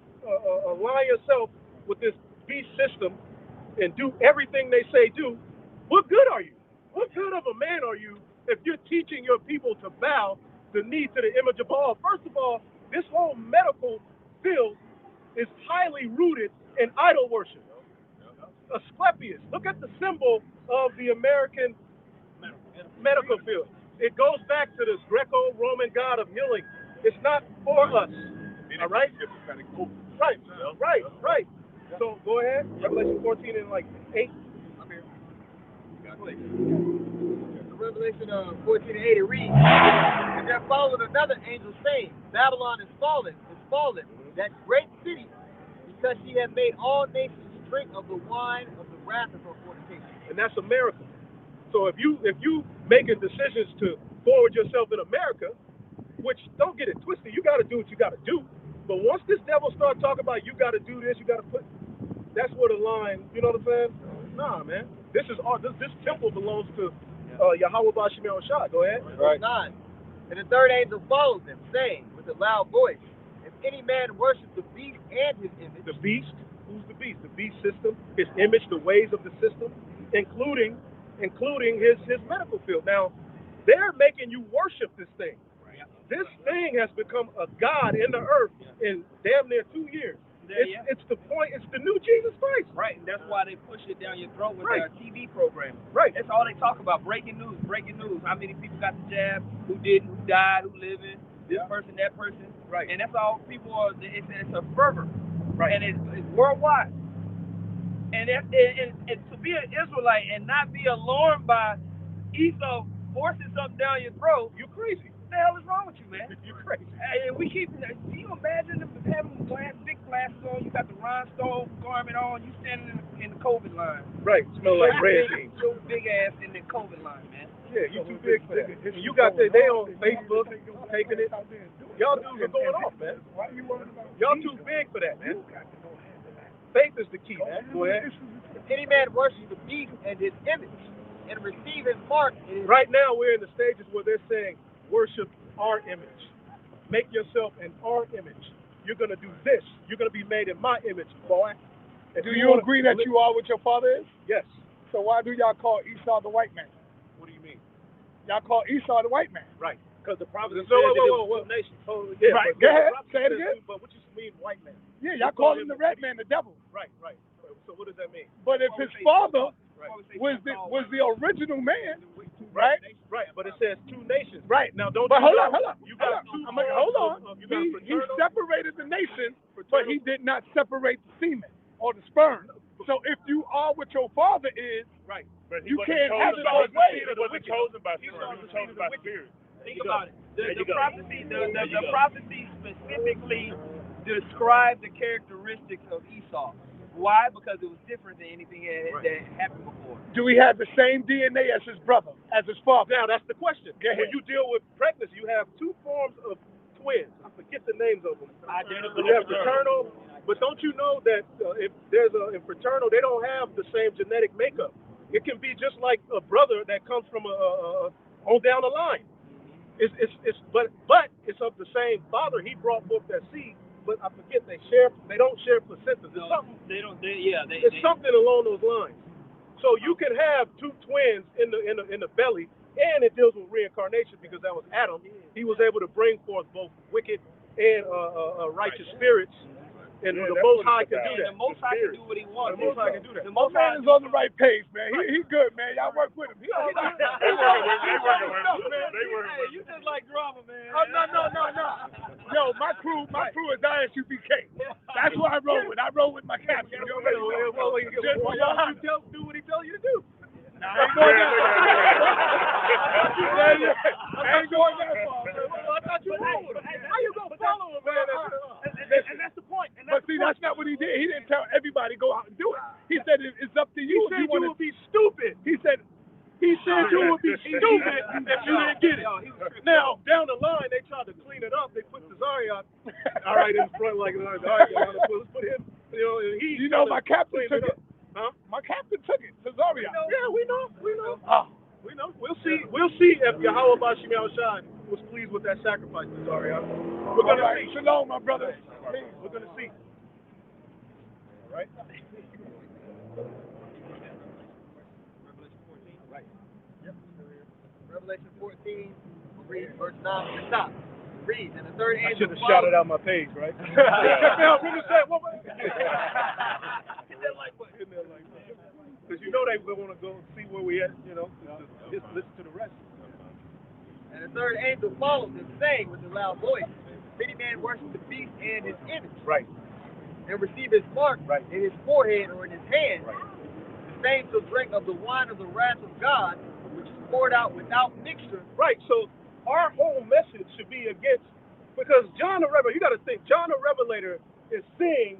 align yourself with this beast system and do everything they say do, what good are you? What good of a man are you if you're teaching your people to bow the knee to the image of Baal? First of all, this whole medical field is highly rooted in idol worship. Asclepius. Look at the symbol of the American medical field. It goes back to this Greco-Roman god of healing. It's not for us. All right? Right. So go ahead. Revelation 14 and 8. Revelation 14 and 8, it reads, and there followed another angel saying, Babylon is fallen, that great city, because she had made all nations drink of the wine of the wrath of her fornication. And that's America. So if you making decisions to forward yourself in America, which don't get it twisted, you got to do what you got to do. But once this devil starts talking about you got to do this, you got to put, that's where the line. You know what I'm saying? Nah, man. This temple belongs to Yahweh Bashim Shah. Go ahead. Verse 9. And the third angel followed them, saying with a loud voice, if any man worship the beast and his image. The beast? Who's the beast? The beast system, his image, the ways of the system, including his medical field. Now, they're making you worship this thing. This thing has become a god in the earth in damn near 2 years. It's the point. It's the new Jesus Christ. Right, and that's why they push it down your throat with their TV program. Right. That's all they talk about. Breaking news. How many people got the jab? Who didn't? Who died? Who living? this person, that person. Right. And that's all people are. It's a fervor. Right. And it's worldwide. And to be an Israelite and not be alarmed by Esau forcing something down your throat, You crazy. what the hell is wrong with you, man? You crazy. And we keep. Can you imagine them having big glasses on? You got the rhinestone garment on. You standing in the COVID line. Right. Smell like red jeans. Your big ass in the COVID line, man. Yeah, you too big for that. You got they on Facebook taking it. Y'all dudes are going off, man. Y'all too big for that, man. Faith is the key, man. Go ahead. If any man worship the beast and his image, and receive his mark, Right now, we're in the stages where they're saying, worship our image. Make yourself in our image. You're going to do this. You're going to be made in my image, boy. If Do you wanna agree that you are what your father is? Yes. So why do y'all call Esau the white man? What do you mean? Y'all call Esau the white man. Right. Because the prophet So, said that there was two nations. Yeah, Right. but Go the ahead. prophet Say it said again. two, But what you mean white man? Yeah, y'all call him the red man, the devil. Right, right. So what does that mean? But if his father Right. was the original man, right? Right, but it says two nations. Right. Now, don't But you hold know, on, hold on. you got two Hold forms on. of- you got He fraternal- separated the nation, but fraternal- he did not separate the semen or the sperm. So if you are what your father is, Right. But he you wasn't can't chosen have it by both the ways. spirit. He wasn't chosen by spirit. He was chosen by spirit. Think about it. There The you go. prophecy, There you the go. prophecy specifically described the characteristics of Esau. Why? Because it was different than anything that happened before. Do he have the same DNA as his brother, as his father? Now, that's the question. Go ahead. When you deal with pregnancy, you have two forms of twins. I forget the names of them. Identical. You have fraternal, but don't you know that if there's in fraternal, they don't have the same genetic makeup. It can be just like a brother that comes from on down the line. But it's of the same father. He brought forth that seed, but I forget they don't share placentas. It's something. It's something along those lines. So you can have two twins in the belly, and it deals with reincarnation because that was Adam. He was able to bring forth both wicked and righteous spirits, and the Most High can do that. The Most High can do what he wants. The Most High can do that. The My Most High man is on the right page, man. He good, man. Y'all work with him. They working with Hey, you just like drama, man. Oh, no. Yo, my crew is ISUBK. That's who I roll with. I roll with my captain. You already know. Well, you do what he tells you to do. Nah, I ain't going that far. I ain't going that far. I thought you were. How you gonna follow him, man? And that's the point. But see, that's not what he did. He didn't tell everybody go out and do it. He said it's up to you. He said you would be stupid. He said you would be stupid if you didn't get it. Now, down the line, they tried to clean it up. They put Cesario all right in front, like, all right, let's put him. You know, my captain took it. Huh? My captain took it. Cesario. Yeah, we know. Oh. We know. We'll see if Yahweh Bashim Shai was pleased with that sacrifice, Cesario. We're gonna see. Shalom, my brother. We're gonna see. All right. Revelation 14, read verse 9 from the top. Read, and the third I angel should have shouted out my page, right? Because you know they want to go see where we at, just listen to the rest. And the third angel followed them, saying with a loud voice, if any man worship the beast and his image, Right. and receive his mark Right. in his forehead or in his hand, Right. the same shall drink of the wine of the wrath of God, which is poured out without mixture. Right. So our whole message should be against, because John the Revelator, you got to think, John the Revelator is seeing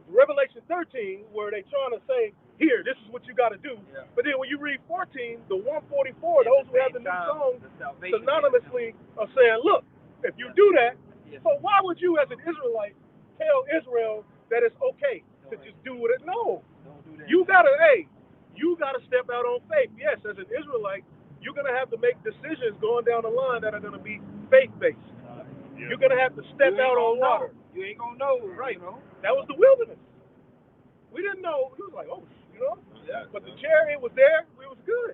Revelation 13, where they trying to say, here, this is what you got to do. Yeah. But then when you read 14, the 144, those who have the new song, synonymously are saying, look, if you do that, so why would you as an Israelite tell Israel that it's okay to just do what it? No. You got to step out on faith. Yes, as an Israelite, you're going to have to make decisions going down the line that are going to be faith-based. You're going to have to step out on water. You ain't gonna know, right? That was the wilderness. We didn't know. It was like, But the chariot was there. It was good.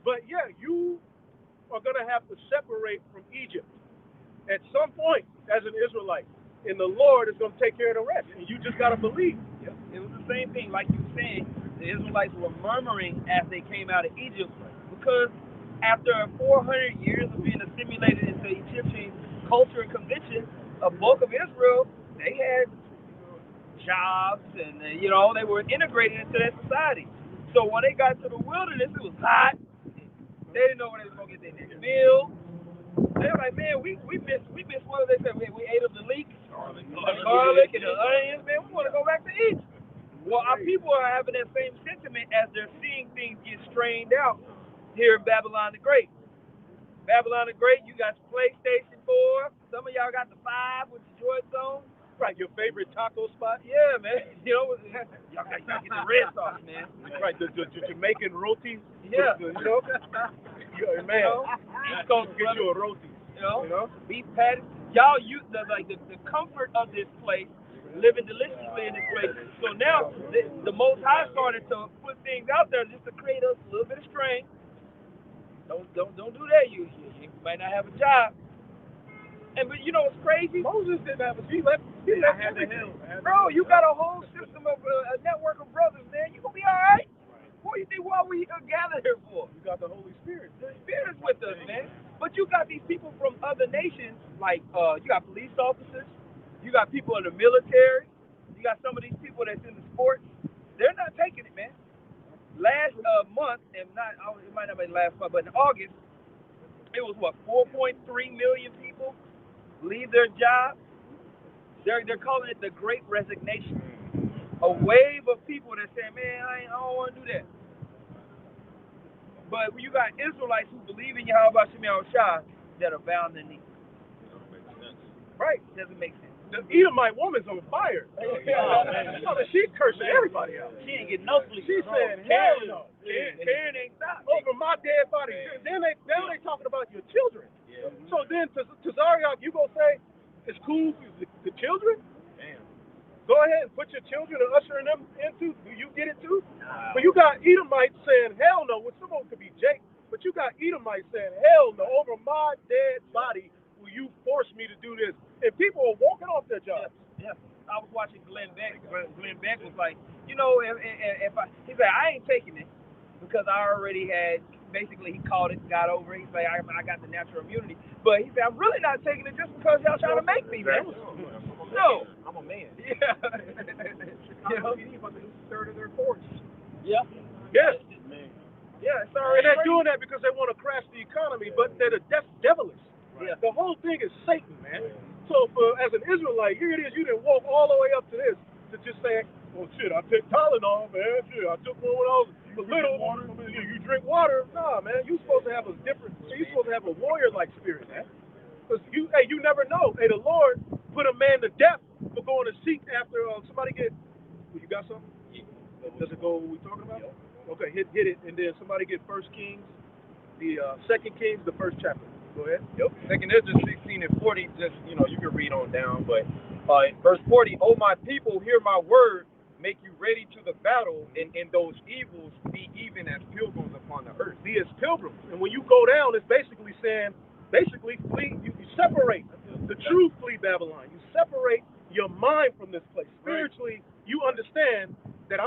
But yeah, you are gonna have to separate from Egypt at some point as an Israelite, and the Lord is gonna take care of the rest. And you just gotta believe. Yep. It was the same thing, like you were saying. The Israelites were murmuring as they came out of Egypt because after 400 years of being assimilated into Egyptian culture and convention, a bulk of Israel, they had jobs and they were integrated into that society. So when they got to the wilderness, it was hot. They didn't know where they was gonna get their next meal. They were like, man, we missed what they said. We ate up the leeks, the garlic and the onions. Man, we want to go back to Egypt. Well, our people are having that same sentiment as they're seeing things get strained out here in Babylon the Great. Babylon the Great, you got the PlayStation 4. Some of y'all got the 5 with the Joy Zone. Right, your favorite taco spot? Yeah, man. Y'all got to get the red sauce, man. Right, the Jamaican roti. Yeah. Yeah, man. East Coast get you a roti. Beef patty. Y'all use the comfort of this place, living deliciously in this place. So now the Most High started to put things out there just to create us a little bit of strain. Don't do that. You might not have a job. But you know what's crazy? Moses didn't have a he left everything. Bro, you got a whole system of a network of brothers, man. You gonna be all right. What do you think? What we gathered here for? You got the Holy Spirit. The Spirit's with us, man. But you got these people from other nations, like you got police officers, you got people in the military, you got some of these people that's in the sports. They're not taking it, man. Last month, it might not be last month, but in August, it was 4.3 million people leave their job. They're calling it the Great Resignation. A wave of people that say, man, I don't want to do that. But you got Israelites who believe in Yahweh Shem Shah that are bound in need. Right? Doesn't make sense. The Edomite woman's on fire. She's cursing everybody out. She ain't getting no sleep. She's saying, hell no. Karen ain't stopped. Over my dead body. Then they talking about your children. Yeah. So then to Zariak, you gonna say it's cool for the children? Damn. Go ahead and put your children and usher them into. Do you get it too? No. But you got Edomites saying hell no, which some of them could be Jake. But you got Edomites saying hell no, over my dead body will you force me to do this? And people are walking off their jobs. Yeah. I was watching Glenn Beck. Glenn Beck was like, if he said I ain't taking it because I already had. Basically, he called it, got over it. He's like, I got the natural immunity. But he said, I'm really not taking it just because y'all trying to make me, man. No. I'm a man. Yeah. About to lose a third of their force. Yeah. Yes. Yeah, it's already. And they're doing that because they want to crash the economy, but they're the devilish. Right. The whole thing is Satan, man. So as an Israelite, here it is, you didn't walk all the way up to this to just say, well, shit, I took Tylenol, man. Shit, I took one when I was little. You drink water? Nah, man. You're supposed to have a warrior-like spirit, man. Because you never know. Hey, the Lord put a man to death for going to seek after somebody get. Well, you got something? Does it go what we're talking about? Okay, hit it, and then somebody get 1 Kings, the 2 Kings, the 1st chapter. Go ahead. Yep. 2nd Ezra 16 and 40. Just you can read on down, but verse 40. Oh my people, hear my word. Make you ready to the battle, and in those evils be even as pilgrims upon the earth. Be as pilgrims. And when you go down, it's basically saying, flee. You separate the true flee Babylon. You separate your mind from this place. Spiritually, you understand that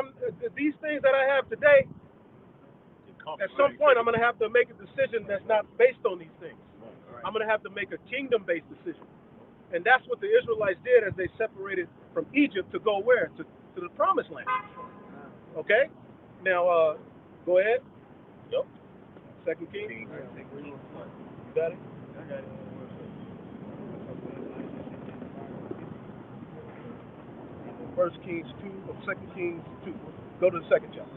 these things that I have today, at some point I'm going to have to make a decision that's not based on these things. I'm going to have to make a kingdom-based decision. And that's what the Israelites did as they separated from Egypt to go where? To the promised land. Okay? Now, go ahead. Yep. 2 Kings. You got it? I got it. First Kings 2, or 2 Kings 2. Go to the 2nd chapter.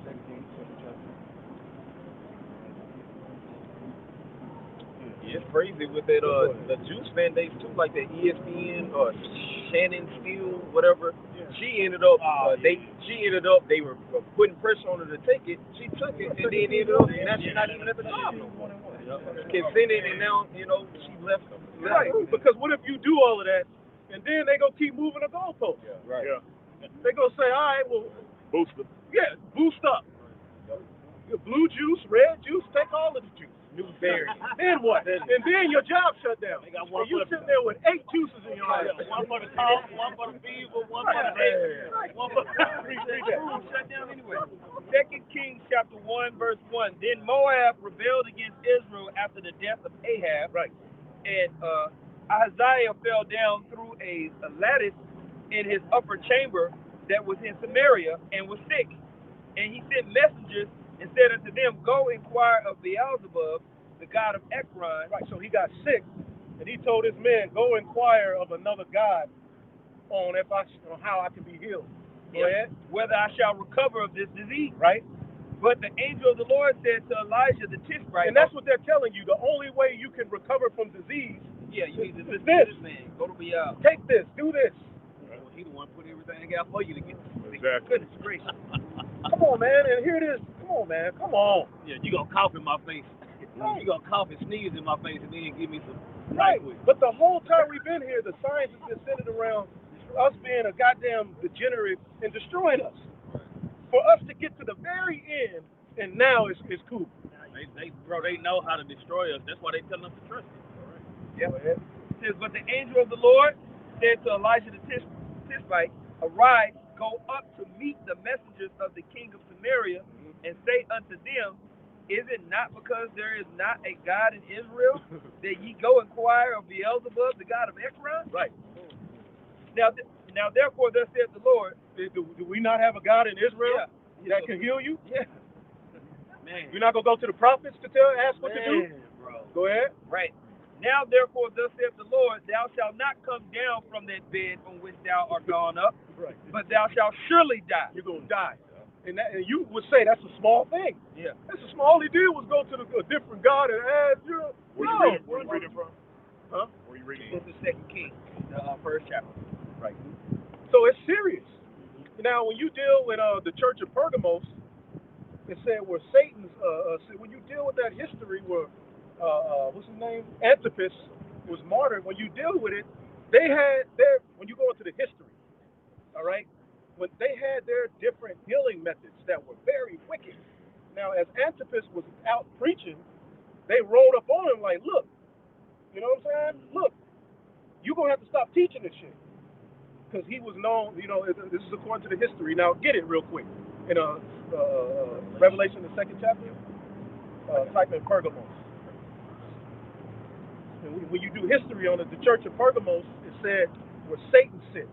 2 Kings, 2nd chapter. Yeah, it's crazy with that the juice mandates too, like the ESPN or Shannon Steele, whatever. Yeah. She ended up they were putting pressure on her to take it. She took it and then ended up now she's not even at the top no more. Consented and now, she left them. Right. Because what if you do all of that and then they go keep moving the goalposts? Yeah. Right. Yeah. They go say, all right, well, Boost them. Yeah, boost up. Yep. Blue juice, red juice, take all of the juice. New berry. Then what? And then your job shut down. And you sitting there with 8 juices in your life. One for the cough, one for the fever, one for the head. One for the shut down anyway. 2 Kings chapter 1, verse 1. Then Moab rebelled against Israel after the death of Ahab. Right. And Isaiah fell down through a lattice in his upper chamber that was in Samaria and was sick. And he sent messengers and said unto them, Go inquire of Beelzebub, the god of Ekron. Right, so he got sick, and he told his men, go inquire of another god on how I can be healed. Go ahead. Whether I shall recover of this disease. Right? But the angel of the Lord said to Elijah the Tishbite, and that's what they're telling you. The only way you can recover from disease you need to listen this. to this man. Go to Beelzebub. Take this, do this. Well, he the one put everything out for you to get this. Exactly. Goodness gracious. Come on, man, and here it is. Come on, man, come on. Yeah, you gonna cough in my face. Right. You gonna cough and sneeze in my face and then give me some Right. NyQuil. But the whole time we've been here, the science has been centered around us being a goddamn degenerate and destroying us. For us to get to the very end, and now it's cool. They know how to destroy us. That's why they telling us to trust it. Yeah. It says, but the angel of the Lord said to Elijah the Tishbite, Arise, go up to meet the messengers of the king of Samaria, and say unto them, Is it not because there is not a God in Israel that ye go inquire of Beelzebub, the god of Ekron? Right. Now therefore, thus saith the Lord. Do we not have a God in Israel Yeah. that can heal you? Yeah. Man. You're not gonna go to the prophets to ask what to do? Bro. Go ahead. Right. Now therefore, thus saith the Lord, Thou shalt not come down from that bed on which thou art gone up, Right. but thou shalt surely die. You're gonna die. And you would say that's a small thing. Yeah. That's a small. All he did was go to a different God and ask you. Where you reading from? Huh? Where you reading This from? is 2 Kings, the first chapter. Right. So it's serious. Now, when you deal with the Church of Pergamos, it said where Satan's. When you deal with that history where what's his name, Antipas was martyred. When you deal with it, they had their. When you go into the history, all right, when they had their different healing methods that were very wicked. Now, as Antipas was out preaching, they rolled up on him like, look, you know what I'm saying? Look, you're going to have to stop teaching this shit. Because he was known, this is according to the history. Now, get it real quick. In Revelation, the 2nd chapter, type in Pergamos. And when you do history on it, the Church of Pergamos, it said where Satan sit.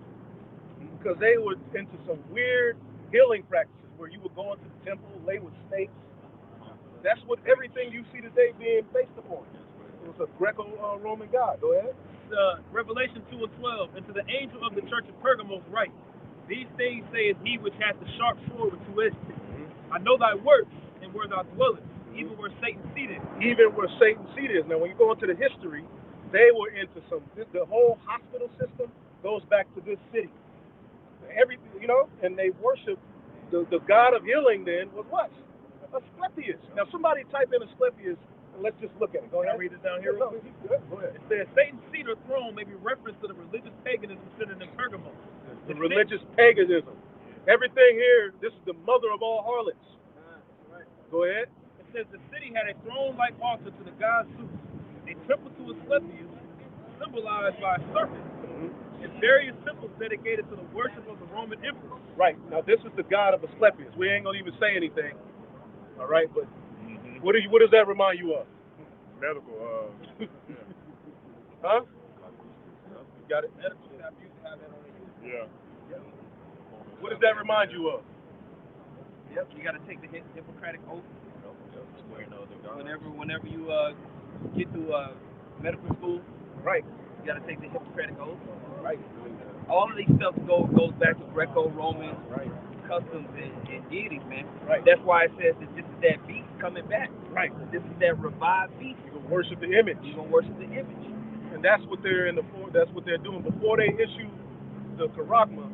Because they were into some weird healing practices where you would go into the temple, lay with snakes. That's what everything you see today being based upon. It was a Greco-Roman god. Go ahead. Revelation 2:12, and to the angel of the church of Pergamos write, These things saith he which hath the sharp sword with two edges. I know thy works, and where thou dwellest, even where Satan seated. Even where Satan seated is. Now, when you go into the history, they were into the whole hospital system goes back to this city. Everything, and they worship the god of healing. Then was what? Asclepius. Now, somebody type in Asclepius. Let's just look at it. Go ahead. Can I read this down here? Go ahead. It says, Satan's seat or throne may be reference to the religious paganism centered in Pergamos. The religious paganism. Everything here, this is the mother of all harlots. Right. Go ahead. It says the city had a throne-like altar to the god Zeus, a temple to Asclepius, symbolized by a serpent, and various temples dedicated to the worship of the Roman emperor. Right. Now, this is the god of Asclepius. We ain't going to even say anything. All right, but what does that remind you of? Medical. Huh? You got it? Yeah. What does that remind you of? Yep, you got to take the Hippocratic oath. Whenever you get to medical school, Right. you got to take the Hippocratic oath. Right. All of these stuff goes back to Greco-Roman Right. customs and deities, man. Right. That's why it says that this is that beast coming back. Right. This is that revived beast. You're going to worship the image. You're going to worship the image. And that's what they're that's what they're doing. Before they issue the charagma,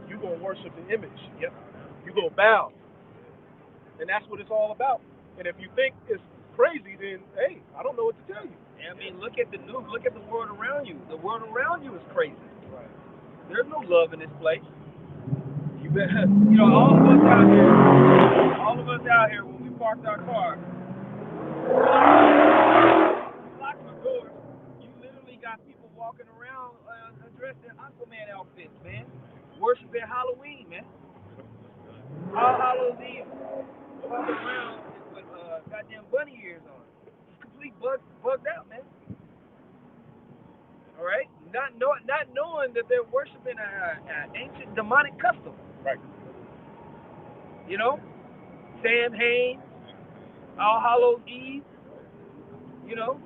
you're going to worship the image. Yep. You're going to bow. And that's what it's all about. And if you think it's crazy, then, hey, I don't know what to tell you. I mean, look at the news. Look at the world around you. The world around you is crazy. Right. There's no love in this place. You better, all of us out here, when we parked our car, locked the doors, you literally got people walking around dressed in Aquaman outfits, man. Worshiping Halloween, man. All Hallows Eve. Walking around with goddamn bunny ears on. Just complete bugged out, man. All right, not knowing that they're worshiping an ancient demonic custom. Right. You know, Samhain, All Hallows Eve. You know.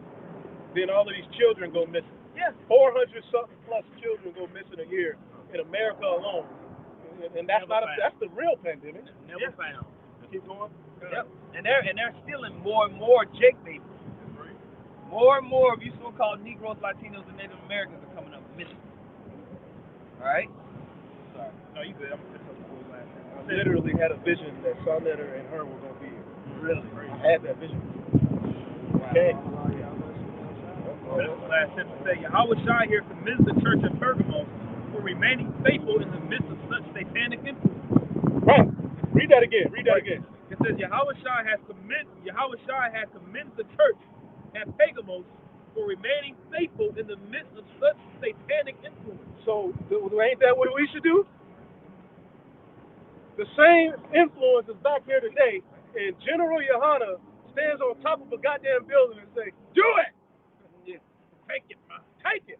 Then all of these children go missing. Yes. 400 something plus children go missing a year in America alone. And that's that's the real pandemic. Never found. Keep going. Yep. And they're stealing more and more Jake babies. More and more of you so-called Negroes, Latinos, and Native Americans are coming up missing. All right. Sorry. No, you good. I literally had a vision that Sonetta and her were gonna be here. Really? I had that vision. Okay. That's the last sentence to say. Yahweh Shai here commends the church of Pergamos for remaining faithful in the midst of such satanic influence. Right. Read that again. Read that again. It says Yahweh Shai has commended the church at Pergamos for remaining faithful in the midst of such satanic influence. So, ain't that what we should do? The same influence is back here today, and General Yohana stands on top of a goddamn building and say, "Do it! Yeah. Take it, man. Take it!"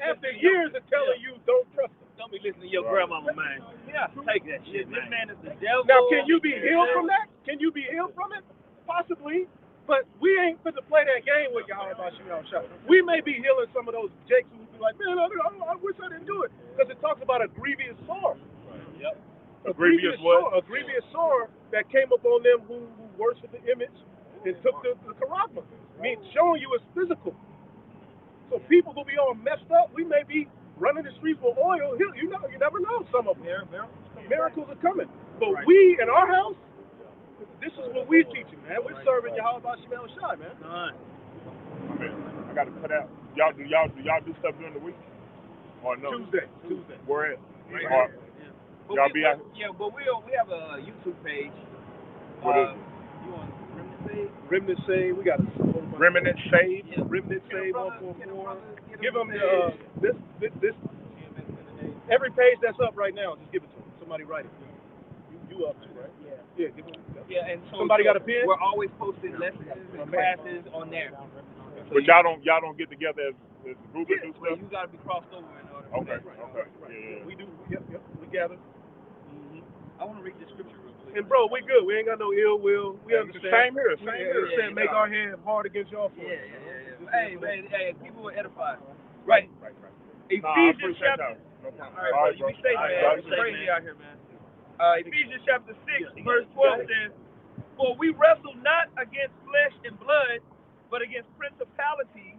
After years of telling you, don't trust them. Don't be listening to your grandmama, man. Yeah, take that shit, man. This man is the devil. Now, can you be healed from that? Can you be healed from it? Possibly. But we ain't fit to play that game with y'all about Shah. We may be healing some of those jakes who be like, man, I wish I didn't do it. Because it talks about a grievous sore. Yep. A grievous what? A grievous sore that came upon them who worshiped the image and took the karagma. I mean, showing you it's physical. So people who be all messed up, we may be running the streets with oil. You never know some of them. Miracles are coming. But we, in our house, this is what we're teaching, man. We're serving Yahweh Shemel Shai, man. I got to cut out. Y'all do stuff during the week? Or no? Tuesday. Where at? Right. Y'all be out? Yeah, but we have a YouTube page. What is it? You on Remnant Save? Remnant Save. We got a Remnant Save. Yeah. Remnant Save 144. Give them this. Every page that's up right now, just give it to them. Somebody write it. You up too, right? Yeah. Yeah. Give them. Yeah, and so somebody got a pen? We're always posting lessons and classes on there. But y'all don't get together as a group and do Well, stuff? you got to be crossed over in order. Okay. Yeah. We do. Yep. We gather. I want to read the scripture real quick. And bro, we good. We ain't got no ill will. We understand. Same here. We make our hand hard against y'all for it. Hey, people were edified. Right. Ephesians chapter. No All problem. right, bro. You be safe, man. It's crazy out here, man. Ephesians chapter 6, verse 12 says, "For we wrestle not against flesh and blood, but against principalities,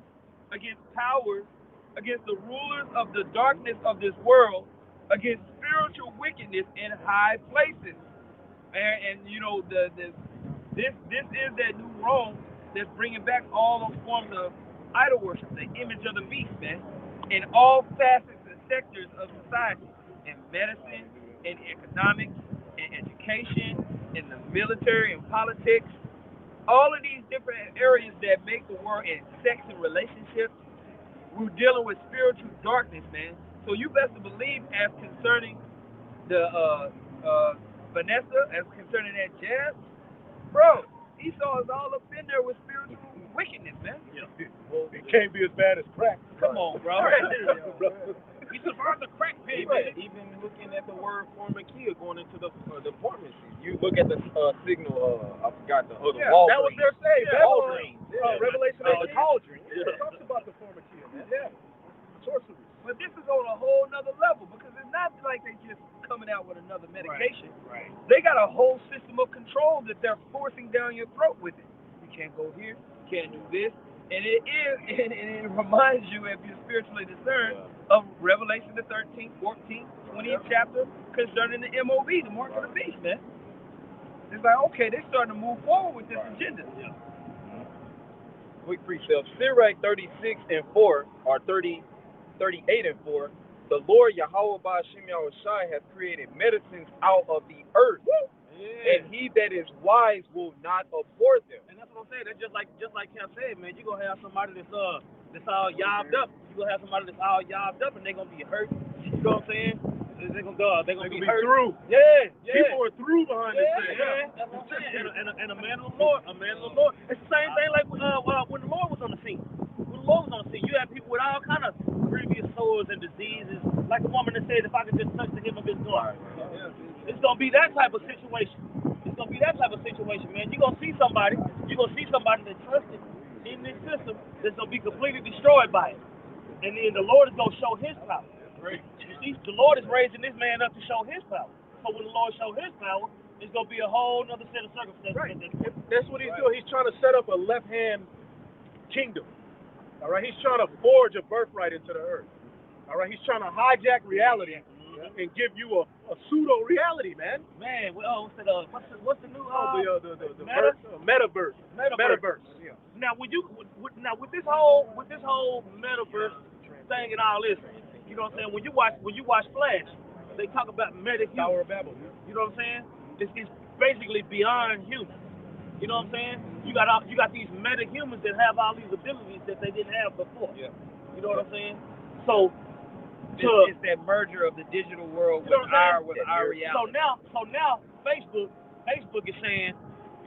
against powers, against the rulers of the darkness of this world, against spiritual wickedness in high places." And you know, this is that new Rome that's bringing back all those forms of idol worship, the image of the beast, man, in all facets and sectors of society, in medicine, in economics, in education, in the military, in politics, all of these different areas that make the world, in sex and relationships. We're dealing with spiritual darkness, man. So you best to believe, as concerning the Vanessa, as concerning that jazz, bro, Esau is all up in there with spiritual wickedness, man. Yeah. Well, it can't be as bad as crack. Come on, bro. We survived the crack pig, man. Even looking at the word pharmakia going into the pharmacy, you look at the signal. I forgot the other. Yeah, Walgreens. that was their say. Walgreens. Revelation 18. The cauldron. It talks about the pharmakia, man. Yeah. Sorcery. But this is on a whole nother level, because it's not like they just coming out with another medication. Right. They got a whole system of control that they're forcing down your throat with it. You can't go here, you can't do this. And it reminds you, if you're spiritually discerned, of Revelation the 13th, 14th, 20th chapter concerning the MOB, the mark of the beast, man. It's like, okay, they're starting to move forward with this agenda. Yeah. Quick precept. Sirach 36 and 4, or 38 and 4, the Lord Yahweh Ba'Shem Yahushai has created medicines out of the earth. And he that is wise will not abhor them. And that's what I'm saying. That's just like Cam said, man. You're gonna have somebody that's all yobbed up. You're gonna have somebody that's all yobbed up, and they're gonna be hurt. You know what I'm saying? They're gonna be hurt. Through. Yeah. People are through behind this thing. Yeah. That's what I'm saying. And a man of the Lord. It's the same thing like when the Lord was on the scene. When the exposed on the scene. You have people with all kind of previous sores and diseases, like the woman that said, if I could just touch the hem of his garment. It's gonna be that type of situation. It's gonna be that type of situation, man. You're gonna see somebody that trusted in this system that's gonna be completely destroyed by it. And then the Lord is gonna show his power. Right. You see, the Lord is raising this man up to show his power. So when the Lord shows his power, it's gonna be a whole other set of circumstances. Right. That's what he's doing. He's trying to set up a left-hand kingdom. All right. He's trying to forge a birthright into the earth. All right. He's trying to hijack reality and give you a pseudo reality, man. Man, what's the new the metaverse. Metaverse. Yeah. Now, with this whole metaverse thing and all this, you know what I'm saying? When you watch Flash, they talk about meta-human. Tower of Babel. You know what I'm saying? It's basically beyond human. You know what I'm saying? You got these meta-humans that have all these abilities that they didn't have before. Yeah. You know what I'm saying? So it's that merger of the digital world with our reality. So now Facebook is saying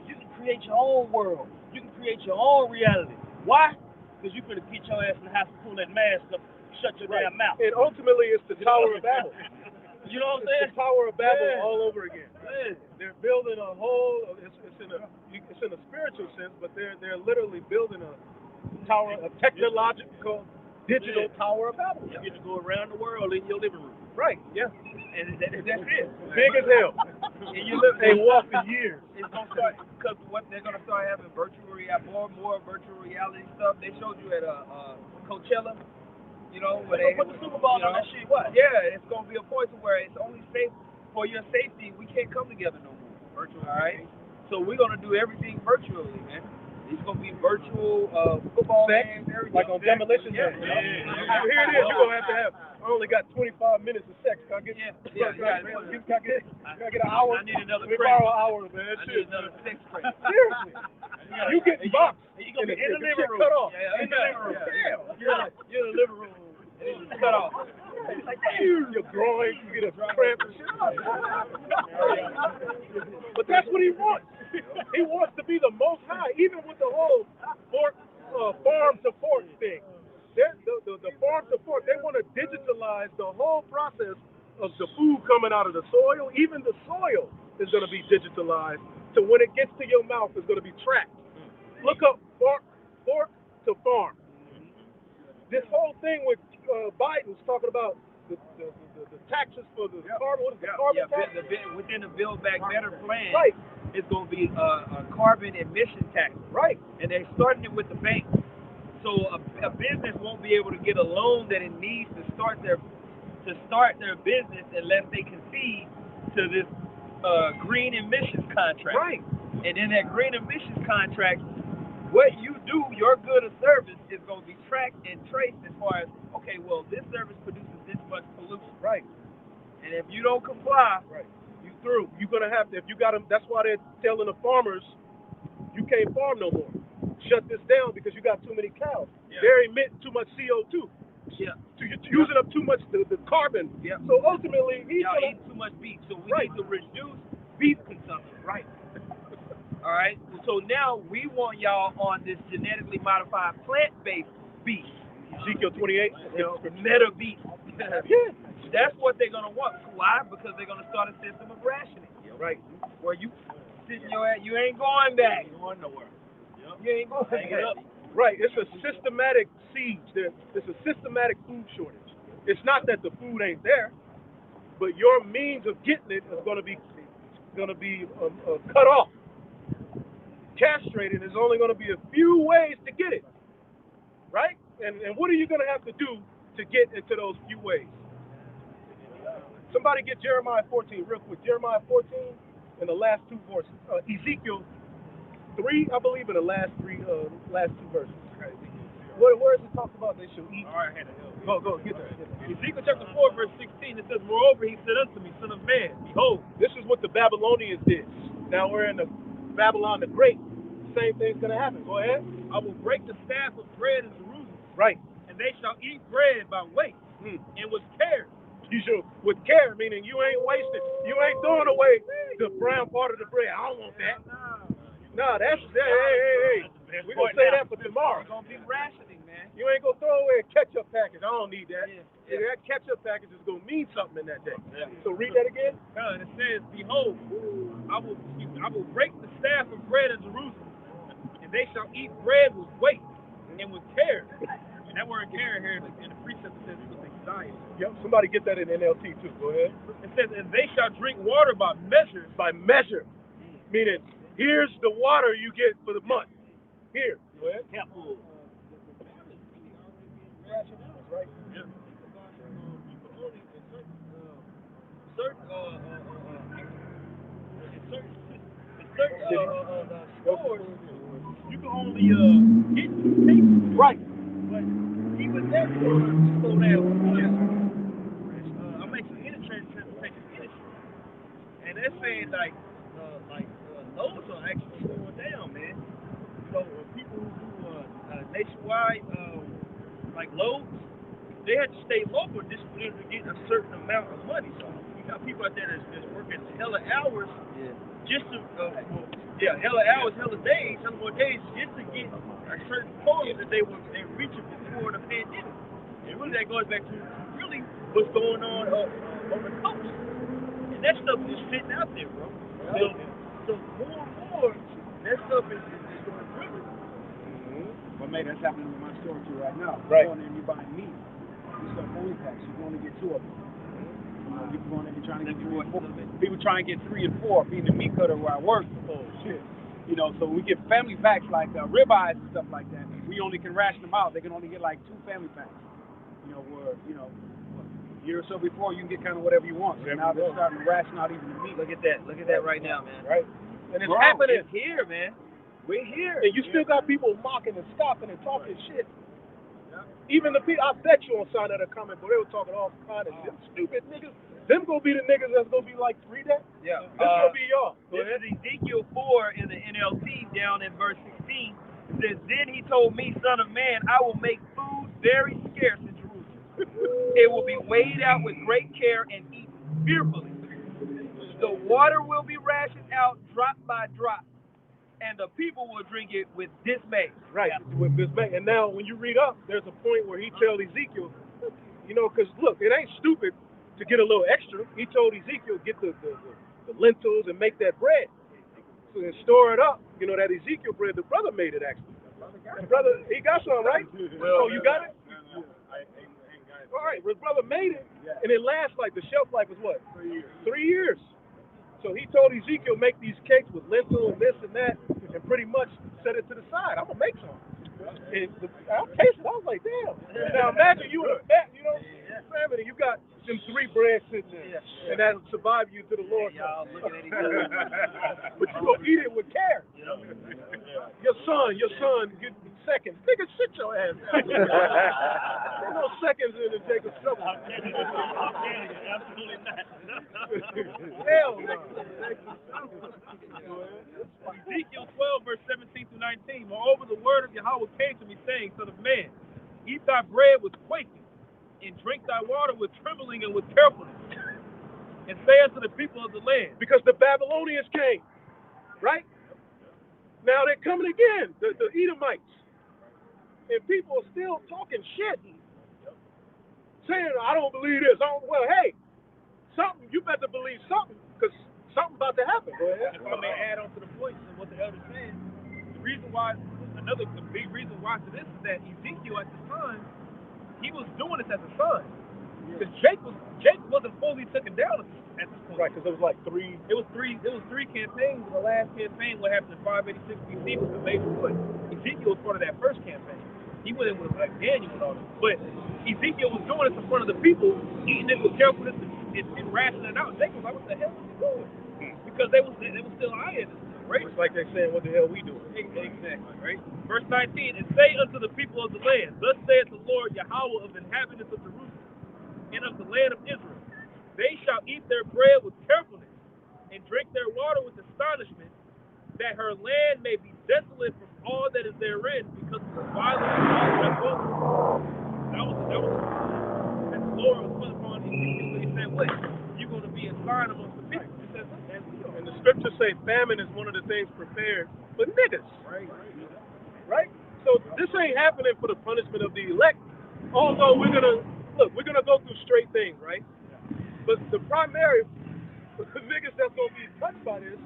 you can create your own world. You can create your own reality. Why? Because you're gonna get your ass in the house and pull that mask up, shut your damn mouth. And ultimately, it's the Tower of Babel. You know what I'm saying? It's the Tower of Babel all over again. Yeah. They're building a whole. It's in a spiritual sense, but they're literally building a tower, a technological, digital Tower of Babel. You get to go around the world in your living room. Right. Yeah. And that's it. Big as hell. And you live. They walk for years. It's gonna start because what they're gonna start having more and more virtual reality stuff. They showed you at Coachella. You know, where they put the Super Bowl on that shit. What? Yeah, it's gonna be a point to where it's only safe for your safety. We can't come together no more virtually. All right. So we're gonna do everything virtually, man. It's gonna be virtual football games, everything. Like on Demolition Day. Yeah. Here it is. You're gonna have to have. I only got 25 minutes of sex. Can I get? Can I get an hour? I need another We crate. borrow an hour, man. I need another sex crate. Seriously. You get boxed. You gonna be in the living room. Cut off. Yeah, in the living room. Yeah. You're in the living room. And it's cut off. Like, your groin, you get a cramp and shit. But that's what he wants. He wants to be the most high, even with the whole farm to fork thing. The farm to fork, they want to digitalize the whole process of the food coming out of the soil. Even the soil is going to be digitalized. So when it gets to your mouth, it's going to be tracked. Look up fork to farm. This whole thing with Biden's talking about the taxes for the carbon tax. Within the Build Back Better plan, Right. it's going to be a carbon emission tax. Right. And they're starting it with the bank. So a business won't be able to get a loan that it needs to start their business unless they concede to this green emissions contract. Right. And in that green emissions contract, what you do, your good or service, is going to be tracked and traced as far as, okay, well, this service produces this much pollution. Right. And if you don't comply, Right. You through. You're going to have to, if you got them, that's why they're telling the farmers, you can't farm no more. Shut this down because you got too many cows. Yeah. They're emitting too much CO2. Yeah. You're using up too much the carbon. Yeah. So ultimately, y'all eat too much beef. So we Right. need to reduce beef consumption. Right. All right. So now we want y'all on this genetically modified plant-based beef. Ezekiel 28. Meta beef. Yeah. That's what they're gonna want. Why? Because they're gonna start a system of rationing. Right. Where you sitting your ass, you ain't going back. You going nowhere. You ain't going back. Right. It's a systematic siege. It's a systematic food shortage. It's not that the food ain't there, but your means of getting it is going to be cut off. Castrated is only going to be a few ways to get it. Right? And what are you going to have to do to get into those few ways? Somebody get Jeremiah 14 real quick. Jeremiah 14 in the last two verses. Ezekiel 3, I believe, in the last two verses. Where is it talked about they should eat? All right, Go, get there. Ezekiel chapter 4, verse 16, it says, moreover, he said unto me, son of man, behold, This is what the Babylonians did. Now we're in the Babylon the Great. Same thing's going to happen. Go ahead. I will break the staff of bread in Jerusalem, Right. and they shall eat bread by weight, and with care. You should, with care, meaning you ain't wasting. You ain't throwing away the brown part of the bread. I don't want that. No, that's, hey. We're going to say that for tomorrow. It's gonna be rationing, man. You ain't gonna throw away a ketchup package. I don't need that. That ketchup package is gonna mean something in that day. Yeah. So read that again. It says, "Behold, I will break the staff of bread in Jerusalem, and they shall eat bread with weight and with care." And that word "care" here in the precept says with anxiety. Yep. Somebody get that in NLT too. Go ahead. It says, "And they shall drink water by measure." By measure, meaning here's the water you get for the month. Here. Go ahead. Careful. Right. Yeah. Certain stores, you can only get 2 cases. Right. But even that slow down. I make some interest transportation, and they're saying like those are actually slowing down, man. You know, people who do nationwide like loads, they had to stay local just for them to get a certain amount of money. So you got people out there that's working hella hours, just to hella hours, hella days, hella more days, just to get a certain quota that they were reaching before the pandemic. And really, that goes back to really what's going on the coast. And that stuff is sitting out there, bro. So more and more, that stuff is going through. Well, mate, that's happening with my store too right now. Right. You're going in and you're buying meat. You start 40 packs. You can only get 2 of them. You know, people going in and trying to get 3 and 4. People trying to get 3 and 4. Being the meat cutter where I work. Oh shit. You know, so we get family packs like ribeyes and stuff like that. We only can ration them out. They can only get like 2 family packs. You know, where a year or so before you can get kind of whatever you want. So now they're starting to ration out even the meat. Look at that right now, man. Right. And it's Bro, happening. It's here, man. We're here. And you still got people mocking and scoffing and talking shit. Even the people, I bet you on sign of the comment, but they were talking all kind of them stupid niggas. Them gonna be the niggas that's gonna be like, read that? Yeah. This gonna be y'all. This is Ezekiel 4 in the NLT down in verse 16. It says, "Then he told me, son of man, I will make food very scarce in Jerusalem. It will be weighed out with great care and eaten fearfully. The water will be rationed out drop by drop, and the people will drink it with dismay." Right, with this back. And now when you read up, there's a point where he tells Ezekiel, you know, because look, it ain't stupid to get a little extra. He told Ezekiel, get the lentils and make that bread. So and store it up. You know, that Ezekiel bread, the brother made it actually. The brother, he got some, right? Oh, you got it? All right, his brother made it, and it lasts like, the shelf life is what? 3 years. 3 years. So he told Ezekiel, make these cakes with lentil and this and that, and pretty much set it to the side. I'm going to make some. And I tasted it. I was like, damn. Now imagine you in a fat, you know, family, you got them 3 breads sitting there, and that'll survive you to the Lord. Y'all looking at each other. But you going to eat it with care. Your son, get seconds. Nigga, sit your ass down. There's no seconds in the Jacob's trouble. Absolutely not. Hell no. Ezekiel 12, verse 17 through 19. Moreover, the word of Yahweh came to me, saying, Son of man, eat thy bread with quaking, and drink thy water with trembling and with carefulness, and say unto the people of the land. Because the Babylonians came, right? Now they're coming again, the Edomites. And people are still talking shit, saying, I don't believe this. Well, hey, something, you better believe something, because something's about to happen. Go ahead. If I may add on to the points of what the elder said, the reason why, the big reason why to this is that Ezekiel at the time, he was doing this as a son. Because Jacob wasn't fully taken down at this point. Right, because it was like 3. It was three campaigns. The last campaign, what happened in 586 BC, was the major foot. Ezekiel was part of that first campaign. He went in with like Daniel and all that. But Ezekiel was doing this in front of the people, eating it with carefulness and rationing it out. Jacob was like, what the hell is he doing? Because they was still eyeing this, right? It's like they're saying, what the hell we doing? Exactly, right? Verse 19, and say unto the people of the land, thus saith the Lord Yahweh of the inhabitants of Jerusalem and of the land of Israel, they shall eat their bread with carefulness and drink their water with astonishment, that her land may be desolate from all that is therein, because of the violence of all that was. That was the Lord was put upon Ezekiel. He said, what? You're going to be a sign amongst the people. He said, and the scriptures say famine is one of the things prepared for niggas. Right. Right? So this ain't happening for the punishment of the elect. Although we're gonna go through straight things, right? But the primary niggas that's gonna be touched by this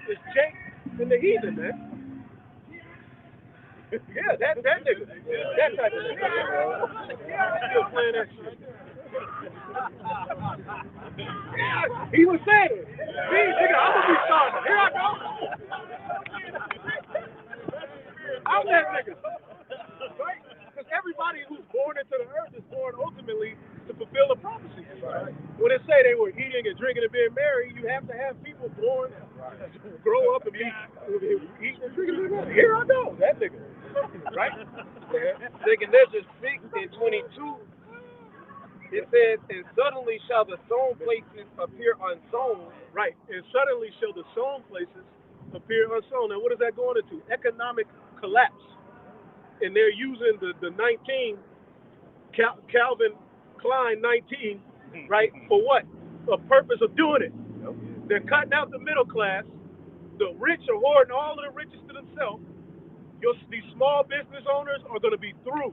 is Jake and the heathen, man. Yeah, that nigga. That type of nigga. Still playing that shit. He was saying, see, nigga, I'm gonna be starting. Here I go. I'm that nigga. Right? Because everybody who's born into the earth is born ultimately to fulfill the prophecy. Right? When they say they were eating and drinking and being married, you have to have people born, grow up and be eating and drinking and being married. Here I go, that nigga. Right? Second Ezra 6 and 22, it says, and suddenly shall the sown places appear unsown. Right, and suddenly shall the sown places appear unsown. Now, what is that going into? Economic collapse. And they're using the 19, Calvin Klein 19, right, for what? A purpose of doing it. They're cutting out the middle class. The rich are hoarding all of the riches to themselves. These small business owners are going to be through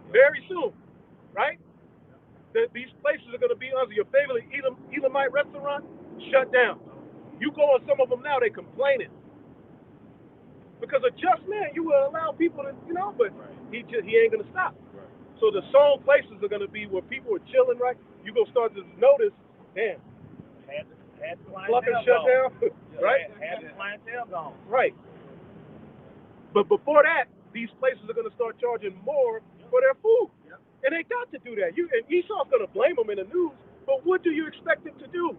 very soon, right? These places are going to be under your favorite Elamite restaurant shut down. You go on some of them now, they complaining because a just man, you will allow people to, but he ain't going to stop. So the sown places are going to be where people are chilling, right? You gonna start to notice, damn, Had plucking shut down, right? Had the clientele gone. Right. But before that, these places are going to start charging more for their food. Yep. And they got to do that. And Esau's going to blame them in the news, but what do you expect them to do?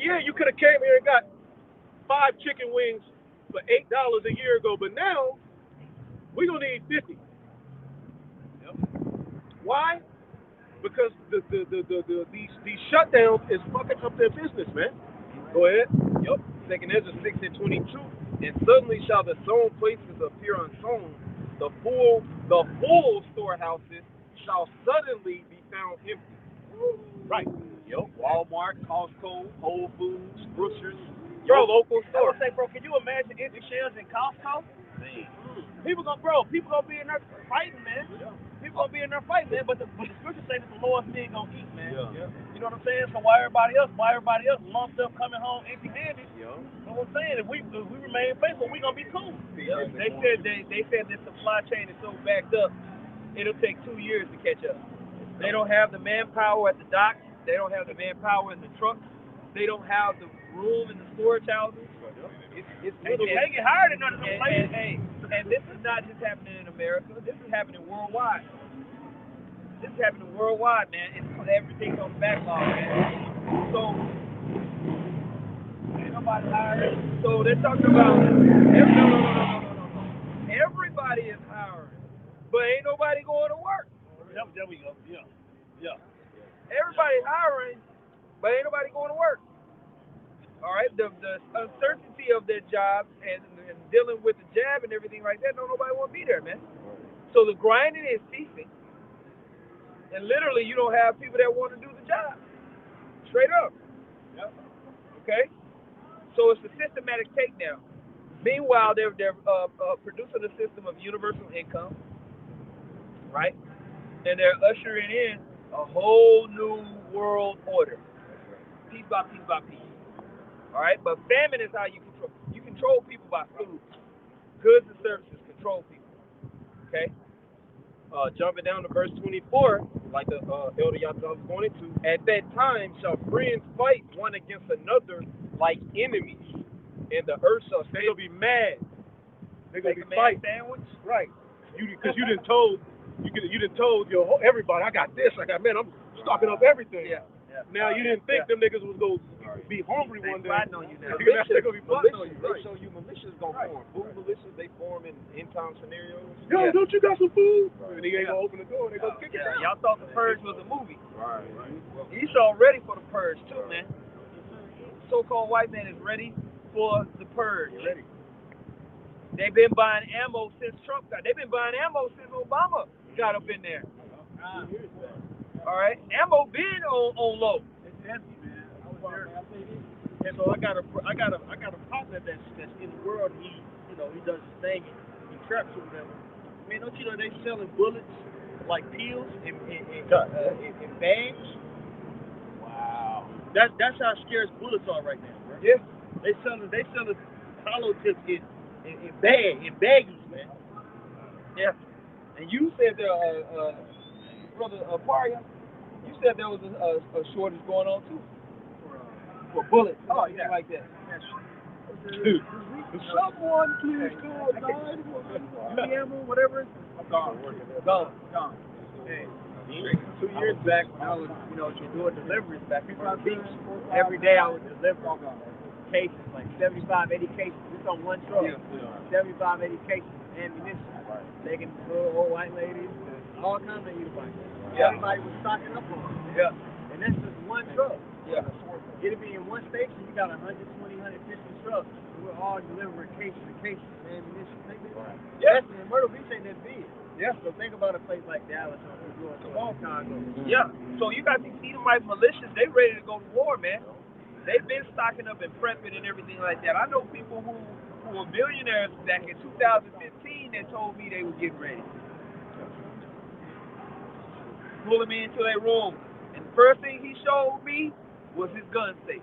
Yeah, you could have came here and got 5 chicken wings for $8 a year ago, but now we're going to need 50. Yep. Why? Because these shutdowns is fucking up their business, man. Go ahead. Yep. Second Ezra 6 and 22. And suddenly shall the sown places appear unsown. The full storehouses shall suddenly be found empty. Right. Yep. Walmart, Costco, Whole Foods, Brewster's. Your local store. I would say, bro, can you imagine empty shelves in Costco? People gonna be in there fighting, man. Yeah. People gonna be in there fighting, man. But the scripture says that the Lord's men gonna eat, man. Yeah. You know what I'm saying? So why everybody else lumped up coming home empty-handed? Yeah. You know what I'm saying? If we remain faithful, we gonna be cool. Yeah. They said the supply chain is so backed up, it'll take 2 years to catch up. They don't have the manpower at the docks. They don't have the manpower in the trucks. They don't have the room in the storage houses. They get hired in other places. And this is not just happening in America. This is happening worldwide. This is happening worldwide, man. Everything's on the backlog, man. So, ain't nobody hiring. So they're talking about, no. Everybody is hiring, but ain't nobody going to work. There we go. Yeah. Everybody's hiring, but ain't nobody going to work. All right, the uncertainty of their jobs and dealing with the jab and everything like that, nobody want to be there, man. So the grinding is ceasing. And literally, you don't have people that want to do the job. Straight up. Yep. Okay? So it's a systematic takedown. Meanwhile, they're producing a system of universal income, right? And they're ushering in a whole new world order. Piece by piece by piece. All right, but famine is how you control people by food. Goods and services control people. Okay. Jumping down to verse 24, like the Elder Yata was going into. At that time shall friends fight one against another like enemies, and the earth shall. They're gonna be mad. They're gonna be fighting. Sandwich. Right. Because you done told everybody, I got this. Man, I'm stocking up everything. Yeah. Now you didn't think them niggas was gonna be hungry one day. On you now. They're gonna be plotting on you. They show you militias gonna form. Food militias, they form in end-time scenarios. Yo, don't you got some food? And he ain't gonna open the door. They gonna kick it down. Y'all thought the Purge was a movie. Right. Esau ready for the Purge too, man. So-called white man is ready for the Purge. Ready. They've been buying ammo since Trump got. They've been buying ammo since Obama got up in there. All right, ammo been on low. It's empty, man. And so I got a partner that's in the world. you know, he does his thing and he traps or whatever. Man, don't you know they selling bullets like pills in bags? Wow. That's how scarce bullets are right now, bro. Yeah. They selling hollow tips in baggies, man. Yeah. And you said that, Brother Paria, you said there was a shortage going on too for bullets. Oh, yeah, like that. Dude, someone please call 911. ammo, whatever. Gone. Hey, 2 years back when I was, you know, doing deliveries back on the beach, every day I would deliver cases, like 75, 80 cases, just on one truck. 75, 80 cases of ammunition. Taking old white ladies, all kinds of anybody. Everybody was stocking up on it. Yeah. And that's just one truck. Yeah. It'll be in one station, you got 120, 150 trucks. We're all delivering cases and cases of ammunition. Yeah. And Myrtle Beach ain't that big. Yeah. So think about a place like Dallas or New York or Chicago. Yeah. So you got these Edomite militias, they ready to go to war, man. They've been stocking up and prepping and everything like that. I know people who were millionaires back in 2015 that told me they were getting ready. Pull them into their room. And the first thing he showed me was his gun safe.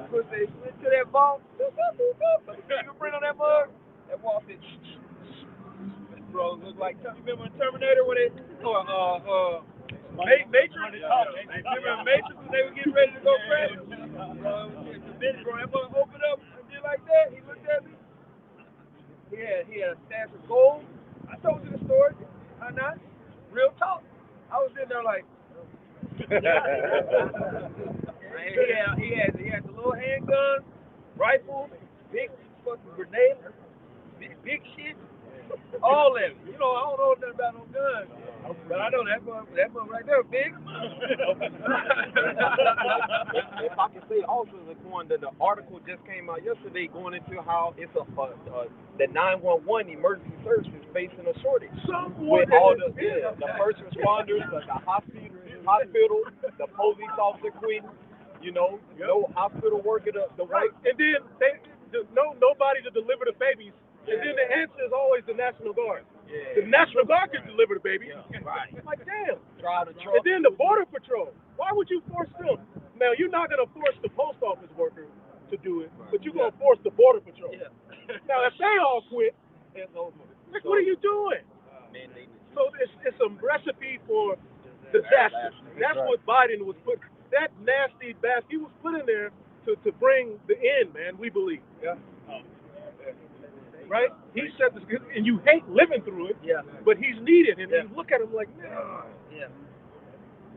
Put to that vault, put the fingerprint on that mug, that wall said, bro, look like, you remember in Terminator when Matrix? Remember Matrix when they were getting ready to go crazy? Bro, that mug opened up and did like that. He looked at me. He had a stash of gold. I told you the story. Why not? Real talk. I was in there like, he had the little handguns, rifles, big fucking grenades, big shit, all of it. You know, I don't know nothing about no guns, but I know that one right there, big. If I can say also, Laquan, that the article just came out yesterday going into how it's the 911 emergency service is facing a shortage. With all the first responders, the hospital, the police officer quitting, you know, no hospital worker, the Right. And then nobody to deliver the babies. And then the answer is always the National Guard. Yeah. The National Guard can deliver the baby. Right. Like, damn. Drive the truck. And then the Border Patrol. Why would you force them? Now, you're not going to force the post office worker to do it, but you're going to force the Border Patrol. Yeah. Now, if they all quit, It's over. like, what are you doing? So it's a recipe for disaster. That's what Biden was put. That nasty bastard, he was put in there to bring the end, man, we believe. Yeah. Right? He said this, and you hate living through it, Yeah. but he's needed, and Yeah. you look at him like, man. Yeah.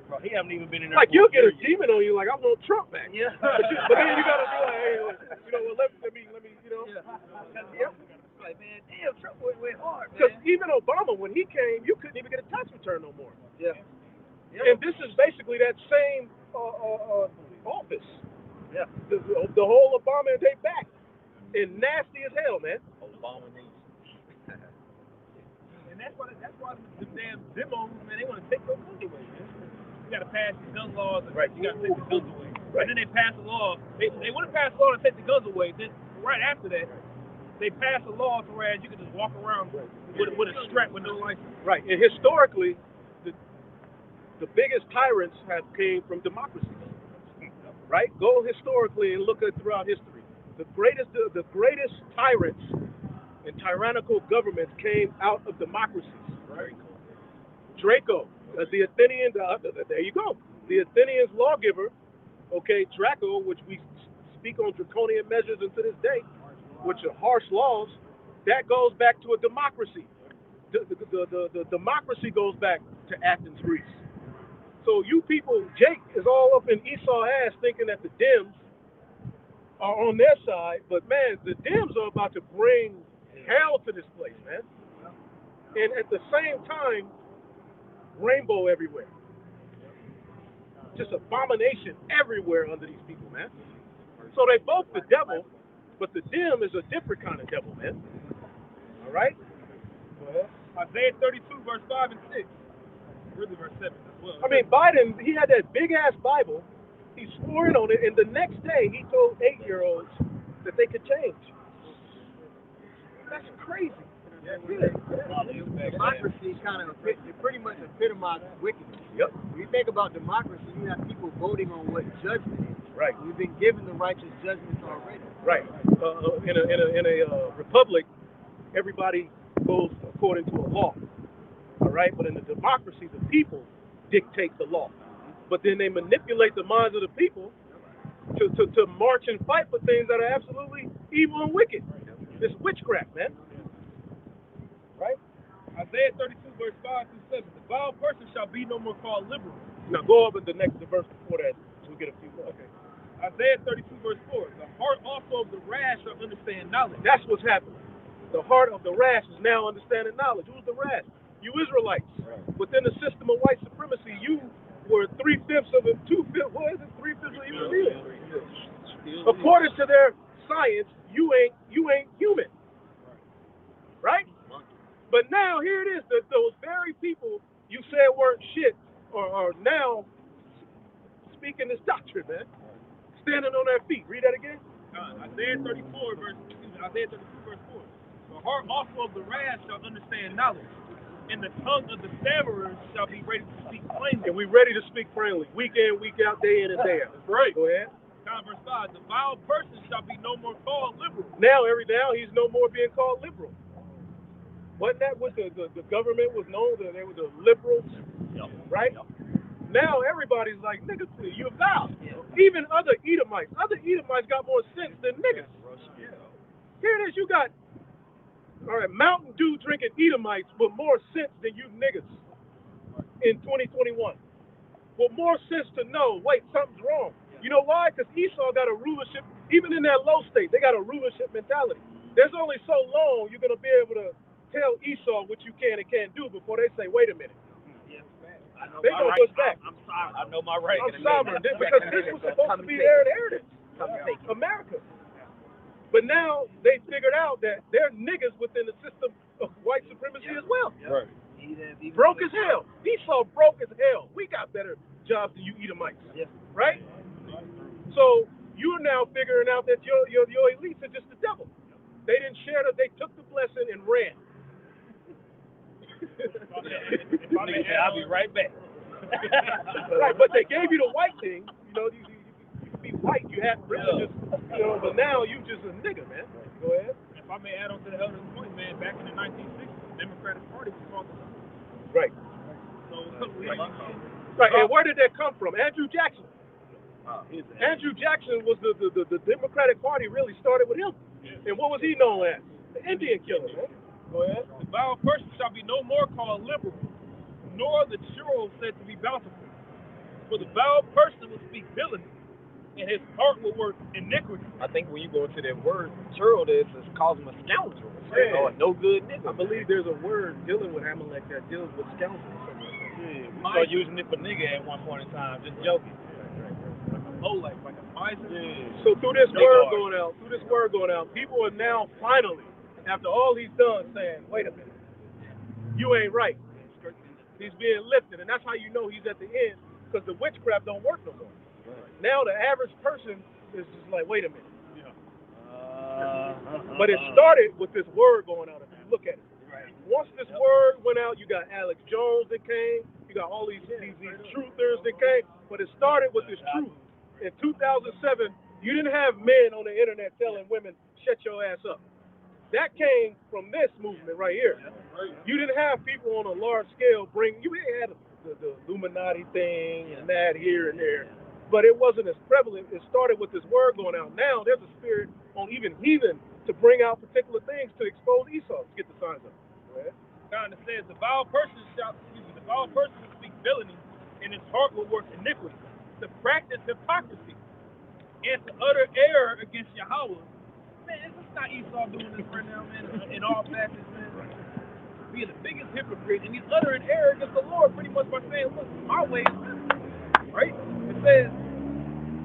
Bro, he haven't even been in there. Like, you'll get a demon on you, like, I want Trump back. Yeah. But then you gotta be like, hey, you know, well, let me, you know. Yeah. Like, man, damn, Trump went hard, Because man. even Obama, when he came, you couldn't even get a tax return no more. Yeah. And this is basically that same office. Yeah. The whole Obama and they back. And nasty as hell, man. And that's why the damn demos, man, they want to take those guns away, man. You got to pass these gun laws. Right. You got to take the guns away. Right. And then they pass a law. They want to pass a law to take the guns away. Then right after that, they pass a law to where you can just walk around with a strap with no license. Right. And historically, the biggest tyrants have came from democracies. Right? Go historically and look at throughout history. The greatest tyrants and tyrannical governments came out of democracies. Right? Draco, the Athenian, there you go. The Athenians lawgiver, okay, Draco, which we speak on draconian measures unto this day, which are harsh laws, that goes back to a democracy. The democracy goes back to Athens, Greece. So you people, Jake is all up in Esau's ass thinking that the Dems are on their side, but man, the Dems are about to bring hell to this place, man. And at the same time, rainbow everywhere. Just abomination everywhere under these people, man. So they both the devil, but the Dem is a different kind of devil, man. All right? Isaiah 32, verse 5 and 6. Really, verse 7 as well. I mean, Biden, he had that big-ass Bible. He swore in on it, and the next day he told 8-year-olds that they could change. That's crazy. Democracy pretty much epitomizes wickedness. Yep. When you think about democracy, you have people voting on what judgment is. Right. We've been given the righteous judgments already. Right. In a republic, everybody goes according to a law. All right. But in a democracy, the people dictate the law. But then they manipulate the minds of the people to march and fight for things that are absolutely evil and wicked. It's witchcraft, man. Right? Isaiah 32, verse 5 through 7. The vile person shall be no more called liberal. Now go over the verse before that so we get a few more. Okay. Isaiah 32, verse 4. The heart also of the rash shall understand knowledge. That's what's happening. The heart of the rash is now understanding knowledge. Who's the rash? You Israelites. Within the system of white supremacy, you were 3/5 of it, 2/5. What is it? 3/5 of human beings. According to their science, you ain't human. Right? But now here it is, that those very people you said weren't shit are now speaking this doctrine, man. Standing on their feet. Read that again. Isaiah 32, verse 4. The heart also of the rash shall understand knowledge, and the tongue of the stammerers shall be ready to speak plainly. And we ready to speak plainly, week in, week out, day in and day out. That's right. Go ahead. Verse 5. The vile person shall be no more called liberal. Now he's no more being called liberal. Wasn't that what the government was known that they were the liberals? Yep. Right? Yep. Now everybody's like, nigga, you're vile. Yep. Even other Edomites got more sense than niggas. Here it is, you got, all right, Mountain Dew drinking Edomites with more sense than you niggas in 2021. With more sense to know, wait, something's wrong. You know why? Because Esau got a rulership, even in that low state, they got a rulership mentality. There's only so long you're going to be able to tell Esau what you can and can't do before they say, wait a minute. They gonna push back. I'm sorry. I know my right. I'm sovereign because this was supposed to be their inheritance, America. But now they figured out that they're niggas within the system of white supremacy as well. Right. Broke as hell. Esau broke as hell. We got better jobs than you Edomites, right? So you're now figuring out that your elites are just the devil. They didn't share that. They took the blessing and ran. I'll be right back. Right, but they gave you the white thing. You know, you could be white. You had privileges. You know, but now you just a nigga, man. Go ahead. If I may add on to the elder's point, man, back in the 1960s, the Democratic Party was called the right. So right, and where did that come from? Andrew Jackson. Andrew Jackson was the Democratic Party really started with him. And what was he known as? The Indian killer, man. Go ahead. The vile person shall be no more called liberal, nor the churl said to be bountiful. For the vile person will speak villainy, and his heart will work iniquity. I think when you go into that word churl, this is calls him a scoundrel. Or a no good nigga. I believe there's a word dealing with Amalek that deals with scoundrel or something like that. We started using it for nigga at one point in time, just joking. Like a miser. So through this word going out, people are now finally, after all he's done, saying, wait a minute, you ain't right. He's being lifted, and that's how you know he's at the end, because the witchcraft don't work no more. Now the average person is just like, wait a minute. But it started with this word going out. If you look at it, once this word went out, you got Alex Jones that came, you got all these truthers that came, but it started with this truth. In 2007, you didn't have men on the internet telling women, shut your ass up. That came from this movement right here. You didn't have people on a large scale you had the Illuminati thing and that here and there, but it wasn't as prevalent. It started with this word going out. Now there's a spirit on even heathen to bring out particular things to expose Esau. Let's get the signs up. God says, the vile person will speak villainy, and his heart will work iniquity. To practice hypocrisy and to utter error against Yahweh. Man, it's not Esau doing this right now, man, in all facets, man. Being the biggest hypocrite, and he's uttering error against the Lord pretty much by saying, look, my way is this. Right? It says,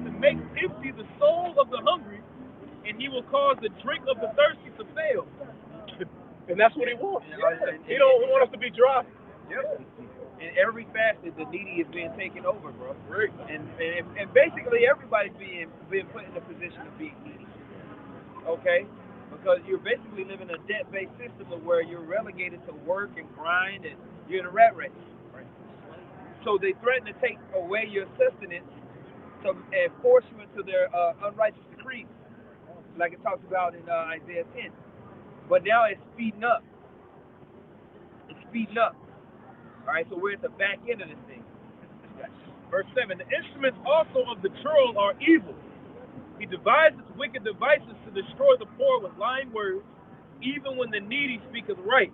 to make empty the soul of the hungry, and he will cause the drink of the thirsty to fail. And that's what he wants. He don't want us to be dry. Yep. In every facet, the needy is being taken over, bro. Right. And basically everybody's being put in a position of being needy. Okay? Because you're basically living a debt-based system of where you're relegated to work and grind and you're in a rat race. Right. So they threaten to take away your sustenance and force you into their unrighteous decrees, like it talks about in Isaiah 10. But now it's speeding up. It's speeding up. All right, so we're at the back end of this thing. Verse 7, the instruments also of the churl are evil. He devises wicked devices to destroy the poor with lying words, even when the needy speaketh right.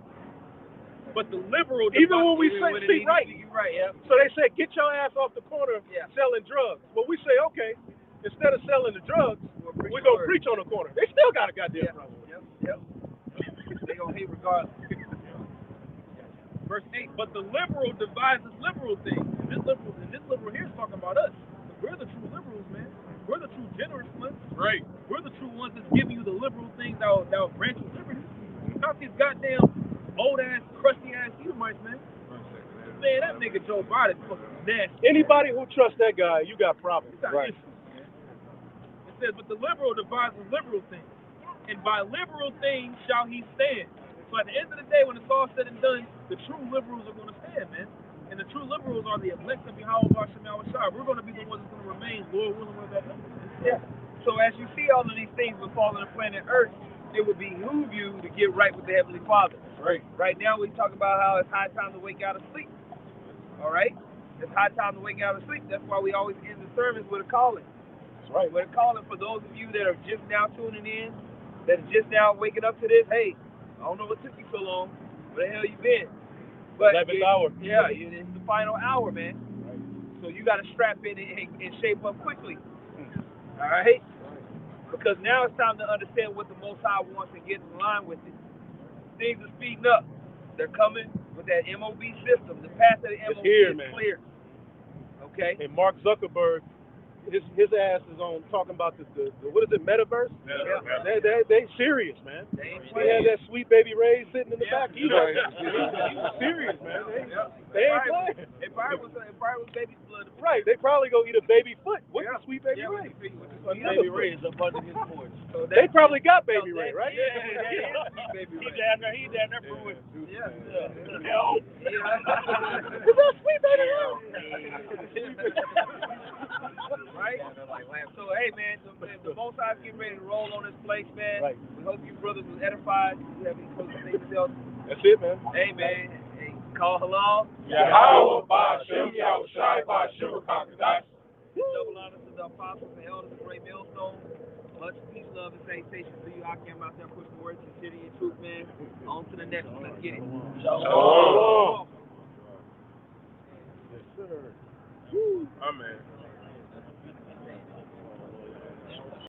But the liberal, Even when we speak right. Right, yeah. So they say, get your ass off the corner selling drugs. But we say, okay, instead of selling the drugs, we're going to preach on the corner. They still got a goddamn problem. Yep. They're going to hate regardless. Verse 8, but the liberal devises liberal things. And this liberal here is talking about us. We're the true liberals, man. We're the true generous ones. Right. We're the true ones that's giving you the liberal things that will grant you liberty. Not these goddamn old-ass, crusty-ass Edomites, man. Man, that nigga Joe Biden is fucking nasty. Anybody who trusts that guy, you got problems. Right. It says, but the liberal devises liberal things, and by liberal things shall he stand. So at the end of the day, when it's all said and done, the true liberals are going to stand, man. And the true liberals are the elect of Yahweh Hashem Yahushua. We're going to be the ones that's going to remain, Lord willing, with that number. Yeah. So as you see all of these things befall on the planet Earth, it would behoove you to get right with the Heavenly Father. Right. Right now we talk about how it's high time to wake out of sleep. All right? It's high time to wake out of sleep. That's why we always end the service with a calling. That's right. With a calling for those of you that are just now tuning in, that are just now waking up to this. Hey, I don't know what took you so long. Where the hell you been? But 11th hour. Yeah, it's the final hour, man. Right. So you got to strap in and shape up quickly. All right? Because now it's time to understand what the Most High wants and get in line with it. Things are speeding up. They're coming with that MOB system. The path of the MOB is clear. Okay? And Mark Zuckerberg, his ass is on talking about the what is it, metaverse? Yeah. They serious, man. They had that sweet baby Ray sitting in the back. He was serious, man. They ain't playing. It probably was baby blood. Right. They probably go eat a baby foot with the sweet baby Ray. Baby Ray is up under his porch. So they probably got baby Ray, right? He's down there for it. Yeah. Yo. Is that sweet baby Ray? Right? So, hey, man, the Most High getting ready to roll on this place, man. Right. We hope you brothers was edified. You have any closing statements else? That's it, man. Hey, man. Hey, call halal. Yahweh Ba'Shem Yahushai Ba'Shem Kakadash. Double honor to the apostles and elders of Great Millstone. Much peace, love, and salutations to you. I came out there pushing the word, sincerity, and truth, man. On to the next one. Let's get it. Shalom. Yes, sir. Amen.